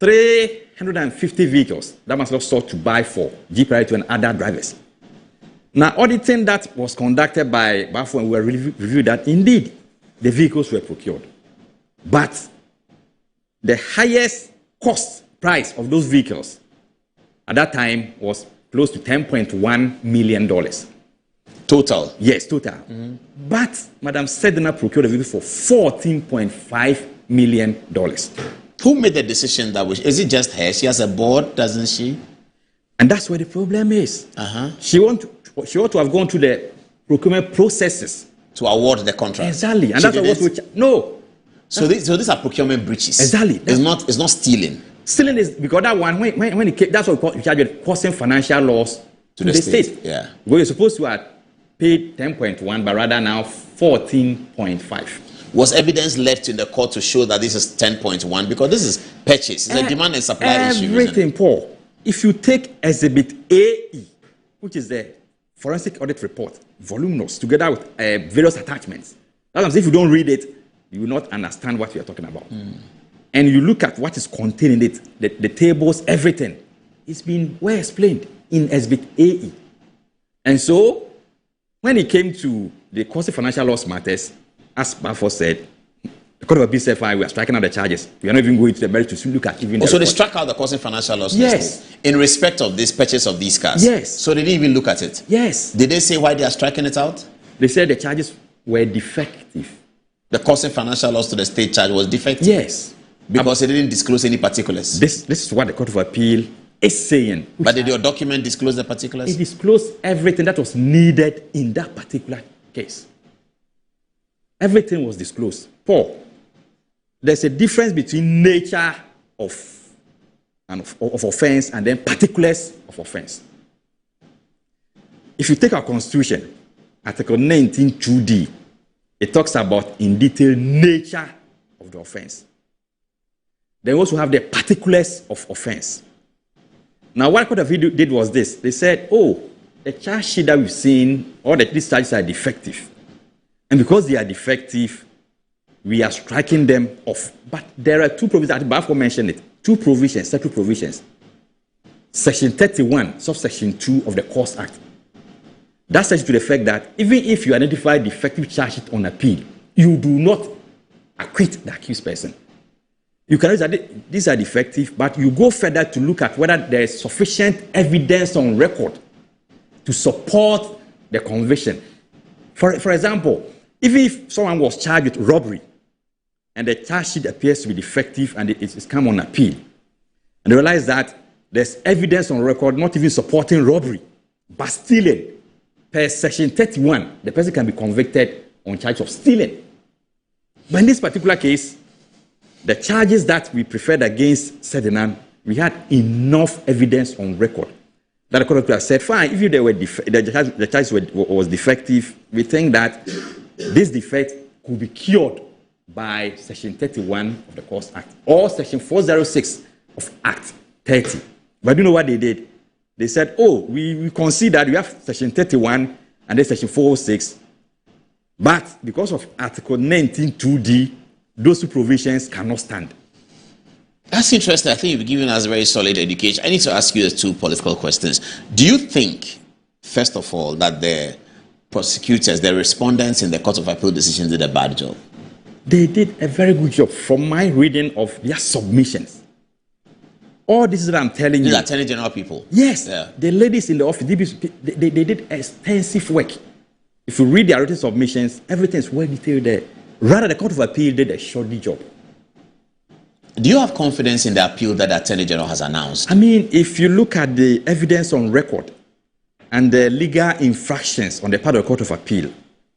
350 vehicles that Maslok sought to buy for G Priority and other drivers. Now, auditing that was conducted by BAFO, and we reviewed that indeed the vehicles were procured. But the highest cost price of those vehicles at that time was close to $10.1 million. Total? Yes, total. Mm-hmm. But Madam Sedna procured a vehicle for $14.5 million. Who made the decision that is it just her? She has a board, doesn't she? And that's where the problem is. She ought to have gone through the procurement processes to award the contract. Exactly, and that's what no. So these are procurement breaches. Exactly. It's not stealing. Stealing is because that one when it came, that's what we charge with causing financial loss to the state. Yeah. Where you're supposed to have paid 10.1, but rather now 14.5. Was evidence left in the court to show that this is 10.1? Because this is purchase. It's a demand and supply issue. Everything, Paul. If you take Exhibit AE, which is the forensic audit report, voluminous, together with various attachments. That's if you don't read it, you will not understand what we are talking about. And you look at what is contained in it, the tables, everything. It's been well explained in Exhibit AE. And so, when it came to the causing financial loss matters, as Bafo said, the Court of Appeal said, fine, we are striking out the charges. We are not even going to the merit to look at even so they struck out the causing financial loss? Yes. In respect of this purchase of these cars? Yes. So they didn't even look at it? Yes. Did they say why they are striking it out? They said the charges were defective. The causing financial loss to the state charge was defective? Yes. Because it didn't disclose any particulars? This is what the Court of Appeal is saying. But did your document disclose the particulars? It disclosed everything that was needed in that particular case. Everything was disclosed. Paul, there's a difference between nature of offense and then particulars of offense. If you take our Constitution, Article 19(2)(d), it talks about in detail nature of the offense. Then we also have the particulars of offense. Now, what Court of Appeal did was this. They said, the charge sheet that we've seen, all these charges are defective. And because they are defective, we are striking them off. But there are two provisions, Bafo mentioned it, two provisions, separate provisions. Section 31, subsection 2 of the Courts Act. That says to the effect that even if you identify defective charge sheet on appeal, you do not acquit the accused person. You can say that these are defective, but you go further to look at whether there is sufficient evidence on record to support the conviction. For example, even if someone was charged with robbery and the charge sheet appears to be defective and it's come on appeal, and they realize that there's evidence on record not even supporting robbery, but stealing, per section 31, the person can be convicted on charge of stealing. But in this particular case, the charges that we preferred against Sedinan, we had enough evidence on record that the Court of Appeal said, fine, if they were the charge was defective, we think that this defect could be cured by Section 31 of the Courts Act or Section 406 of Act 30. But you know what they did? They said, we consider we have Section 31 and then Section 406, but because of Article 19(2)(d), those two provisions cannot stand. That's interesting. I think you've given us a very solid education. I need to ask you the two political questions. Do you think, first of all, that the prosecutors, the respondents in the Court of Appeal decision did a bad job? They did a very good job from my reading of their submissions. All this is that I'm telling you. These are Attorney General people? Yes. Yeah. The ladies in the office, they did extensive work. If you read their written submissions, everything is well detailed there. Rather, the Court of Appeal did a shoddy job. Do you have confidence in the appeal that the Attorney General has announced? I mean, if you look at the evidence on record and the legal infractions on the part of the Court of Appeal,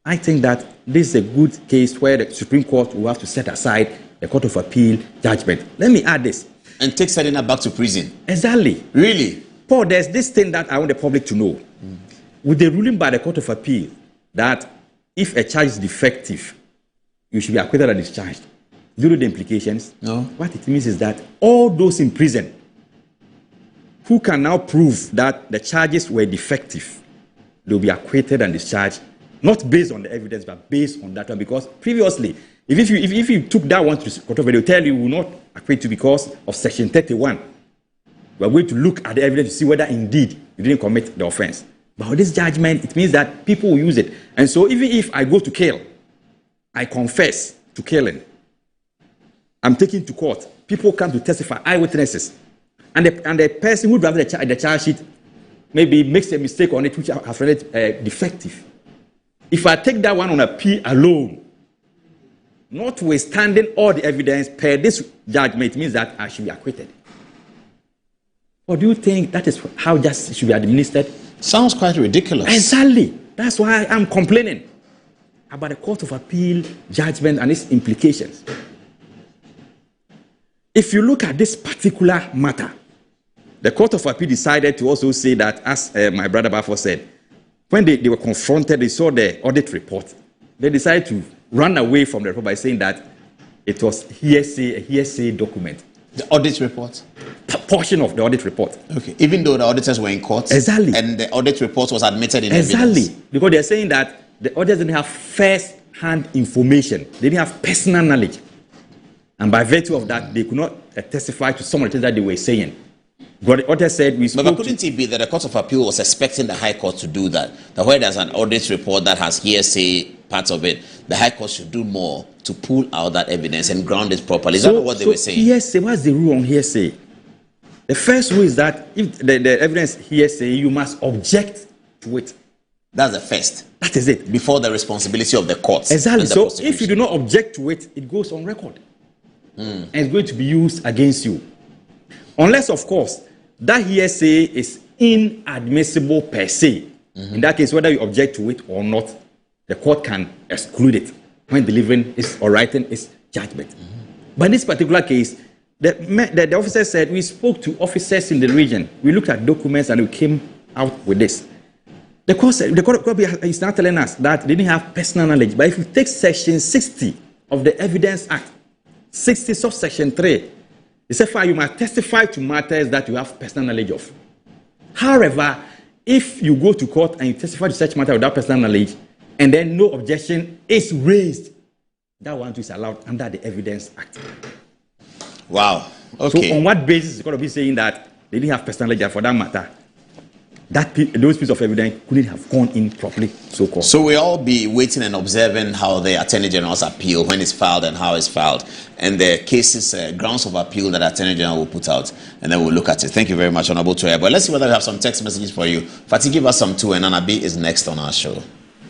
I think that this is a good case where the Supreme Court will have to set aside the Court of Appeal judgment. Let me add this. And take Sedina back to prison? Exactly. Really? Paul, there's this thing that I want the public to know. With the ruling by the Court of Appeal that if a charge is defective, you should be acquitted or discharged. Do you know the implications? No. What it means is that all those in prison who can now prove that the charges were defective, they'll be acquitted and discharged, not based on the evidence, but based on that one. Because previously, if you took that one to the Court of Appeal, they'll tell you we will not acquit you because of Section 31. We're going to look at the evidence to see whether indeed you didn't commit the offense. But with this judgment, it means that people will use it. And so even if I go to kill, I confess to killing, I'm taken to court, people come to testify, eyewitnesses, and the person who drafted the charge sheet maybe makes a mistake on it which has rendered defective. If I take that one on appeal alone, notwithstanding all the evidence per this judgment, it means that I should be acquitted. Or do you think that is how justice should be administered? Sounds quite ridiculous. Exactly. That's why I'm complaining. about the Court of Appeal judgment and its implications. If you look at this particular matter, the Court of Appeal decided to also say that, as my brother Bafo said, when they were confronted, they saw the audit report. They decided to run away from the report by saying that it was a hearsay document. The audit report? A portion of the audit report. Okay. Even though the auditors were in court? Exactly. And the audit report was admitted in evidence. Exactly. Because they're saying that the auditors didn't have first-hand information. They didn't have personal knowledge. And by virtue of that, they could not testify to some of the things that they were saying. But the auditor said we spoke. But couldn't it be that the Court of Appeal was expecting the High Court to do that? That where there's an audit report that has hearsay parts of it, the High Court should do more to pull out that evidence and ground it properly. Is that what they were saying? Hearsay, what's the rule on hearsay? The first rule is that if the evidence hearsay, you must object to it. That's the first. That is it. Before the responsibility of the courts. Exactly. So if you do not object to it, it goes on record. And it's going to be used against you. Unless, of course, that hearsay is inadmissible per se. In that case, whether you object to it or not, the court can exclude it when delivering or writing its judgment. But in this particular case, the officer said, we spoke to officers in the region. We looked at documents and we came out with this. The court is now telling us that they didn't have personal knowledge. But if you take Section 60 of the Evidence Act, 60 subsection 3, they say, fine, you must testify to matters that you have personal knowledge of. However, if you go to court and you testify to such matter without personal knowledge, and then no objection is raised, that one is allowed under the Evidence Act. Wow. Okay. So on what basis is the court of be saying that they didn't have personal knowledge for that matter? Those pieces of evidence couldn't have gone in properly, so-called. So we'll all be waiting and observing how the Attorney General's appeal, when it's filed and how it's filed, and the cases, grounds of appeal that Attorney General will put out, and then we'll look at it. Thank you very much, Honorable Toya. But let's see whether we have some text messages for you. Fatih, give us some too, and Anabi is next on our show.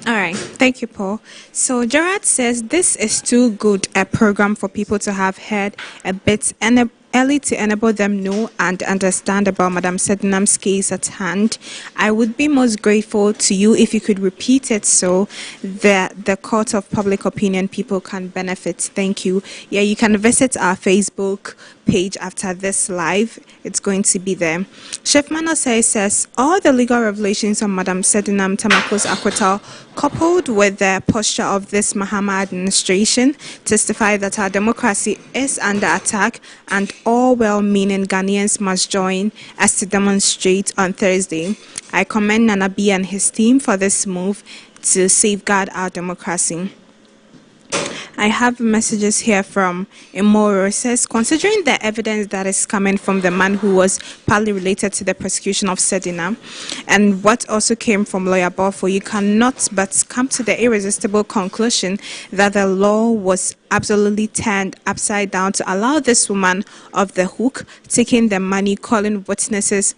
All right. Thank you, Paul. So Gerard says this is too good a program for people to have heard a bit and early to enable them know and understand about Madam Sedinam's case at hand. I would be most grateful to you if you could repeat it so that the court of public opinion people can benefit. Thank you. Yeah, you can visit our Facebook page after this live. It's going to be there. Chef Manosei says all the legal revelations on Madam Sedinam Tamaklo's acquittal, coupled with the posture of this Mahama administration, testify that our democracy is under attack, and all well-meaning Ghanaians must join us to demonstrate on Thursday. I commend Nana B and his team for this move to safeguard our democracy. I have messages here from Imoro. It says, considering the evidence that is coming from the man who was partly related to the prosecution of Sedina and what also came from Lawyer Bafo, you cannot but come to the irresistible conclusion that the law was absolutely turned upside down to allow this woman off the hook, taking the money, calling witnesses,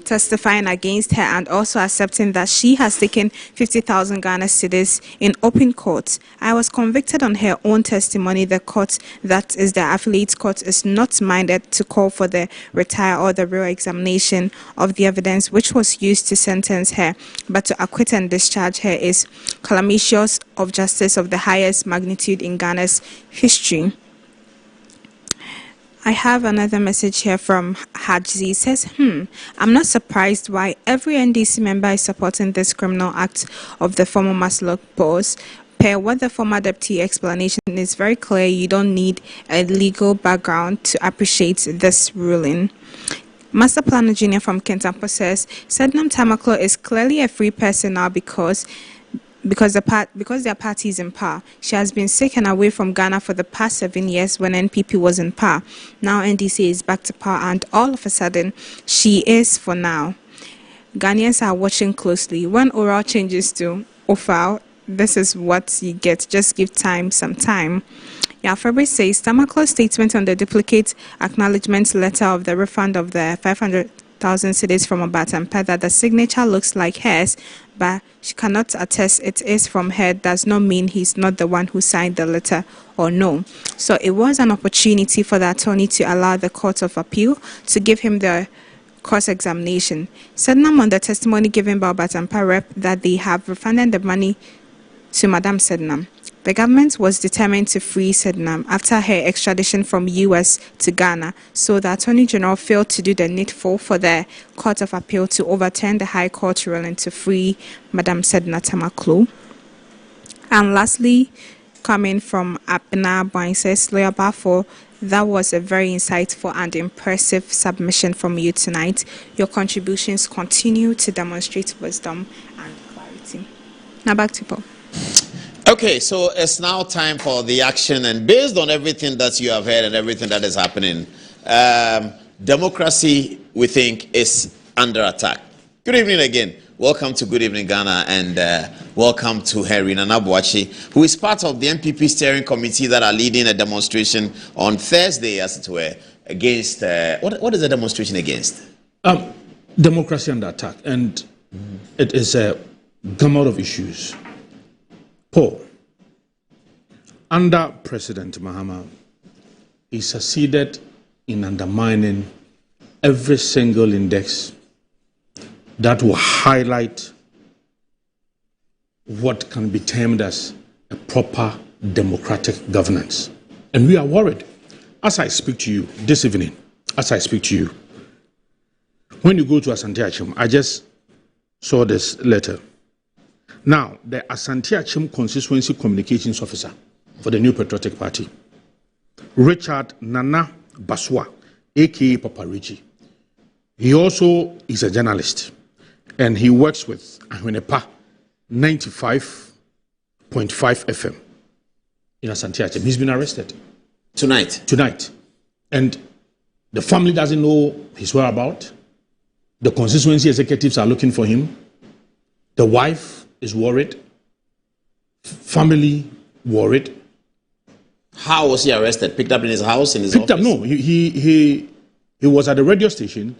testifying against her, and also accepting that she has taken 50,000 Ghana cedis in open court. I was convicted on her own testimony. The court, that is the affiliate court, is not minded to call for the retire or the real examination of the evidence which was used to sentence her, but to acquit and discharge her is calamitous of justice of the highest magnitude in Ghana's history. I have another message here from Hadzi. It says, I'm not surprised why every NDC member is supporting this criminal act of the former Maslow boss. Per what the former deputy explanation is very clear, you don't need a legal background to appreciate this ruling. Master Planner Junior from Kentampo says, Sedinam Tamaklo is clearly a free person now because their party is in power. She has been taken away from Ghana for the past 7 years when NPP was in power. Now NDC is back to power, and all of a sudden, she is for now. Ghanaians are watching closely. When oral changes to OFAL, this is what you get. Just give some time. Yeah, Fabrice says, Tamaklo's statement on the duplicate acknowledgement letter of the refund of the 500,000 cedis from Abatampa that the signature looks like hers, but she cannot attest it is from her, does not mean he's not the one who signed the letter or no. So it was an opportunity for the attorney to allow the Court of Appeal to give him the cross-examination. Sedinam on the testimony given by Abatampa rep that they have refunded the money to Madame Sednam. The government was determined to free Sednam after her extradition from US to Ghana, so the Attorney General failed to do the needful for the Court of Appeal to overturn the High Court ruling to free Madame Sedna Tamaklo. And lastly, coming from Abena Boinses, Lawyer Bafo, that was a very insightful and impressive submission from you tonight. Your contributions continue to demonstrate wisdom and clarity. Now back to Paul. Okay, so it's now time for the action, and based on everything that you have heard and everything that is happening, democracy, we think, is under attack. Good evening again. Welcome to Good Evening Ghana, and welcome to Henry Nana Boakye, who is part of the MPP steering committee that are leading a demonstration on Thursday, as it were, against, what is the demonstration against? Democracy under attack, and it is a gamut of issues. Paul, under President Mahama, he succeeded in undermining every single index that will highlight what can be termed as a proper democratic governance. And we are worried. As I speak to you this evening, when you go to Asante Achim, I just saw this letter. Now, the Asante Achim Constituency Communications Officer for the New Patriotic Party, Richard Nana Baswa, a.k.a. Papa Richie. He also is a journalist, and he works with Ahwenepa 95.5 FM in Asante Achim. He's been arrested. Tonight. And the family doesn't know his whereabouts. The constituency executives are looking for him. The wife is worried. Family worried. How was he arrested? Picked up in his house, in his office? No, he was at the radio station.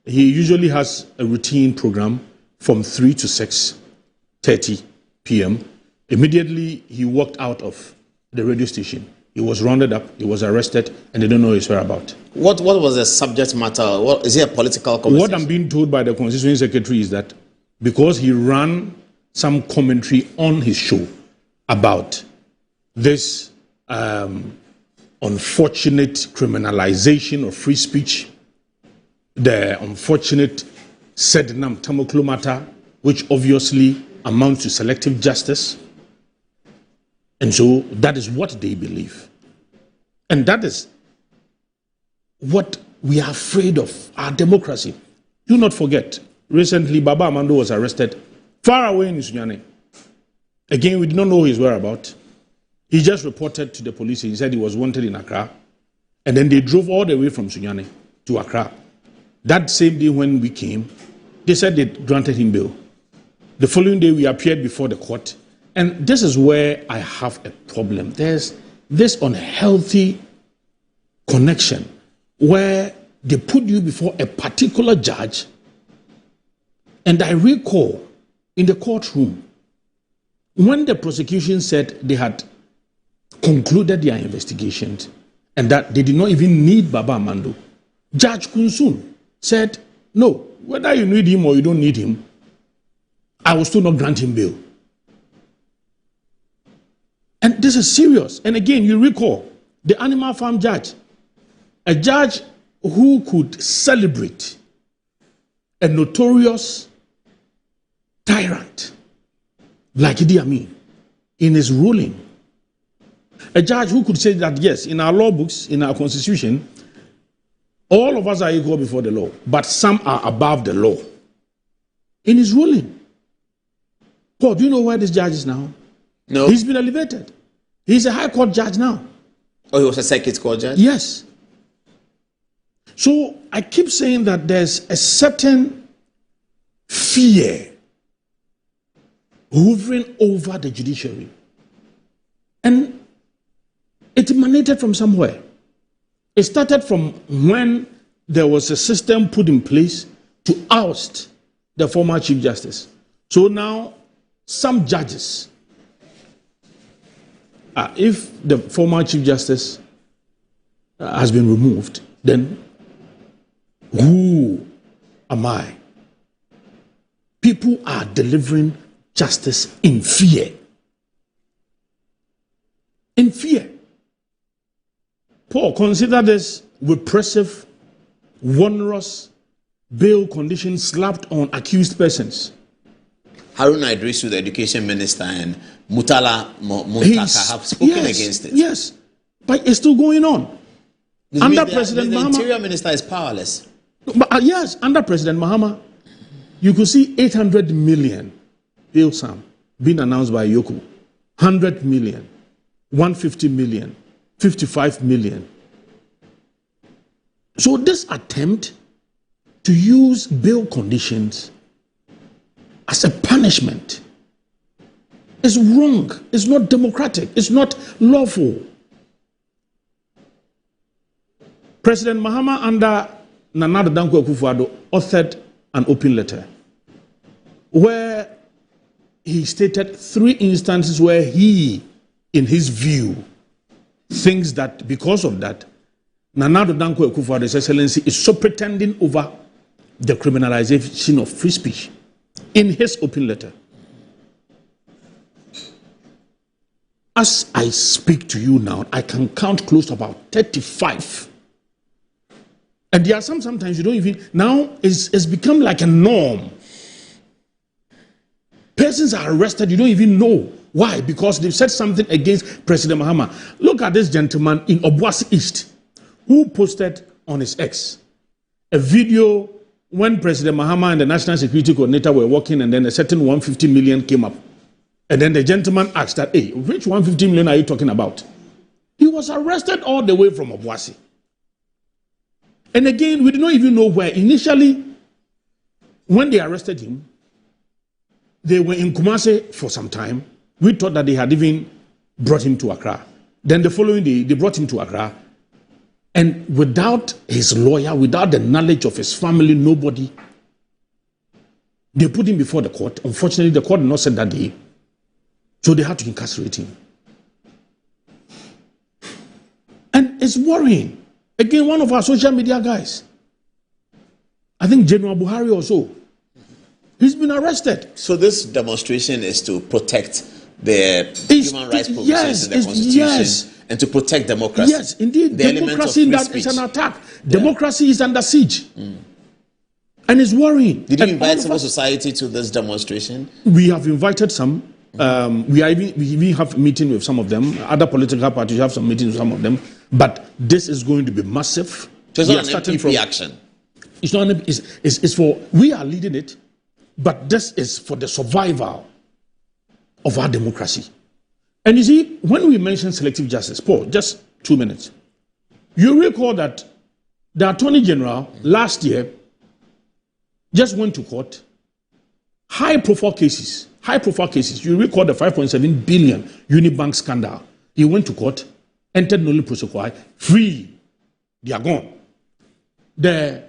He usually has a routine program from 3 to 6:30 p.m. Immediately, he walked out of the radio station. He was rounded up, he was arrested, and they don't know his whereabouts. What was the subject matter? Is it a political conversation? What I'm being told by the constituency secretary is that because he ran some commentary on his show about this unfortunate criminalization of free speech, the unfortunate Sednam Tamaklo matter, which obviously amounts to selective justice. And so that is what they believe. And that is what we are afraid of, our democracy. Do not forget, recently Baba Amando was arrested far away in Sunyane. Again, we did not know his whereabouts. He just reported to the police. He said he was wanted in Accra. And then they drove all the way from Sunyane to Accra. That same day when we came, they said they granted him bail. The following day, we appeared before the court. And this is where I have a problem. There's this unhealthy connection where they put you before a particular judge. And I recall in the courtroom, when the prosecution said they had concluded their investigations and that they did not even need Baba Amando, Judge Kunsun said, no, whether you need him or you don't need him, I will still not grant him bail. And this is serious. And again, you recall the Animal Farm judge, a judge who could celebrate a notorious tyrant like Idi Amin in his ruling. A judge who could say that, yes, in our law books, in our constitution, all of us are equal before the law, but some are above the law. In his ruling. Paul, do you know where this judge is now? No. He's been elevated. He's a high court judge now. Oh, he was a circuit court judge? Yes. So I keep saying that there's a certain fear hovering over the judiciary. And it emanated from somewhere. It started from when there was a system put in place to oust the former Chief Justice. So now, some judges, if the former Chief Justice has been removed, then who am I? People are delivering justice in fear. in fear. Paul, consider this repressive, onerous bail conditions slapped on accused persons. Haruna Idrisu, the education minister, and Mutala Muntaka have spoken against it. Yes, but it's still going on. Under President Mahama, the interior minister is powerless. But, yes, under President Mahama, you could see 800 million bail sum being announced by Yoko. 100 million, 150 million, 55 million. So this attempt to use bail conditions as a punishment is wrong. It's not democratic. It's not lawful. President Mahama under Nana Addo Dankwa Akufo-Addo authored an open letter where he stated 3 instances where he, in his view, thinks that because of that, Nana Addo Dankwa Akufo-Addo's Excellency is so pretending over the criminalization of free speech in his open letter. As I speak to you now, I can count close to about 35. And there are sometimes you don't even, now it's become like a norm. Persons are arrested, you don't even know. Why? Because they've said something against President Mahama. Look at this gentleman in Obuasi East who posted on his X a video when President Mahama and the National Security Coordinator were working, and then a certain 150 million came up. And then the gentleman asked that, hey, which 150 million are you talking about? He was arrested all the way from Obuasi. And again, we did not even know where. Initially, when they arrested him, they were in Kumasi for some time. We thought that they had even brought him to Accra. Then the following day, they brought him to Accra. And without his lawyer, without the knowledge of his family, nobody, they put him before the court. Unfortunately, the court did not set that day. So they had to incarcerate him. And it's worrying. Again, one of our social media guys, I think General Buhari also, he's been arrested. So this demonstration is to protect the human rights provisions in the Constitution and to protect democracy. Yes, indeed. Democracy is an attack. Yeah. Democracy is under siege. And it's worrying. Did you invite civil society to this demonstration? We have invited some. We even have a meeting with some of them. Other political parties have some meetings with some of them. But this is going to be massive. So it's not an MPP action. It's not. It's for. We are leading it, but this is for the survival of our democracy. And you see, when we mention selective justice, Paul, just 2 minutes. You recall that the Attorney General last year just went to court. High-profile cases. You recall the 5.7 billion Unibank scandal. He went to court, entered Noli Prosequi, free. They are gone. The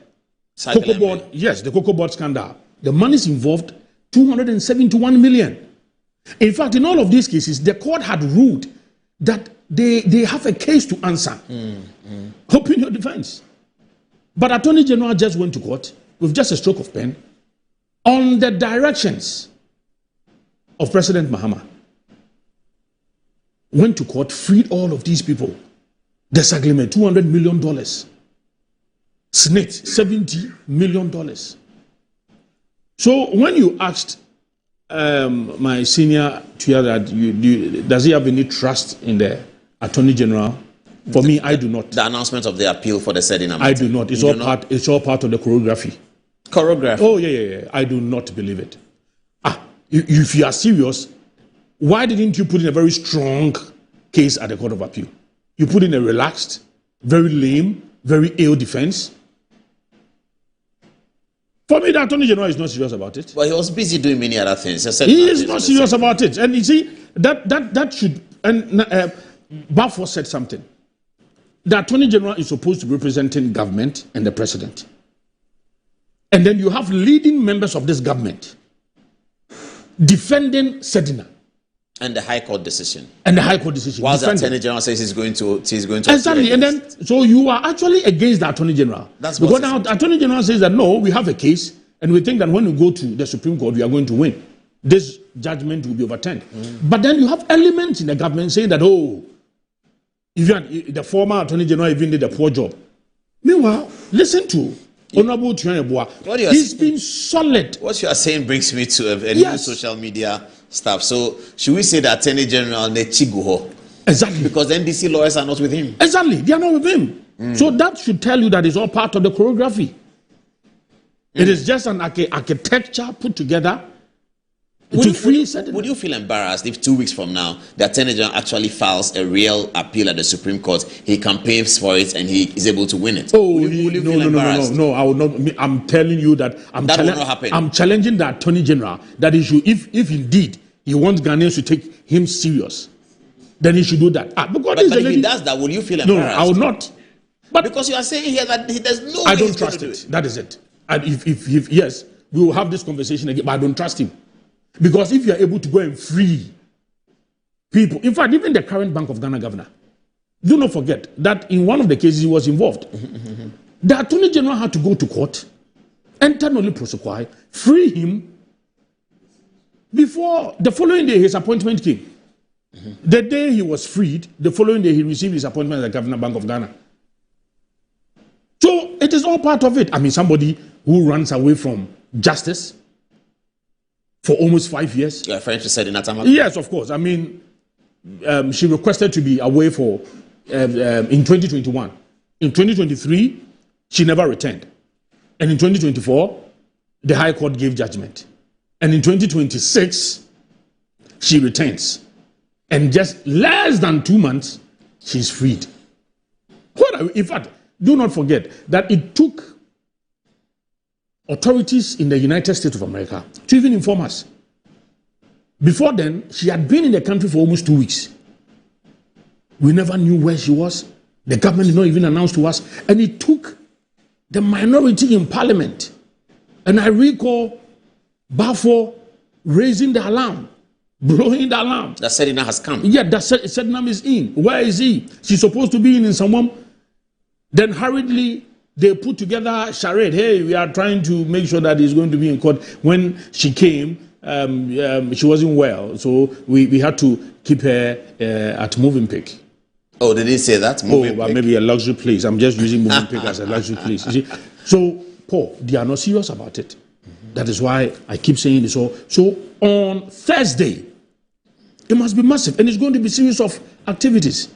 Cocoa Board, the Cocoa Board scandal. The money's involved, 271 million. In fact, in all of these cases, the court had ruled that they have a case to answer. Hoping your defense. But Attorney General just went to court with just a stroke of pen on the directions of President Mahama. Went to court, freed all of these people. Desagreement, $200 million. Snit, $70 million. So when you asked my senior to that, does he have any trust in the Attorney General? For me, I do not. The announcement of the appeal for the said I do not. It's all part of the choreography. Choreography? Oh, yeah. I do not believe it. If you are serious, why didn't you put in a very strong case at the Court of Appeal? You put in a relaxed, very lame, very ill defense. For me, the Attorney General is not serious about it. But he was busy doing many other things. He is not serious about it. And you see, that should... And Balfour said something. The Attorney General is supposed to be representing government and the president. And then you have leading members of this government defending Sedina. And the High Court decision. While the Attorney General says he's going to exactly. And then, so you are actually against the Attorney General. That's because now the Attorney General says that no, we have a case, and we think that when we go to the Supreme Court, we are going to win. This judgment will be overturned. But then you have elements in the government saying that, Even the former Attorney General even did a poor job. Meanwhile, listen to Honorable Tian Yeboah. He's been solid. What you are saying brings me to a new social media stuff. So should we say that Attorney General Nechiguho? Exactly. Because NDC lawyers are not with him. Exactly. They are not with him. So that should tell you that it's all part of the choreography. It is just an architecture put together. Would you feel embarrassed if 2 weeks from now the Attorney General actually files a real appeal at the Supreme Court, he campaigns for it, and he is able to win it? Oh, will you feel embarrassed? No, I will not. I'm telling you that will not happen. I'm challenging the Attorney General that he should, if indeed he wants Ghanaians to take him serious, then he should do that. But if he does that, will you feel embarrassed? No, I will not. But because you are saying here that there's no way I don't trust it. That is it. And if yes, we will have this conversation again, but I don't trust him. Because if you are able to go and free people, in fact, even the current Bank of Ghana governor, do not forget that in one of the cases he was involved. The Attorney General had to go to court, enter Noli Prosequi, free him before the following day his appointment came. The day he was freed, the following day he received his appointment as the Governor Bank of Ghana. So it is all part of it. I mean, somebody who runs away from justice for almost 5 years. You are referring to Sedina Tamaklo? Yes, of course. I mean, she requested to be away for in 2021. In 2023, she never returned. And in 2024, the High Court gave judgment. And in 2026, she returns. And just less than 2 months, she's freed. In fact, do not forget that it took authorities in the United States of America to even inform us. Before then, she had been in the country for almost 2 weeks. We never knew where she was. The government did not even announce to us. And it took the minority in parliament. And I recall Bafo raising the alarm, blowing the alarm. That Sedina has come. Yeah, that Sedina is in. Where is he? She's supposed to be in someone. Then hurriedly, they put together a charade. Hey, we are trying to make sure that he's going to be in court. When she came, she wasn't well. So we had to keep her at Movenpick. Oh, did he say that? But maybe a luxury place. I'm just using Movenpick as a luxury place. You see? So, Paul, they are not serious about it. That is why I keep saying this. So on Thursday, it must be massive. And it's going to be a series of activities.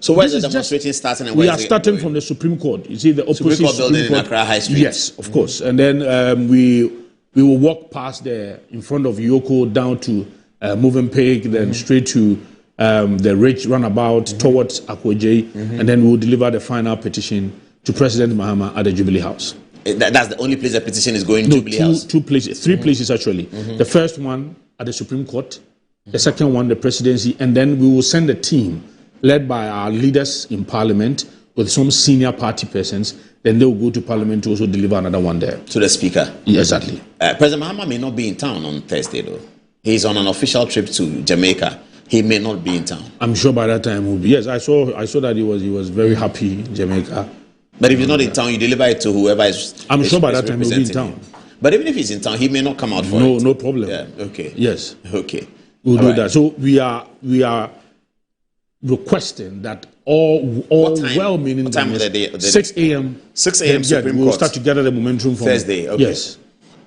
So where is the demonstration starting? And we are starting from the Supreme Court. You see the opposite Supreme Court building in Accra High Street. Yes, of course. And then we will walk past there in front of Yoko down to Movenpick, then straight to the Ridge Runabout towards Akwaje, and then we will deliver the final petition to President Mahama at the Jubilee House. That's the only place the petition is going to Jubilee House? Two places, three places actually. The first one at the Supreme Court, the second one the presidency, and then we will send a team led by our leaders in Parliament with some senior party persons. Then they will go to Parliament to also deliver another one there. To the Speaker? Yeah, exactly. President Mahama may not be in town on Thursday though. He's on an official trip to Jamaica. He may not be in town. I'm sure by that time he'll be. Yes, I saw that he was very happy in Jamaica. But if he's not in town, you deliver it to whoever is. I'm sure by that time he'll be in town. But even if he's in town, he may not come out for it. No problem. Yeah. Okay. Yes. Okay. We'll do that. So we are requesting that all well-meaning. What time of the day? 6 a.m. 6 a.m. Supreme We'll Court. start to gather the momentum from Thursday. Okay. Yes.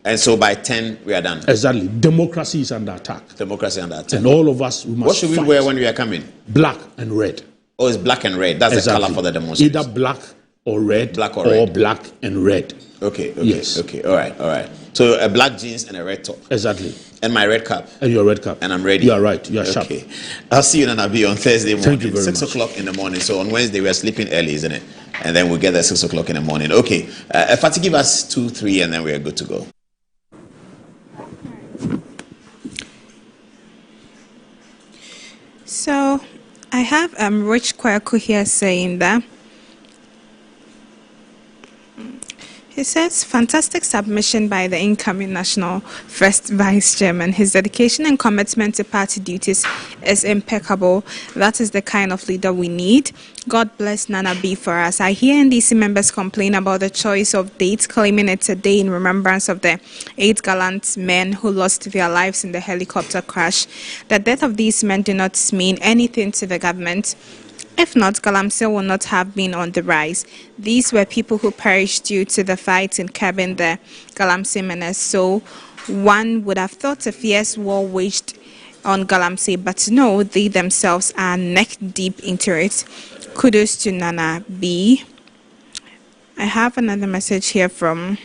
And so by 10 we are done. Exactly. Democracy is under attack. Democracy under attack. And all of us we must. What should we wear when we are coming? Black and red. Oh, it's black and red. That's the color for the demonstration. Either black or red. Black or red. Or black and red. Okay. Yes. Okay. All right. So a black jeans and a red top. Exactly. And my red cap. And your red cap. And I'm ready. You are right. You are sharp. Okay. I'll see you in Nanabi on Thursday morning. Thank you very 6 much. o'clock in the morning. So on Wednesday we are sleeping early, isn't it? And then we'll get there 6 o'clock in the morning. Okay. Fati, give us 2, 3, and then we are good to go. So I have Rich Kwaku here saying that he says, fantastic submission by the incoming National First Vice Chairman. His dedication and commitment to party duties is impeccable. That is the kind of leader we need. God bless Nana B for us. I hear NDC members complain about the choice of dates, claiming it's a day in remembrance of the 8 gallant men who lost their lives in the helicopter crash. The death of these men do not mean anything to the government. If not, Galamsey will not have been on the rise. These were people who perished due to the fight in curbing the Galamsey menace. So one would have thought a fierce war waged on Galamsey, but no, they themselves are neck deep into it. Kudos to Nana B. I have another message here from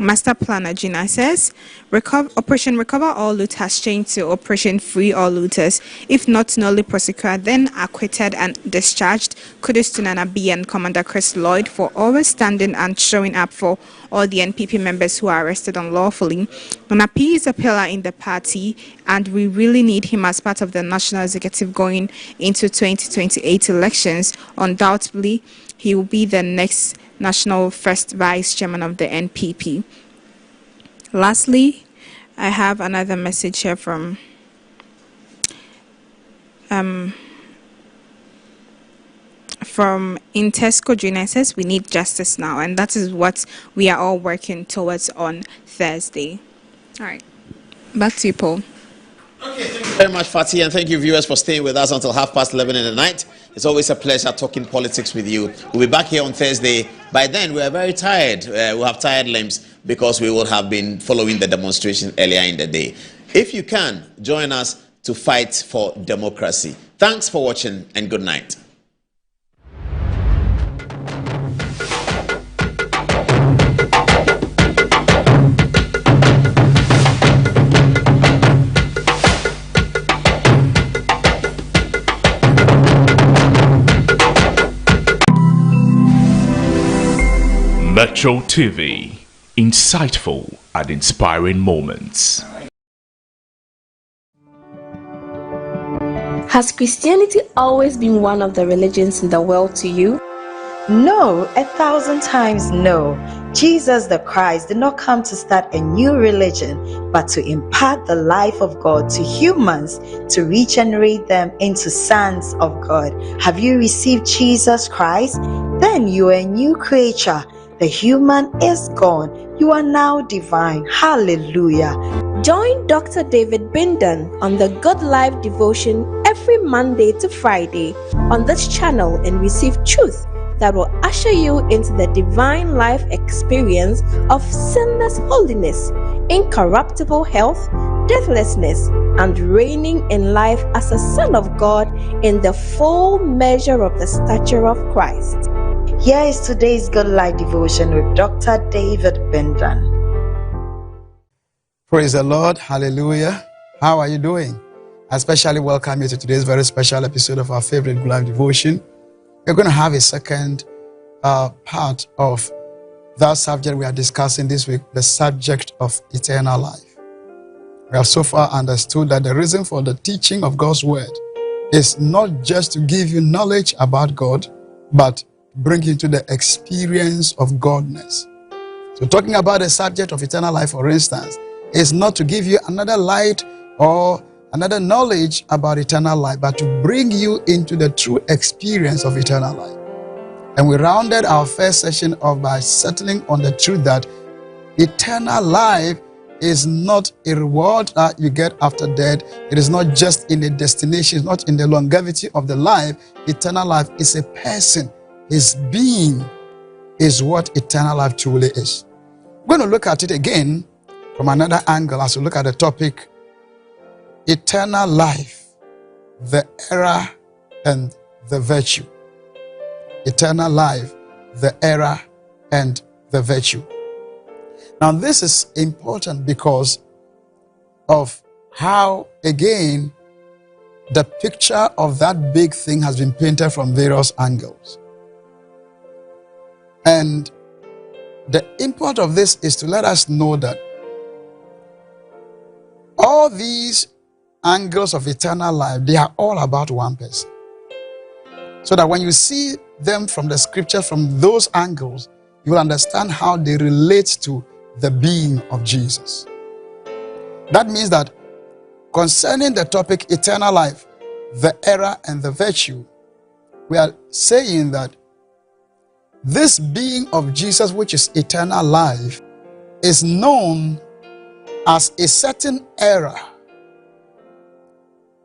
Master Planner Gina says, Operation Recover All Loot has changed to Operation Free All Looters. If not nolly prosecuted, then acquitted and discharged. Kudos to Nana B and Commander Chris Lloyd for always standing and showing up for all the NPP members who are arrested unlawfully. Nana P is a pillar in the party, and we really need him as part of the National Executive going into 2028 elections. Undoubtedly, he will be the next National First Vice Chairman of the NPP. Lastly, I have another message here from Intesco Junior. Says we need justice now, and that is what we are all working towards on Thursday. All right, back to you, Paul. Okay, thank you very much, Fatih, and thank you, viewers, for staying with us until 11:30 in the night. It's always a pleasure talking politics with you. We'll be back here on Thursday. By then, we are very tired. We'll have tired limbs because we will have been following the demonstration earlier in the day. If you can, join us to fight for democracy. Thanks for watching, and good night. Metro TV, insightful and inspiring moments. Has Christianity always been one of the religions in the world to you? No, 1,000 times no. Jesus the Christ did not come to start a new religion, but to impart the life of God to humans, to regenerate them into sons of God. Have you received Jesus Christ? Then you are a new creature. The human is gone. You are now divine. Hallelujah. Join Dr. David Bindan on the Good Life devotion every Monday to Friday on this channel and receive truth that will usher you into the divine life experience of sinless holiness, incorruptible health, deathlessness, and reigning in life as a son of God in the full measure of the stature of Christ. Here is today's Good Life devotion with Dr. David Bindan. Praise the Lord. Hallelujah. How are you doing? I especially welcome you to today's very special episode of our favorite Good Life devotion. We're going to have a second part of that subject we are discussing this week, the subject of eternal life. We have so far understood that the reason for the teaching of God's word is not just to give you knowledge about God, but bring you to the experience of Godness. So talking about the subject of eternal life, for instance, is not to give you another light or another knowledge about eternal life, but to bring you into the true experience of eternal life. And we rounded our first session off by settling on the truth that eternal life is not a reward that you get after death. It is not just in a destination, it's not in the longevity of the life. Eternal life is a person. His being is what eternal life truly is. We're going to look at it again from another angle as we look at the topic, eternal life, the error and the virtue. Eternal life, the error and the virtue. Now this is important because of how, again, the picture of that big thing has been painted from various angles. And the import of this is to let us know that all these angles of eternal life, they are all about one person. So that when you see them from the scripture, from those angles, you will understand how they relate to the being of Jesus. That means that concerning the topic eternal life, the error and the virtue, we are saying that this being of Jesus, which is eternal life, is known as a certain era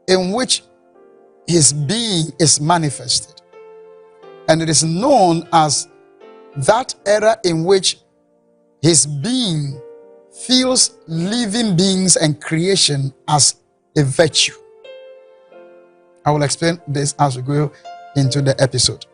in which his being is manifested. And it is known as that era in which his being feels living beings and creation as a virtue. I will explain this as we go into the episode.